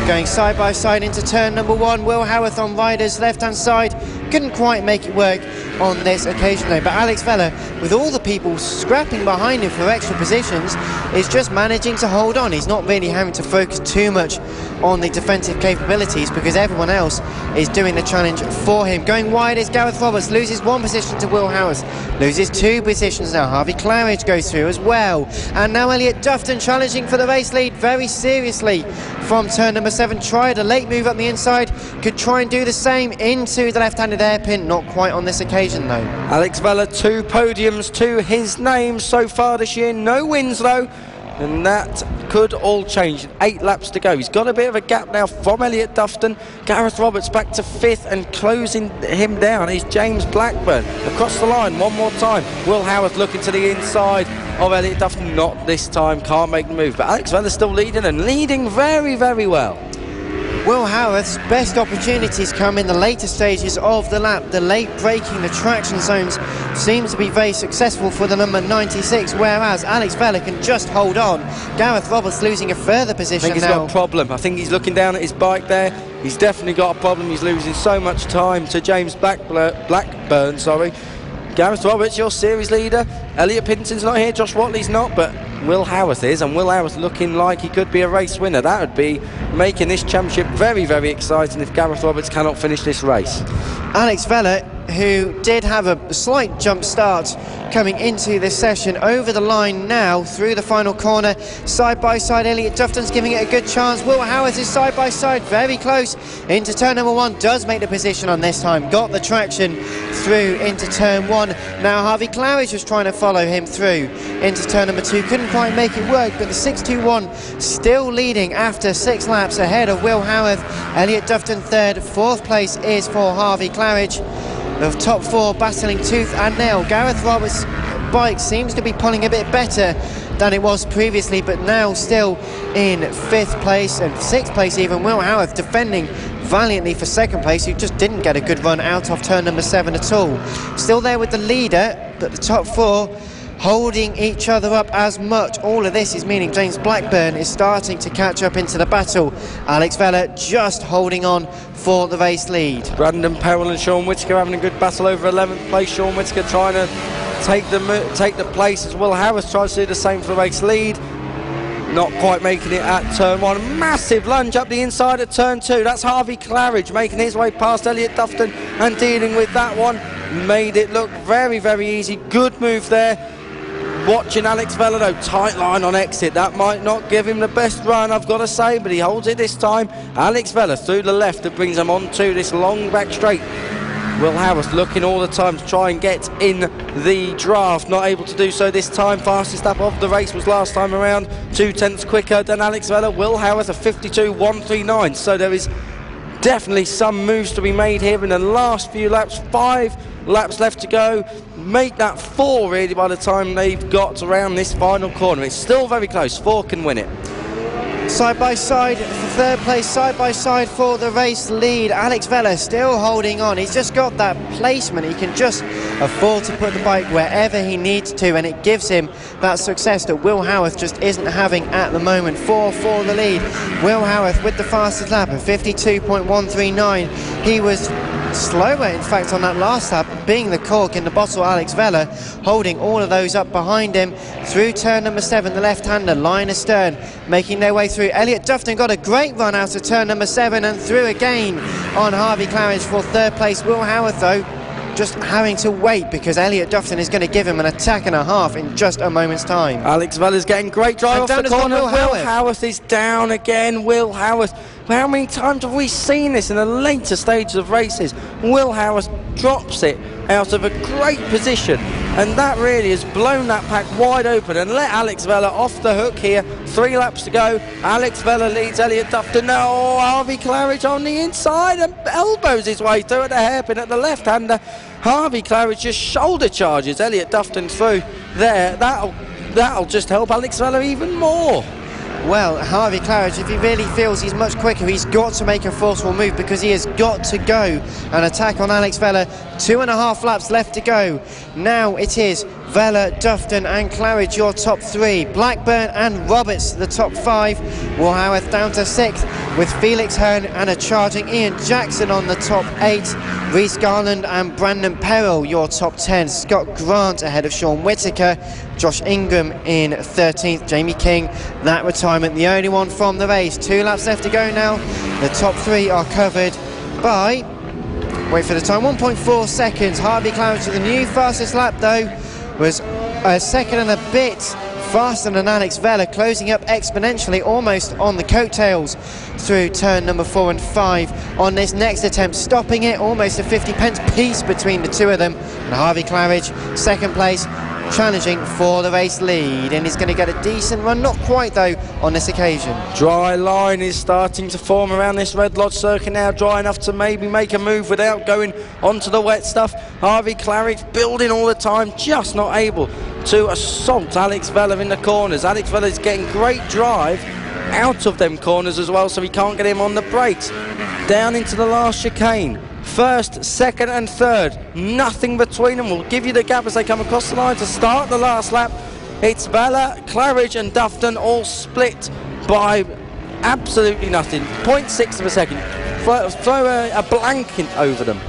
Going side by side into turn number 1. Will Howarth on Ryder's left-hand side. Couldn't quite make it work on this occasion though. But Alex Vella, with all the people scrapping behind him for extra positions, is just managing to hold on. He's not really having to focus too much on the defensive capabilities because everyone else is doing the challenge for him. Going wide is Gareth Roberts. Loses 1 position to Will Howarth. Loses 2 positions now. Harvey Claridge goes through as well. And now Elliot Dufton challenging for the race lead very seriously from turn number 7. Tried a late move up the inside. Could try and do the same into the left-handed hairpin. Not quite on this occasion though. Alex Vella, 2 podiums to his name so far this year. No wins though, and that could all change. 8 laps to go. He's got a bit of a gap now from Elliot Dufton. Gareth Roberts back to 5th, and closing him down is James Blackburn. Across the line one more time. Will Howarth looking to the inside of Elliot Dufton. Not this time, can't make the move. But Alex Vella's still leading, and leading very, very well. Will Howarth's best opportunities come in the later stages of the lap. The late braking, the traction zones seems to be very successful for the number 96, whereas Alex Vella can just hold on. Gareth Roberts losing a further position now. I think he's got a problem. I think he's looking down at his bike there. He's definitely got a problem. He's losing so much time to James Blackburn, sorry. Gareth Roberts, your series leader. Elliot Pinton's not here, Josh Watley's not, but Will Howarth is, and Will Howarth looking like he could be a race winner. That would be making this championship very, very exciting if Gareth Roberts cannot finish this race. Alex Vella, who did have a slight jump start coming into this session, over the line now through the final corner. Side by side, Elliot Dufton's giving it a good chance. Will Howarth is side by side, very close into turn number 1. Does make the position on this time. Got the traction through into turn 1. Now Harvey Claridge was trying to follow him through into turn number 2. Couldn't quite make it work, but the 621 still leading after 6 laps ahead of Will Howarth. Elliot Dufton 3rd. 4th place is for Harvey Claridge. The top 4 battling tooth and nail. Gareth Roberts' bike seems to be pulling a bit better than it was previously, but now still in 5th place and 6th place even. Will Howarth defending valiantly for 2nd place, who just didn't get a good run out of turn number 7 at all. Still there with the leader, but the top 4 holding each other up as much. All of this is meaning James Blackburn is starting to catch up into the battle. Alex Vella just holding on for the race lead. Brandon Perrell and Sean Whittaker having a good battle over 11th place. Sean Whittaker trying to take the place as Will Howarth tries to do the same for the race lead. Not quite making it at turn 1. Massive lunge up the inside at turn 2. That's Harvey Claridge making his way past Elliot Dufton and dealing with that one. Made it look very, very easy. Good move there. Watching Alex Vella though, tight line on exit. That might not give him the best run, I've got to say, but he holds it this time. Alex Vella through the left that brings him onto this long back straight. Will Howarth looking all the time to try and get in the draft. Not able to do so this time. Fastest lap of the race was last time around. 2/10 quicker than Alex Vella. Will Howarth a 52.139. So there is definitely some moves to be made here in the last few laps. 5 laps left to go. Make that 4 really by the time they've got around this final corner. It's still very close. 4 can win it. Side by side for 3rd place, side by side for the race lead. Alex Vella still holding on. He's just got that placement. He can just afford to put the bike wherever he needs to, and it gives him that success that Will Howarth just isn't having at the moment. 4 for the lead. Will Howarth with the fastest lap of 52.139. He was slower, in fact, on that last lap, being the cork in the bottle. Alex Vella holding all of those up behind him through turn number 7, the left-hander, line astern, making their way through. Elliot Dufton got a great run out of turn number 7 and through again on Harvey Claridge for third place. Will Howarth, though, just having to wait because Elliot Dufton is going to give him an attack and a half in just a moment's time. Alex Vella's getting great drive off the corner. Will Howarth is down again. Will Howarth. How many times have we seen this in the later stages of races? Will Howarth drops it out of a great position, and that really has blown that pack wide open and let Alex Vella off the hook here. 3 laps to go. Alex Vella leads Elliot Dufton. No, Harvey Claridge on the inside and elbows his way through at the hairpin at the left-hander. Harvey Claridge just shoulder charges Elliot Dufton through there. That'll just help Alex Vella even more. Well, Harvey Claridge, if he really feels he's much quicker, he's got to make a forceful move because he has got to go and attack on Alex Vella. 2.5 laps left to go. Now it is Vella, Dufton and Claridge, your top 3. Blackburn and Roberts, the top 5. Will Howarth down to 6th with Felix Hearn and a charging Ian Jackson on the top 8. Rhys Garland and Brandon Perrill, your top 10. Scott Grant ahead of Sean Whittaker. Josh Ingram in 13th. Jamie King, that retirement, the only one from the race. 2 laps left to go now. The top 3 are covered by, wait for the time, 1.4 seconds. Harvey Claridge to the new fastest lap, though, was a second and a bit faster than Alex Vella, closing up exponentially, almost on the coattails through turn number 4 and 5 on this next attempt, stopping it almost a 50-pence piece between the two of them. And Harvey Claridge, second place, challenging for the race lead, and he's going to get a decent run, not quite though on this occasion. Dry line is starting to form around this Red Lodge circuit now, dry enough to maybe make a move without going onto the wet stuff. Harvey Claridge building all the time, just not able to assault Alex Vella in the corners. Alex Vella is getting great drive out of them corners as well, so he can't get him on the brakes. Down into the last chicane. First, second and third, nothing between them. We'll give you the gap as they come across the line to start the last lap. It's Vella, Claridge and Dufton all split by absolutely nothing, 0.6 of a second. Throw a blanket over them.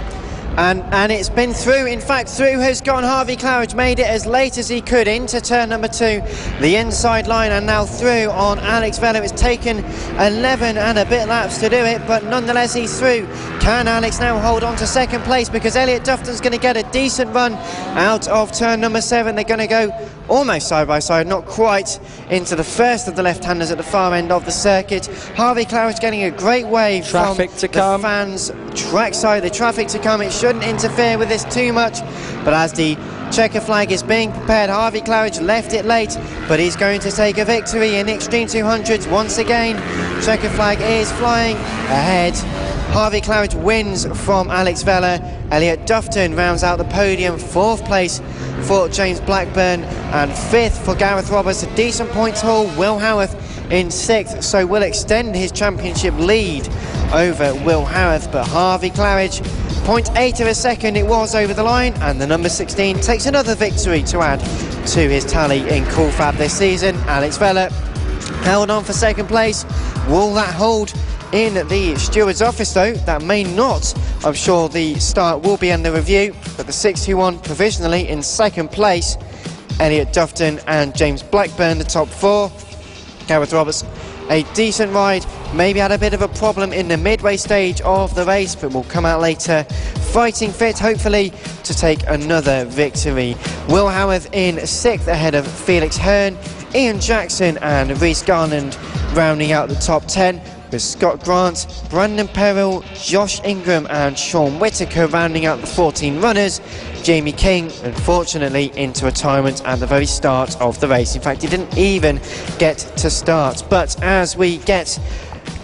And it's been through. In fact, through has gone Harvey Claridge, made it as late as he could into turn number 2, the inside line, and now through on Alex Vella. It's taken 11 and a bit laps to do it, but nonetheless he's through. Can Alex now hold on to second place, because Elliot Dufton's going to get a decent run out of turn number 7. They're going to go almost side by side, not quite, into the first of the left-handers at the far end of the circuit. Harvey Claridge getting a great wave from the fans trackside. The traffic to come, it shouldn't interfere with this too much, but as the checker flag is being prepared, Harvey Claridge left it late, but he's going to take a victory in Extreme 200s once again. Checker flag is flying ahead. Harvey Claridge wins from Alex Vella. Elliot Dufton rounds out the podium, 4th place for James Blackburn and 5th for Gareth Roberts. A decent points haul. Will Howarth in 6th, so will extend his championship lead over Will Howarth, but Harvey Claridge, 0.8 of a second it was over the line, and the number 16 takes another victory to add to his tally in Cool Fab this season. Alex Vella held on for second place. Will that hold in the steward's office though? That may not. I'm sure the start will be under review, but the 6 who won provisionally in second place, Elliot Dufton and James Blackburn, the top 4. Gareth Roberts, a decent ride, maybe had a bit of a problem in the midway stage of the race, but will come out later fighting fit, hopefully, to take another victory. Will Howarth in 6th ahead of Felix Hearn, Ian Jackson and Rhys Garland rounding out the top 10, with Scott Grant, Brandon Perrill, Josh Ingram and Sean Whittaker rounding out the 14 runners. Jamie King, unfortunately, into retirement at the very start of the race. In fact, he didn't even get to start. But as we get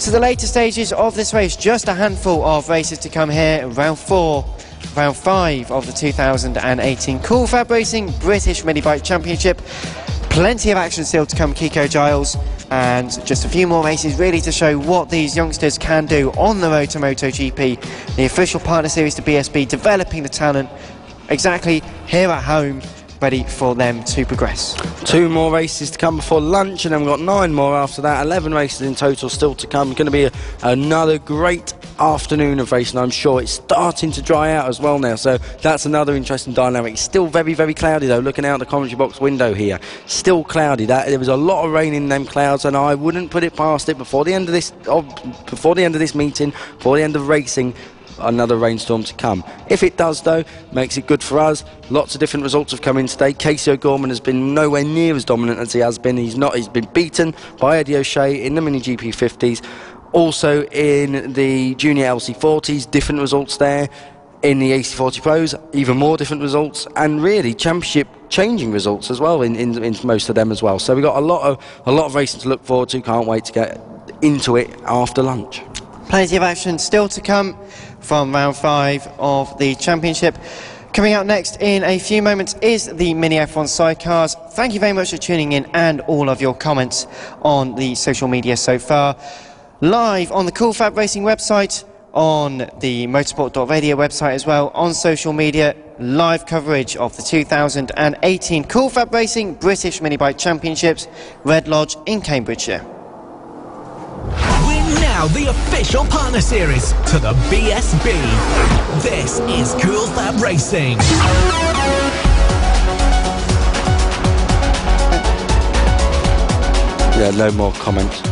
to the later stages of this race, just a handful of races to come here. Round 4, round 5 of the 2018 Cool Fab Racing British Mini Bike Championship. Plenty of action still to come, Kiko Giles, and just a few more races really to show what these youngsters can do on the road to MotoGP, the official partner series to BSB, developing the talent exactly here at home ready for them to progress. 2 more races to come before lunch, and then we've got 9 more after that. 11 races in total still to come. Going to be another great afternoon of racing, I'm sure. It's starting to dry out as well now, so that's another interesting dynamic. It's still very, very cloudy though, looking out the commentary box window here. Still cloudy. There was a lot of rain in them clouds, and I wouldn't put it past it before the end of this meeting, before the end of racing, another rainstorm to come. If it does though, makes it good for us. Lots of different results have come in today. Casey O'Gorman has been nowhere near as dominant as he has been. He's been beaten by Eddie O'Shea in the Mini GP 50s. Also in the Junior LC40s, different results there. In the AC40 Pros, even more different results, and really championship changing results as well in most of them as well. So we've got a lot of racing to look forward to. Can't wait to get into it after lunch. Plenty of action still to come from round 5 of the championship. Coming up next in a few moments is the Mini F1 sidecars. Thank you very much for tuning in and all of your comments on the social media so far. Live on the Cool Fab Racing website, on the motorsport.radio website as well, on social media, live coverage of the 2018 Cool Fab Racing British Mini Bike Championships, Red Lodge in Cambridgeshire. We're now the official partner series to the BSB. This is Cool Fab Racing. Yeah, no more comments.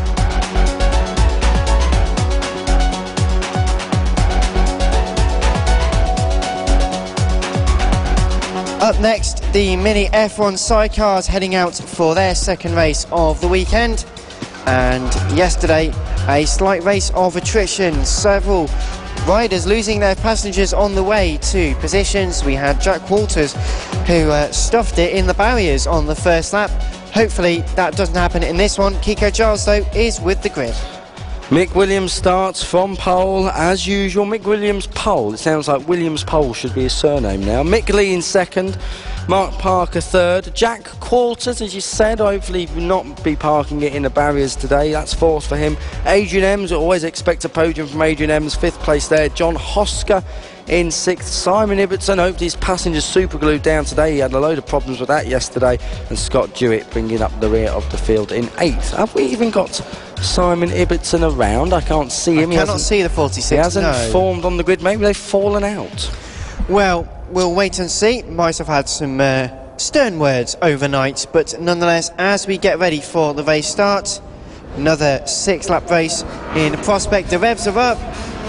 Up next, the Mini F1 sidecars heading out for their second race of the weekend. And yesterday, a slight race of attrition. Several riders losing their passengers on the way to positions. We had Jack Walters, who stuffed it in the barriers on the first lap. Hopefully that doesn't happen in this one. Kiko Giles, though, is with the grid. Mick Williams starts from pole as usual. Mick Williams pole. It sounds like Williams pole should be his surname now. Mick Lee in second, Mark Parker third, Jack Quarters, as you said, hopefully will not be parking it in the barriers today. That's fourth for him. Adrian Ems, always expect a podium from Adrian Ems, fifth place there. John Hosker in sixth. Simon Ibbotson, hoped his passengers super glued down today. He had a load of problems with that yesterday. And Scott Dewitt bringing up the rear of the field in eighth. Have we even got Simon Ibbotson around? I can't see him. I cannot see the 46. He hasn't formed on the grid. Maybe they've fallen out. Well, we'll wait and see. Might have had some stern words overnight, but nonetheless, as we get ready for the race start, another 6-lap race in prospect. The revs are up,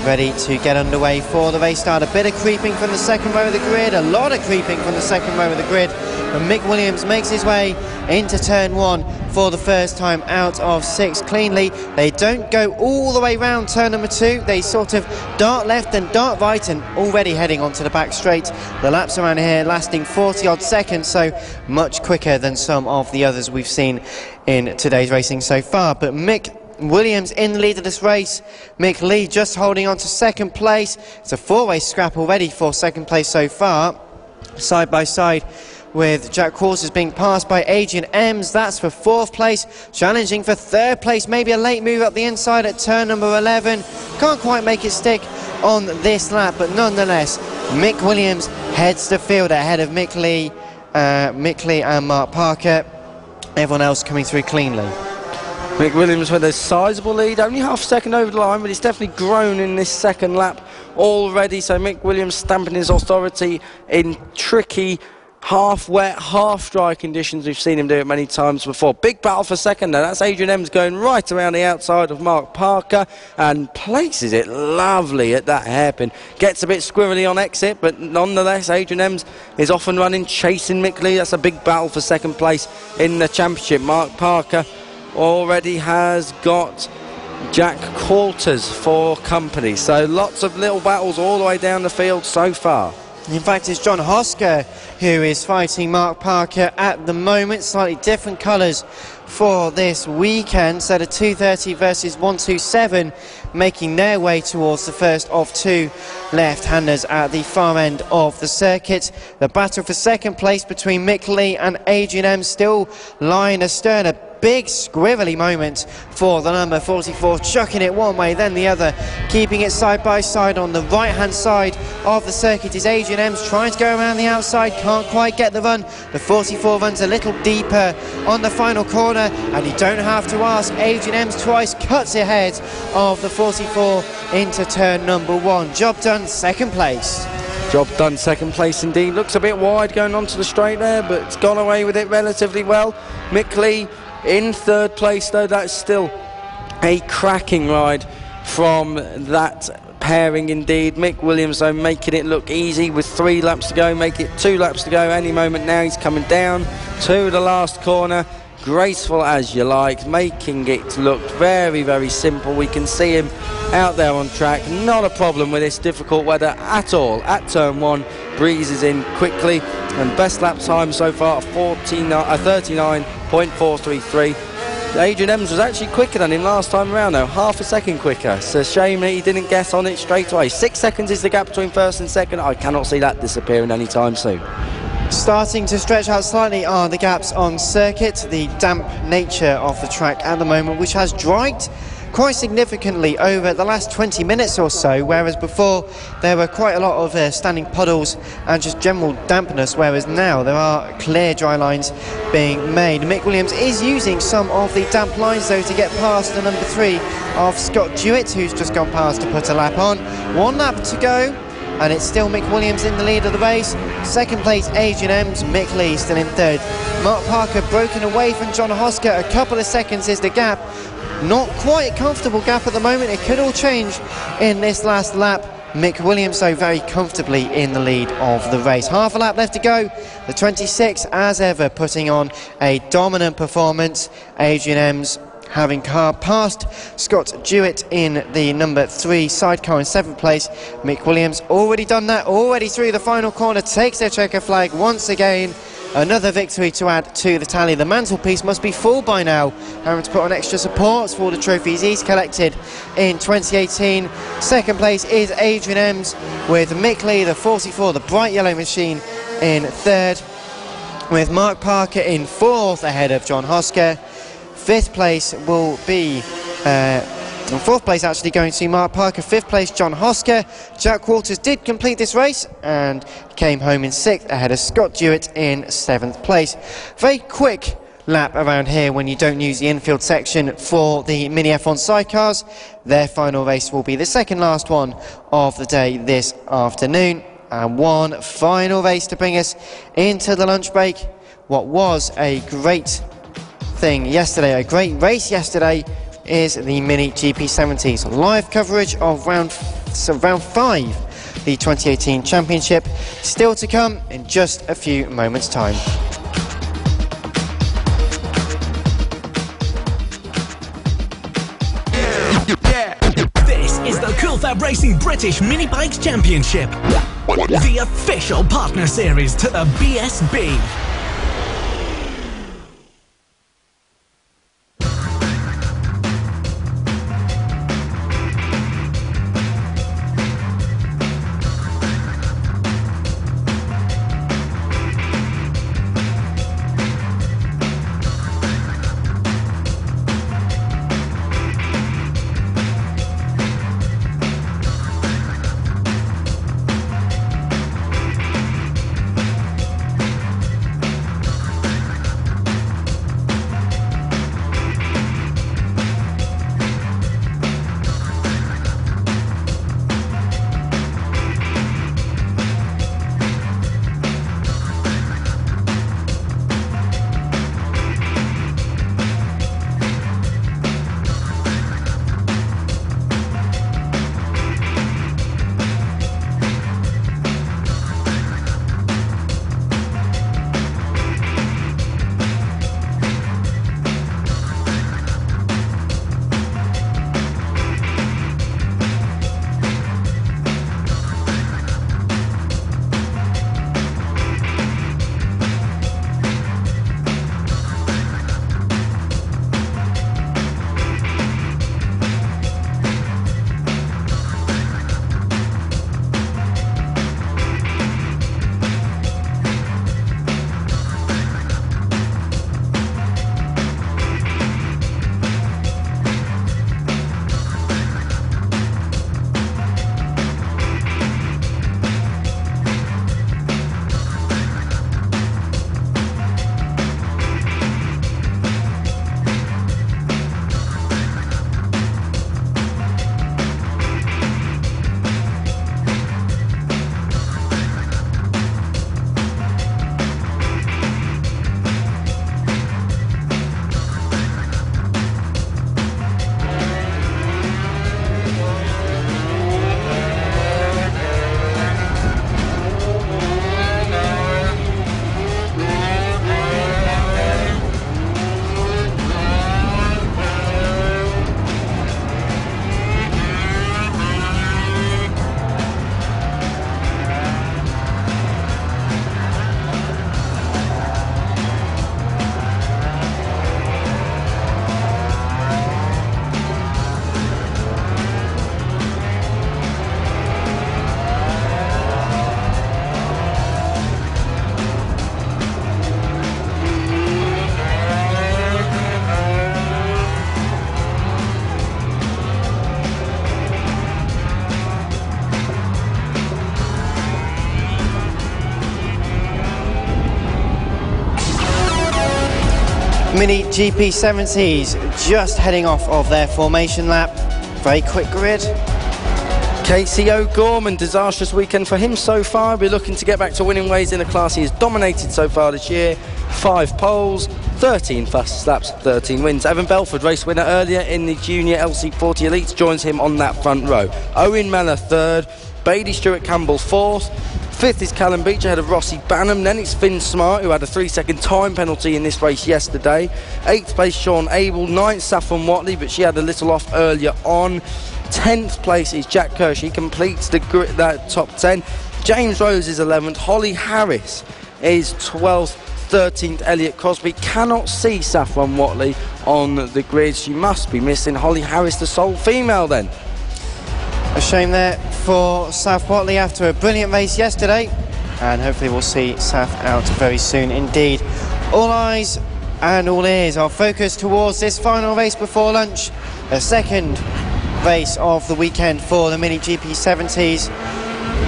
ready to get underway for the race start. A bit of creeping from the second row of the grid, a lot of creeping from the second row of the grid, and Mick Williams makes his way into turn 1 for the first time out of 6 cleanly. They don't go all the way round turn number 2. They sort of dart left and dart right, and already heading onto the back straight. The laps around here lasting 40 odd seconds, so much quicker than some of the others we've seen in today's racing so far. But Mick Williams in the lead of this race. Mick Lee just holding on to second place. It's a 4-way scrap already for second place so far, side by side with Jack Quarters being passed by Adrian Ems. That's for 4th place, challenging for 3rd place. Maybe a late move up the inside at turn number 11. Can't quite make it stick on this lap, but nonetheless, Mick Williams heads the field ahead of Mick Lee and Mark Parker. Everyone else coming through cleanly. Mick Williams with a sizable lead, only half a second over the line, but it's definitely grown in this second lap already. So Mick Williams stamping his authority in tricky, half-wet, half-dry conditions. We've seen him do it many times before. Big battle for second now. That's Adrian Ems going right around the outside of Mark Parker and places it lovely at that hairpin. Gets a bit squirrely on exit, but nonetheless, Adrian Ems is off and running, chasing Mick Lee. That's a big battle for second place in the championship. Mark Parker already has got Jack Quarters for company. So lots of little battles all the way down the field so far. In fact, it's John Hosker who is fighting Mark Parker at the moment. Slightly different colours for this weekend. So the 230 versus 127 making their way towards the first of 2 left-handers at the far end of the circuit. The battle for second place between Mick Lee and Adrian Ems still lying astern. A big squivelly moment for the number 44, chucking it one way then the other, keeping it side by side. On the right hand side of the circuit is Adrian Ems, trying to go around the outside, can't quite get the run. The 44 runs a little deeper on the final corner, and you don't have to ask, Adrian Ems twice cuts ahead of the 44 into turn number 1. Job done, second place. Job done, second place indeed. Looks a bit wide going onto the straight there, but it's gone away with it relatively well. Mick Lee in third place though. That's still a cracking ride from that pairing indeed. Mick Williams though making it look easy with 3 laps to go, make it 2 laps to go any moment now. He's coming down to the last corner, graceful as you like, making it look very, very simple. We can see him out there on track, not a problem with this difficult weather at all. At turn 1, breezes in quickly, and best lap time so far 39.433. Adrian Ems was actually quicker than him last time around though, half a second quicker. It's a shame that he didn't get on it straight away. 6 seconds is the gap between first and second. I cannot see that disappearing anytime soon. Starting to stretch out slightly are the gaps on circuit, the damp nature of the track at the moment, which has dried quite significantly over the last 20 minutes or so, whereas before there were quite a lot of standing puddles and just general dampness, whereas now there are clear dry lines being made. Mick Williams is using some of the damp lines though to get past the number 3 of Scott Jewett, who's just gone past to put a lap on. 1 lap to go, and it's still Mick Williams in the lead of the race. Second place Adrian Ems, Mick Lee still in third. Mark Parker broken away from John Hosker, a couple of seconds is the gap. Not quite a comfortable gap at the moment, it could all change in this last lap. Mick Williams though very comfortably in the lead of the race. Half a lap left to go. The 26 as ever putting on a dominant performance. Adrian Ems having passed Scott Jewett in the number 3 sidecar in 7th place. Mick Williams already done that, already through the final corner, takes their checker flag once again. Another victory to add to the tally. The mantelpiece must be full by now, having to put on extra supports for the trophies he's collected in 2018. Second place is Adrian Ems, with Mick Lee, the 44, the bright yellow machine, in third, with Mark Parker in 4th ahead of John Hosker. 5th place will be 4th place actually going to Mark Parker, 5th place John Hosker. Jack Walters did complete this race and came home in 6th ahead of Scott Jewett in 7th place. Very quick lap around here when you don't use the infield section for the Mini F1 sidecars. Their final race will be the second last one of the day this afternoon, and one final race to bring us into the lunch break. What was a great thing yesterday, a great race yesterday, is the Mini GP70s. Live coverage of round 5, the 2018 championship, still to come in just a few moments' time. This is the Cool Fab Racing British Mini Bikes Championship, the official partner series to the BSB. Mini GP70s just heading off of their formation lap. Very quick grid. Casey O'Gorman, disastrous weekend for him so far. We're looking to get back to winning ways in a class he has dominated so far this year. 5 poles, 13 fastest laps, 13 wins. Evan Belford, race winner earlier in the Junior LC40 Elites, joins him on that front row. Owen Mellor, 3rd. Bailey Stewart-Campbell, 4th. 5th is Callum Beach ahead of Rossi Banham. Then it's Finn Smart, who had a 3-second time penalty in this race yesterday. 8th place Sean Abel. 9th Saffron Watley, but she had a little off earlier on. 10th place is Jack Kirsch. He completes that top 10. James Rose is 11th. Holly Harris is 12th. 13th Elliot Crosby. Cannot see Saffron Watley on the grid. She must be missing. Holly Harris, the sole female then. A shame there for Saf Watley after a brilliant race yesterday, and hopefully we'll see Saf out very soon indeed. All eyes and all ears are focused towards this final race before lunch, a second race of the weekend for the Mini GP70s.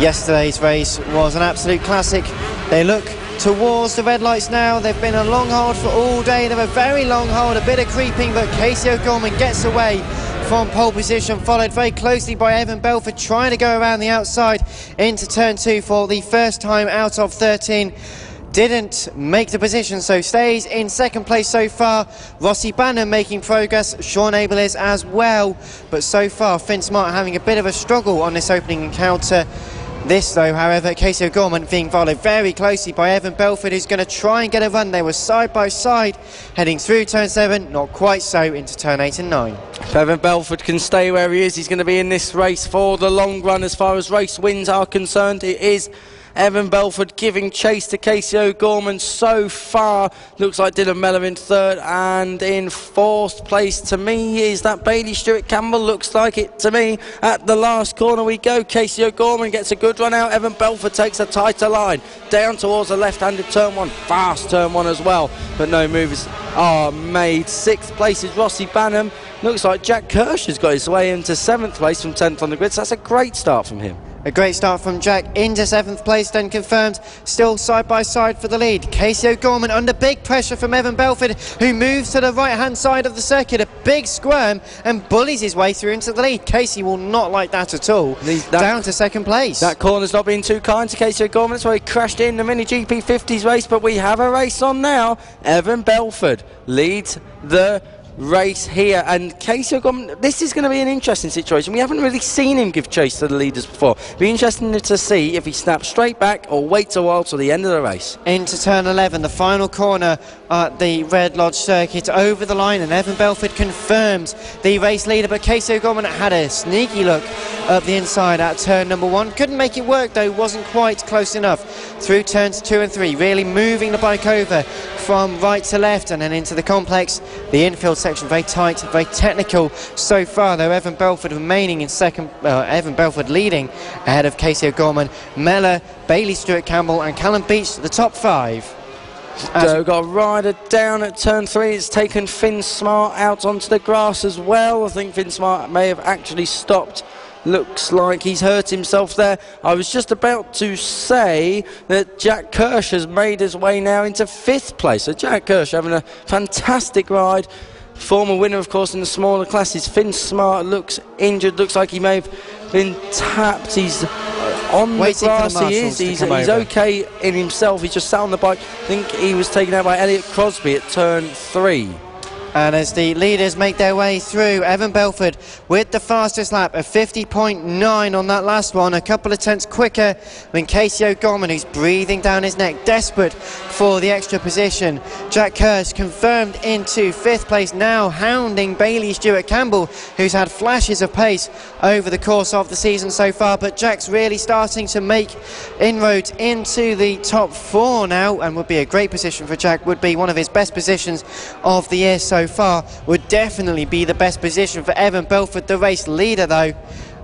Yesterday's race was an absolute classic. They look towards the red lights now. They've been a long hold for all day. They're a very long hold, a bit of creeping, but Casey O'Gorman gets away from pole position, followed very closely by Evan Belford, trying to go around the outside into turn 2 for the first time out of 13. Didn't make the position, so stays in 2nd place so far. Rossi Banham making progress, Sean Abel is as well, but so far Finn Smart having a bit of a struggle on this opening encounter. This though, however, Casey O'Gorman being followed very closely by Evan Belford, who's going to try and get a run. They were side by side heading through turn 7, not quite so into turn 8 and 9. If Evan Belford can stay where he is, he's going to be in this race for the long run. As far as race wins are concerned, it is Evan Belford giving chase to Casey O'Gorman so far. Looks like Dylan Mellor in 3rd, and in 4th place to me is that Bailey Stewart-Campbell. Looks like it to me. At the last corner we go. Casey O'Gorman gets a good run out. Evan Belford takes a tighter line down towards the left-handed turn 1. Fast turn 1 as well, but no moves are made. 6th place is Rossi Banham. Looks like Jack Kirsch has got his way into 7th place from 10th on the grid, so that's a great start from him. A great start from Jack into 7th place, then confirmed, still side by side for the lead. Casey O'Gorman under big pressure from Evan Belford, who moves to the right hand side of the circuit, a big squirm, and bullies his way through into the lead. Casey will not like that at all. Down to 2nd place. That corner's not been too kind to Casey O'Gorman, that's why he crashed in the Mini GP50s race, but we have a race on now. Evan Belford leads the race here, and Casey O'Gorman, this is going to be an interesting situation. We haven't really seen him give chase to the leaders before. Be interesting to see if he snaps straight back or waits a while till the end of the race. Into turn 11, the final corner at the Red Lodge circuit, over the line, and Evan Belford confirms the race leader, but Casey O'Gorman had a sneaky look up the inside at turn number 1. Couldn't make it work though, wasn't quite close enough. Through turns 2 and 3, really moving the bike over from right to left and then into the complex. The infield section very tight, very technical so far though. Evan Belford remaining in 2nd, Evan Belford leading ahead of Casey O'Gorman, Mellor, Bailey Stewart-Campbell and Callum Beach, the top 5. So got a rider down at turn 3. It's taken Finn Smart out onto the grass as well. I think Finn Smart may have actually stopped. Looks like he's hurt himself there. I was just about to say that Jack Kirsch has made his way now into 5th place. So Jack Kirsch having a fantastic ride. Former winner, of course, in the smaller classes. Finn Smart looks injured. Looks like he may have been tapped. He's on the grass. He is. He's okay in himself. He's just sat on the bike. I think he was taken out by Elliot Crosby at turn 3. And as the leaders make their way through, Evan Belford with the fastest lap of 50.9 on that last one, a couple of tenths quicker than Casey O'Gorman, who's breathing down his neck, desperate for the extra position. Jack Kirsch confirmed into 5th place, now hounding Bailey Stewart-Campbell, who's had flashes of pace over the course of the season so far, but Jack's really starting to make inroads into the top 4 now, and would be a great position for Jack, would be one of his best positions of the year so far, would definitely be the best position for Evan Belford, the race leader though.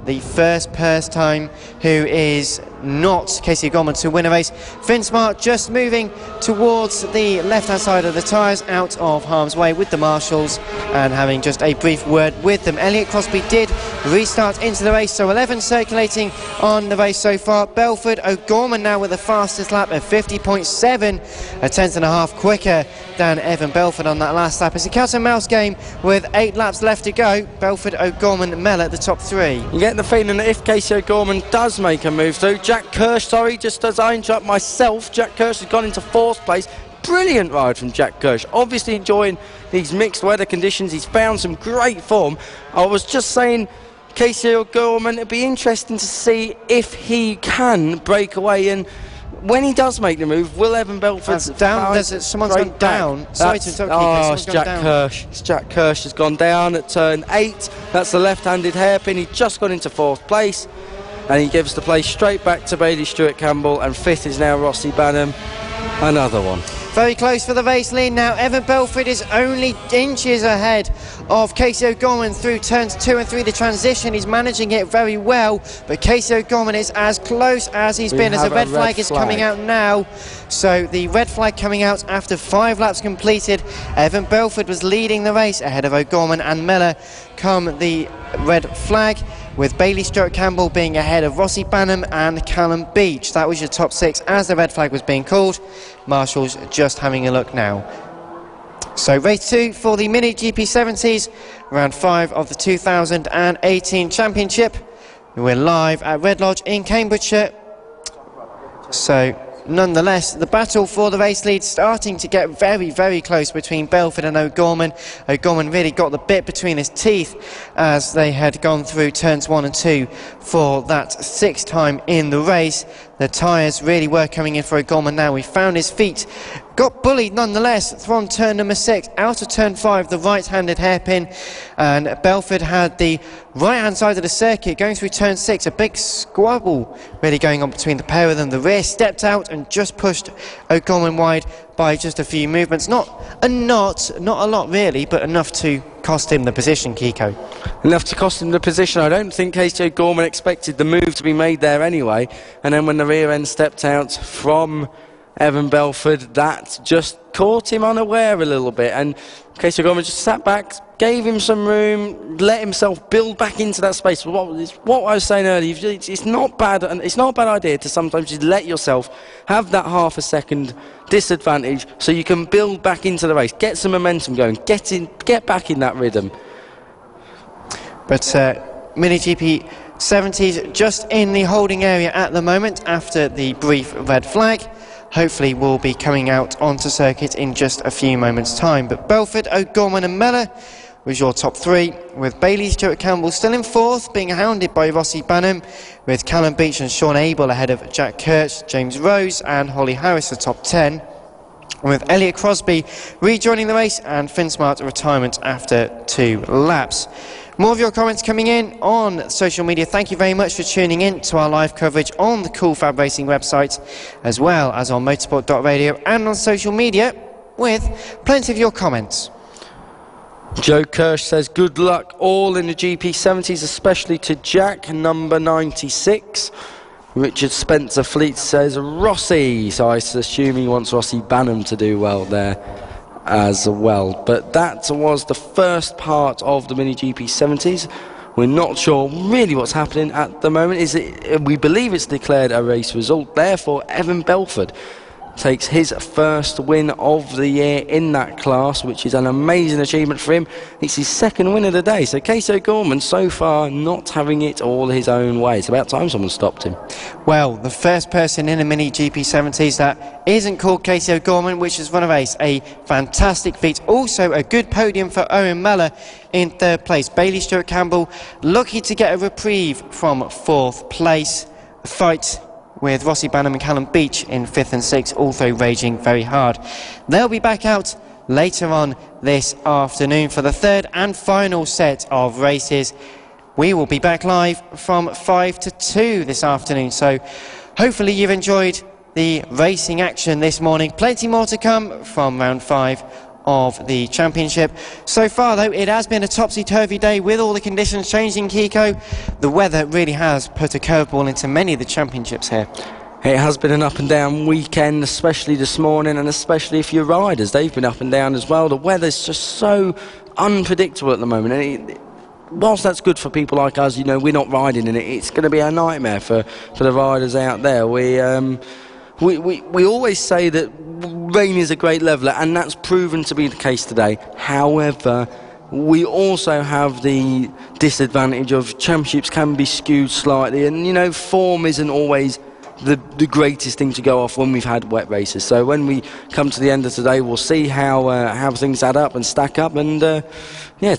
The first time who is not Casey Gorman to win a race. Finn Smart just moving towards the left-hand side of the tyres, out of harm's way with the marshals, and having just a brief word with them. Elliot Crosby did restart into the race, so 11 circulating on the race so far. Belford O'Gorman now with the fastest lap at 50.7, a tenth and a half quicker than Evan Belford on that last lap. It's a cat and mouse game with 8 laps left to go. Belford, O'Gorman, Mel at the top 3. You get the feeling that if Casey O'Gorman does make a move through, Jack Kirsch, just as I interrupt myself, Jack Kirsch has gone into 4th place. Brilliant ride from Jack Kirsch, obviously enjoying these mixed weather conditions. He's found some great form. I was just saying, Casey O'Gorman, it'd be interesting to see if he can break away, and when he does make the move, will Evan Belford down? Someone's gone down. Sorry to interrupt you, it's Jack Kirsch. It's Jack Kirsch has gone down at turn 8. That's the left-handed hairpin. He's just gone into 4th place, and he gives the place straight back to Bailey Stewart Campbell, and 5th is now Rossi Banham. Another one. Very close for the race lead now. Evan Belford is only inches ahead of Casey O'Gorman through turns 2 and 3. The transition, he's managing it very well, but Casey O'Gorman is as close as he's been, as a red flag is coming out now. So the red flag coming out after 5 laps completed. Evan Belford was leading the race ahead of O'Gorman and Miller come the red flag, with Bailey Stewart Campbell being ahead of Rossi Banham and Callum Beach. That was your top 6 as the red flag was being called. Marshall's just having a look now. So race 2 for the Mini GP70s, round 5 of the 2018 Championship. We're live at Red Lodge in Cambridgeshire. So nonetheless, the battle for the race lead starting to get very, very close between Belford and O'Gorman. O'Gorman really got the bit between his teeth as they had gone through turns 1 and 2 for that 6th time in the race. The tyres really were coming in for O'Gorman now. He found his feet, got bullied nonetheless from turn number 6, out of turn 5, the right-handed hairpin, and Belford had the right-hand side of the circuit going through turn 6, a big squabble really going on between the pair of them. The rear stepped out and just pushed O'Gorman wide by just a few movements. Not a lot really, but enough to cost him the position, Kiko. Enough to cost him the position. I don't think Casey O'Gorman expected the move to be made there anyway, and then when the rear end stepped out from Evan Belford, that just caught him unaware a little bit, and Casey O'Gorman just sat back, gave him some room, let himself build back into that space. What I was saying earlier, it's not bad, and it's not a bad idea to sometimes just let yourself have that half a second disadvantage so you can build back into the race, get some momentum going, get back in that rhythm. But Mini GP 70s just in the holding area at the moment after the brief red flag. Hopefully will be coming out onto circuit in just a few moments' time. But Belford, O'Gorman and Mellor was your top 3, with Bailey Stewart Campbell still in 4th, being hounded by Rossi Banham, with Callum Beach and Sean Abel ahead of Jack Kirsch, James Rose and Holly Harris the top 10, with Elliot Crosby rejoining the race and Finn Smart retirement after 2 laps. More of your comments coming in on social media. Thank you very much for tuning in to our live coverage on the Cool Fab Racing website, as well as on motorsport.radio and on social media, with plenty of your comments. Joe Kirsch says good luck all in the GP70s, especially to Jack, number 96. Richard Spencer Fleet says Rossi, so I assume he wants Rossi Banham to do well there as well. But that was the first part of the Mini GP70s. We're not sure really what's happening at the moment. We believe it's declared a race result. Therefore, Evan Belford takes his first win of the year in that class, which is an amazing achievement for him. It's his 2nd win of the day. So Casey O'Gorman so far not having it all his own way. It's about time someone stopped him. Well, the first person in a Mini GP70s that isn't called Casey O'Gorman, which has run a race, a fantastic feat. Also a good podium for Owen Mellor in 3rd place. Bailey Stewart Campbell lucky to get a reprieve from 4th place. A fight with Rossi Banham and Callum Beach in 5th and 6th, also raging very hard. They'll be back out later on this afternoon for the 3rd and final set of races. We will be back live from 5 to 2 this afternoon, so hopefully you've enjoyed the racing action this morning. Plenty more to come from round 5 of the championship. So far though, it has been a topsy-turvy day with all the conditions changing, Kiko. The weather really has put a curveball into many of the championships here. It has been an up and down weekend, especially this morning, and especially if you're riders, they've been up and down as well. The weather's just so unpredictable at the moment, and whilst that's good for people like us, you know, we're not riding in it, it's going to be a nightmare for the riders out there. We always say that rain is a great leveller, and that's proven to be the case today. However, we also have the disadvantage of championships can be skewed slightly, and, you know, form isn't always the greatest thing to go off when we've had wet races. So when we come to the end of today, we'll see how things add up and stack up, and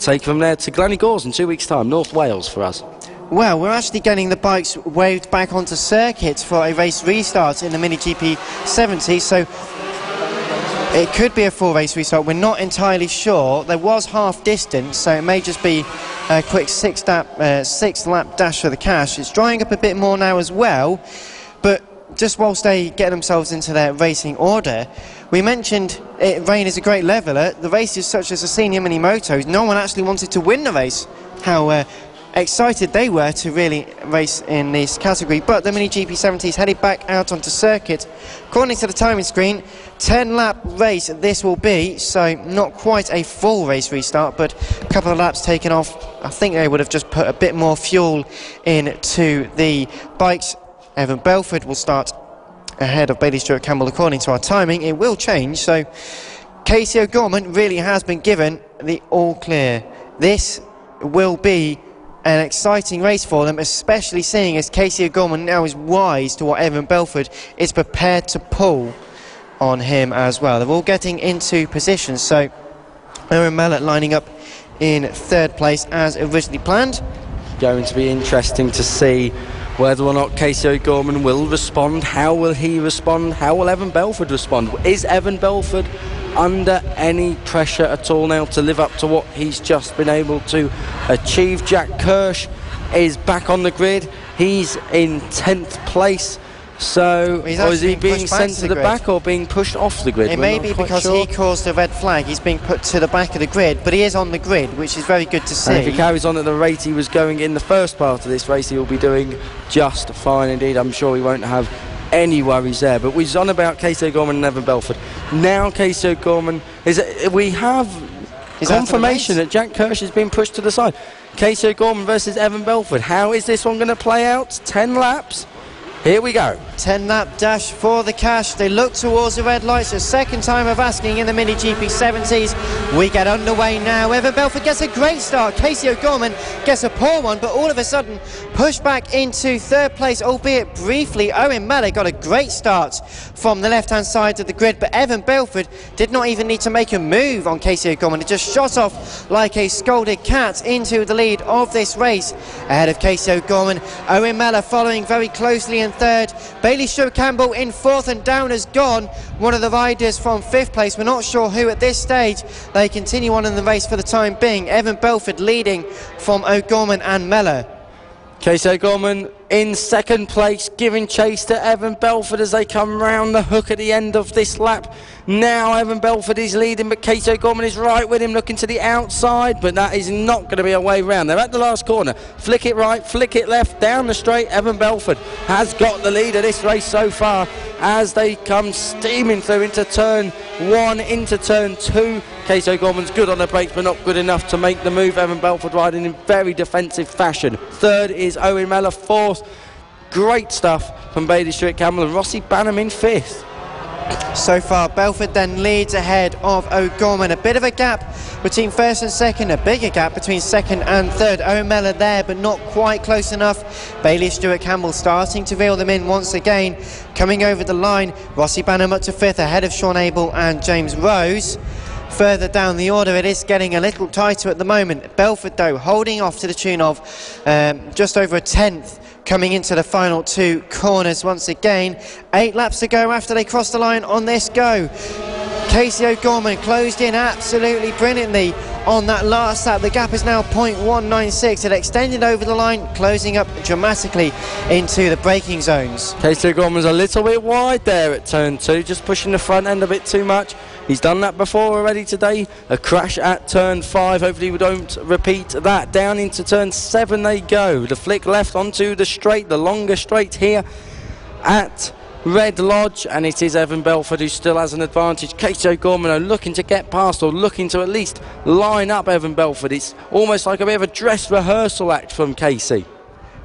take from there to Gleneagles in 2 weeks' time, North Wales for us. Well, we're actually getting the bikes waved back onto circuit for a race restart in the Mini GP 70, so it could be a full race restart. We're not entirely sure. There was half distance, so it may just be a quick six lap dash for the cash. It's drying up a bit more now as well, but just whilst they get themselves into their racing order, we mentioned rain is a great leveller. The races such as the Senior Mini Motos, no one actually wanted to win the race. How excited they were to really race in this category, but the Mini GP70 is headed back out onto circuit. According to the timing screen, 10-lap race this will be, so not quite a full race restart, but a couple of laps taken off. I think they would have just put a bit more fuel into the bikes. Evan Belford will start ahead of Bailey Stewart Campbell according to our timing. It will change, so Casey O'Gorman really has been given the all clear. This will be an exciting race for them, especially seeing as Casey O'Gorman now is wise to what Evan Belford is prepared to pull on him as well. They're all getting into position, so Owen Mellett lining up in third place as originally planned. Going to be interesting to see whether or not Casey O'Gorman will respond. How will he respond? How will Evan Belford respond? Is Evan Belford under any pressure at all now to live up to what he's just been able to achieve? Jack Kirsch is back on the grid. He's in 10th place. So, or is he being sent to the back or being pushed off the grid? It may be because he caused a red flag. He's being put to the back of the grid, but he is on the grid, which is very good to see. And if he carries on at the rate he was going in the first part of this race, he'll be doing just fine indeed. I'm sure he won't have any worries there. But we're on about Casey O'Gorman and Evan Belford. Now Casey O'Gorman, we have confirmation that Jack Kirsch has been pushed to the side. Casey O'Gorman versus Evan Belford. How is this one going to play out? 10 laps. Here we go. 10-lap dash for the cash. They look towards the red lights. A second time of asking in the Mini GP70s. We get underway now. Evan Belford gets a great start. Casey O'Gorman gets a poor one, but all of a sudden pushed back into third place, albeit briefly. Owen Mellett got a great start from the left-hand side of the grid, but Evan Belford did not even need to make a move on Casey O'Gorman. It just shot off like a scolded cat into the lead of this race. Ahead of Casey O'Gorman, Owen Mellett following very closely in third. Bailey Stewart Campbell in fourth, and down has gone one of the riders from fifth place. We're not sure who at this stage. They continue on in the race for the time being. Evan Belford leading from O'Gorman and Mellor. Casey O'Gorman in second place, giving chase to Evan Belford as they come round the hook at the end of this lap. Now Evan Belford is leading, but Casey O'Gorman is right with him, looking to the outside, but that is not going to be a way round. They're at the last corner. Flick it right, flick it left, down the straight. Evan Belford has got the lead of this race so far as they come steaming through into turn one, into turn two. Casey O'Gorman's good on the brakes, but not good enough to make the move. Evan Belford riding in very defensive fashion. Third is Owen Mellor. Fourth, great stuff from Bailey Stewart Campbell, and Rossi Banham in fifth. So far, Belford then leads ahead of O'Gorman. A bit of a gap between first and second, a bigger gap between second and third. Owen Mellor there, but not quite close enough. Bailey Stewart Campbell starting to reel them in once again. Coming over the line, Rossi Banham up to fifth, ahead of Sean Abel and James Rose. Further down the order, it is getting a little tighter at the moment. Belford, though, holding off to the tune of just over a tenth, coming into the final two corners once again. 8 laps to go after they cross the line on this go. Casey O'Gorman closed in absolutely brilliantly on that last lap. The gap is now 0.196. It extended over the line, closing up dramatically into the braking zones. Casey O'Gorman's a little bit wide there at turn two, just pushing the front end a bit too much. He's done that before already today. A crash at turn 5. Hopefully we don't repeat that. Down into turn 7 they go. The flick left onto the straight, the longer straight here at Red Lodge, and it is Evan Belford who still has an advantage. Casey O'Gorman looking to get past, or looking to at least line up Evan Belford. It's almost like a bit of a dress rehearsal act from Casey.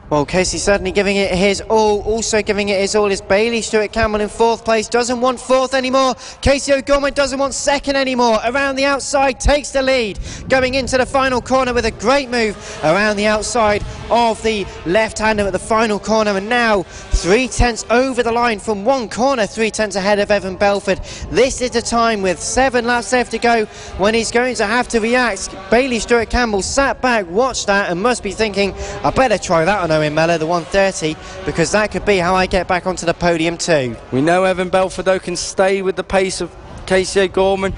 Well, Casey certainly giving it his all. Also giving it his all is Bailey Stewart Campbell in 4th place. Doesn't want 4th anymore. Casey O'Gorman doesn't want 2nd anymore. Around the outside, takes the lead. Going into the final corner with a great move around the outside of the left-hander at the final corner. And now 3/10 over the line from one corner, 3/10 ahead of Evan Belford. This is the time with 7 laps left to go when he's going to have to react. Bailey Stewart Campbell sat back, watched that, and must be thinking, I better try that on Owen Mellor, the 130, because that could be how I get back onto the podium too. We know Evan Belford though can stay with the pace of Casey O'Gorman.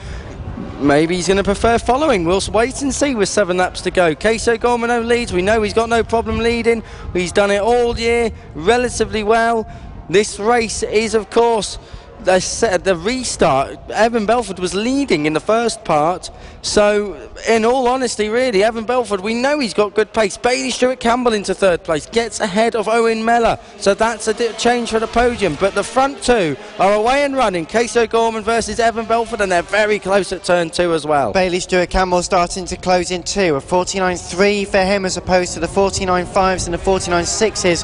Maybe he's going to prefer following. We'll wait and see with 7 laps to go. Casey O'Gorman leads. We know he's got no problem leading. He's done it all year relatively well. This race is, of course, the restart. Evan Belford was leading in the first part, so in all honesty really, Evan Belford, we know he's got good pace. Bailey Stewart Campbell into 3rd place, gets ahead of Owen Mellor, so that's a change for the podium. But the front 2 are away and running. Casey O'Gorman versus Evan Belford, and they're very close at turn 2 as well. Bailey Stewart Campbell starting to close in too. A 49.3 for him as opposed to the 49.5s and the 49.6s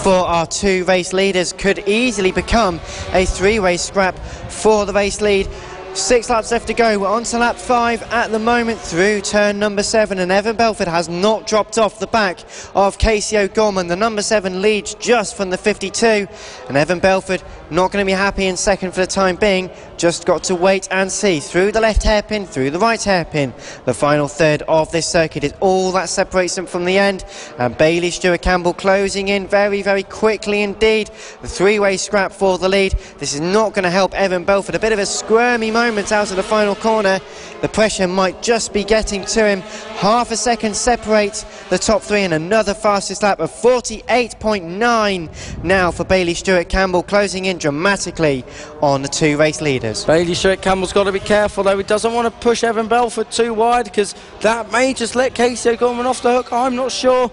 for our 2 race leaders. Could easily become a 3-race scrap for the race lead. 6 laps left to go. We're on to lap 5 at the moment through turn number 7, and Evan Belford has not dropped off the back of Casey O'Gorman. The number 7 leads just from the 52, and Evan Belford not going to be happy in 2nd for the time being. Just got to wait and see. Through the left hairpin, through the right hairpin. The final third of this circuit is all that separates them from the end, and Bailey Stewart Campbell closing in very, very quickly indeed. The 3-way scrap for the lead. This is not going to help Evan Belford. A bit of a squirmy moment out of the final corner. The pressure might just be getting to him. Half a second separates the top 3, and another fastest lap of 48.9 now for Bailey Stewart Campbell, closing in dramatically on the 2 race leaders. Bailey Stewart Campbell's got to be careful though. He doesn't want to push Evan Belford too wide, because that may just let Casey O'Gorman off the hook. I'm not sure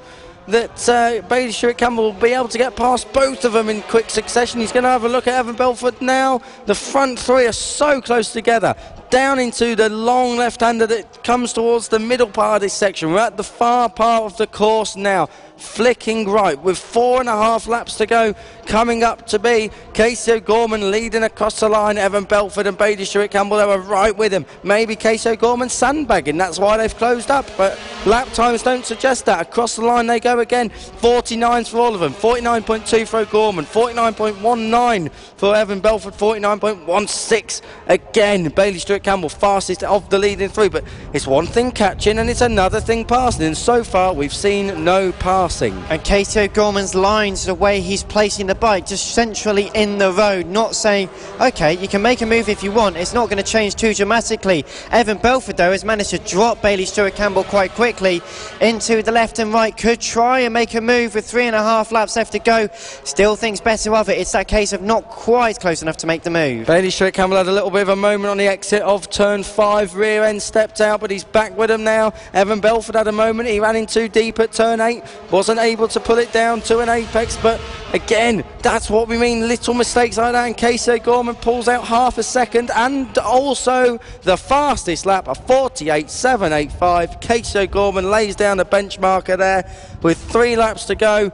that Bailey Stewart Campbell will be able to get past both of them in quick succession. He's going to have a look at Evan Belford now. The front 3 are so close together. Down into the long left-hander that comes towards the middle part of this section. We're at the far part of the course now. Flicking right with 4.5 laps to go. Coming up to be Casey O'Gorman leading across the line. Evan Belford and Bailey Stewart Campbell, they were right with him. Maybe Casey O'Gorman sandbagging, that's why they've closed up, but lap times don't suggest that. Across the line they go again. 49s for all of them. 49.2 for O'Gorman, 49.19 for Evan Belford, 49.16 again. Bailey Stewart Campbell fastest of the leading 3, but it's one thing catching and it's another thing passing, and so far we've seen no passing. And Casey O'Gorman's lines, the way he's placing the bike just centrally in the road, not saying, okay, you can make a move if you want, it's not going to change too dramatically. Evan Belford though has managed to drop Bailey Stewart Campbell quite quickly into the left and right. Could try and make a move with 3.5 laps left to go. Still thinks better of it. It's that case of not quite close enough to make the move. Bailey Stewart Campbell had a little bit of a moment on the exit of turn 5. Rear end stepped out, but he's back with him now. Evan Belford had a moment. He ran in too deep at turn 8. Wasn't able to pull it down to an apex, but again, that's what we mean. Little mistakes like that, and Casey O'Gorman pulls out half a second, and also the fastest lap of 48.785. Casey O'Gorman lays down a benchmarker there with 3 laps to go.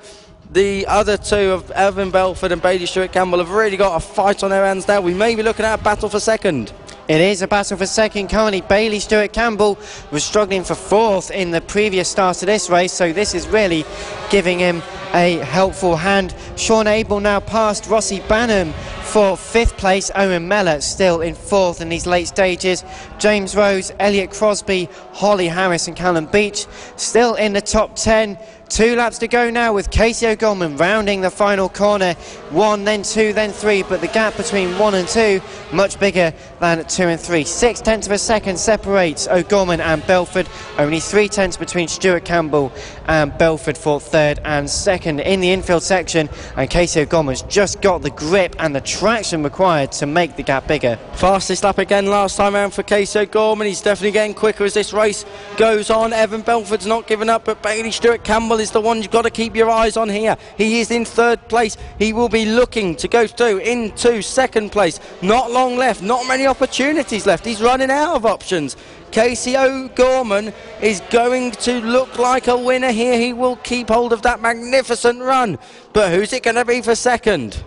The other 2 of Evan Belford and Bailey Stewart Campbell have really got a fight on their hands now. We may be looking at a battle for 2nd. It is a battle for 2nd currently. Bailey Stewart Campbell was struggling for 4th in the previous start of this race, so this is really giving him a helpful hand. Sean Abel now past Rossi Banham for 5th place. Owen Mellor still in 4th in these late stages. James Rose, Elliot Crosby, Holly Harris and Callum Beach still in the top 10. 2 laps to go now with Casey O'Gorman rounding the final corner. 1, then 2, then 3, but the gap between 1 and 2 much bigger than 2 and 3. 0.6 of a second separates O'Gorman and Belford. Only 0.3 between Stewart Campbell and Belford for 3rd and 2nd. second in the infield section, and Casey O'Gorman's just got the grip and the traction required to make the gap bigger. Fastest lap again last time around for Casey O'Gorman. He's definitely getting quicker as this race goes on. Evan Belford's not giving up, but Bailey Stewart Campbell is the one you've got to keep your eyes on here. He is in third place. He will be looking to go through into second place. Not long left, not many opportunities left. He's running out of options. Casey O'Gorman is going to look like a winner here. He will keep hold of that magnificent run. But who's it going to be for second?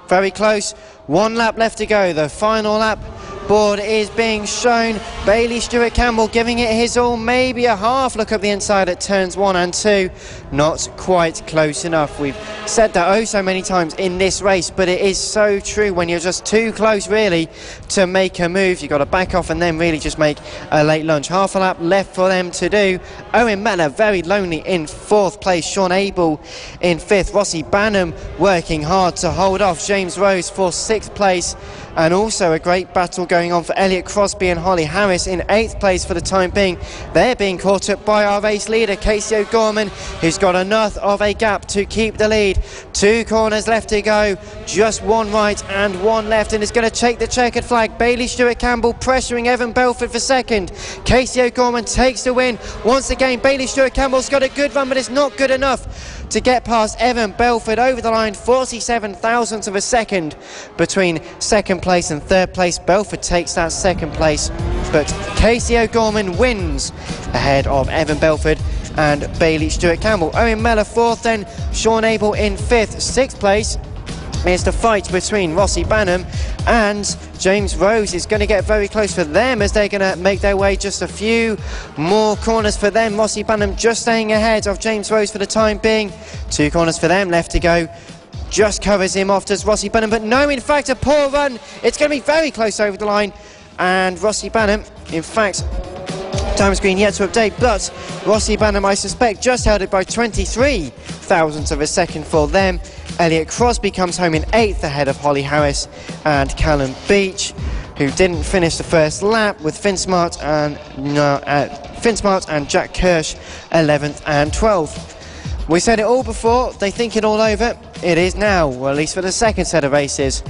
Very close. 1 lap left to go. The final lap board is being shown. Bailey Stewart Campbell giving it his all, maybe a half look up the inside at turns 1 and 2. Not quite close enough. We've said that oh so many times in this race, but it is so true. When you're just too close really to make a move, you've got to back off and then really just make a late lunge. Half a lap left for them to do. Owen Mellor very lonely in 4th place. Sean Abel in 5th. Rossi Banham working hard to hold off James Rose for 6th place. And also a great battle going on for Elliot Crosby and Holly Harris in 8th place for the time being. They're being caught up by our race leader, Casey O'Gorman, who's got enough of a gap to keep the lead. 2 corners left to go, just 1 right and 1 left, and is going to take the checkered flag. Bailey Stewart Campbell pressuring Evan Belford for second. Casey O'Gorman takes the win. Once again, Bailey Stewart Campbell's got a good run, but it's not good enough to get past Evan Belford over the line. 47 thousandths of a second between second place and third place. Belford takes that second place, but Casey O'Gorman wins ahead of Evan Belford and Bailey Stewart Campbell. Owen Mellor 4th, then Sean Abel in 5th. 6th place is the fight between Rossi Banham and James Rose. Is going to get very close for them as they're going to make their way just a few more corners for them. Rossi Banham just staying ahead of James Rose for the time being. 2 corners for them left to go. Just covers him off, does Rossi Banham, but no, in fact, a poor run. It's going to be very close over the line, and Rossi Banham, in fact, time screen yet to update, but Rossi Banham, I suspect, just held it by 23 thousandths of a second for them. Elliot Crosby comes home in 8th ahead of Holly Harris and Callum Beach, who didn't finish the first lap, with Finn Smart and Jack Kirsch 11th and 12th. We said it all before, they think it all over. It is now, or at least for the second set of races.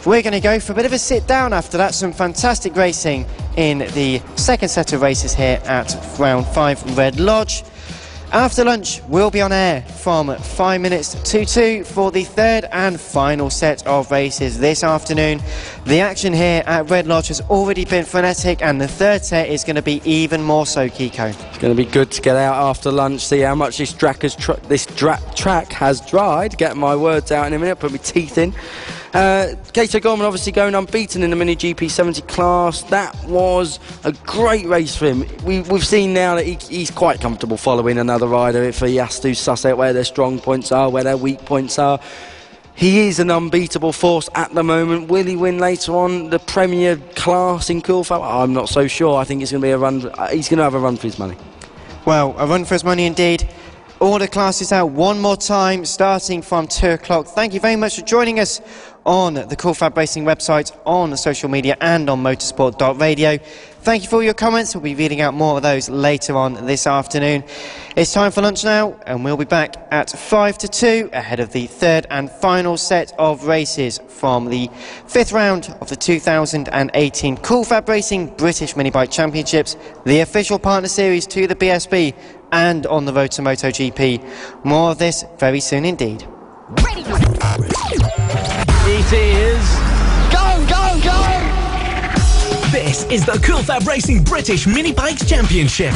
We're going to go for a bit of a sit down after that. Some fantastic racing in the second set of races here at round 5 Red Lodge. After lunch, we'll be on air from 5 minutes to 2 for the third and final set of races this afternoon. The action here at Red Lodge has already been frenetic, and the third set is going to be even more so, Kiko. It's going to be good to get out after lunch, see how much this track has dried. Get my words out in a minute, put my teeth in. Casey O'Gorman obviously going unbeaten in the Mini GP 70 class. That was a great race for him. We've seen now that he's quite comfortable following another rider if he has to suss out where their strong points are, where their weak points are. He is an unbeatable force at the moment. Will he win later on the Premier class in Coolfab? I'm not so sure. I think it's going to be a run. He's going to have a run for his money. Well, a run for his money indeed. All the classes out one more time, starting from 2 o'clock. Thank you very much for joining us on the FAB-Racing website, on social media and on motorsport.radio. Thank you for all your comments. We'll be reading out more of those later on this afternoon. It's time for lunch now, and we'll be back at 5 to 2 ahead of the third and final set of races from the 5th round of the 2018 FAB-Racing British Mini Bike Championships, the official partner series to the BSB, and on the road to MotoGP. More of this very soon indeed. Ready. It is... Go, go, go! This is the FAB-Racing British Mini Bikes Championship.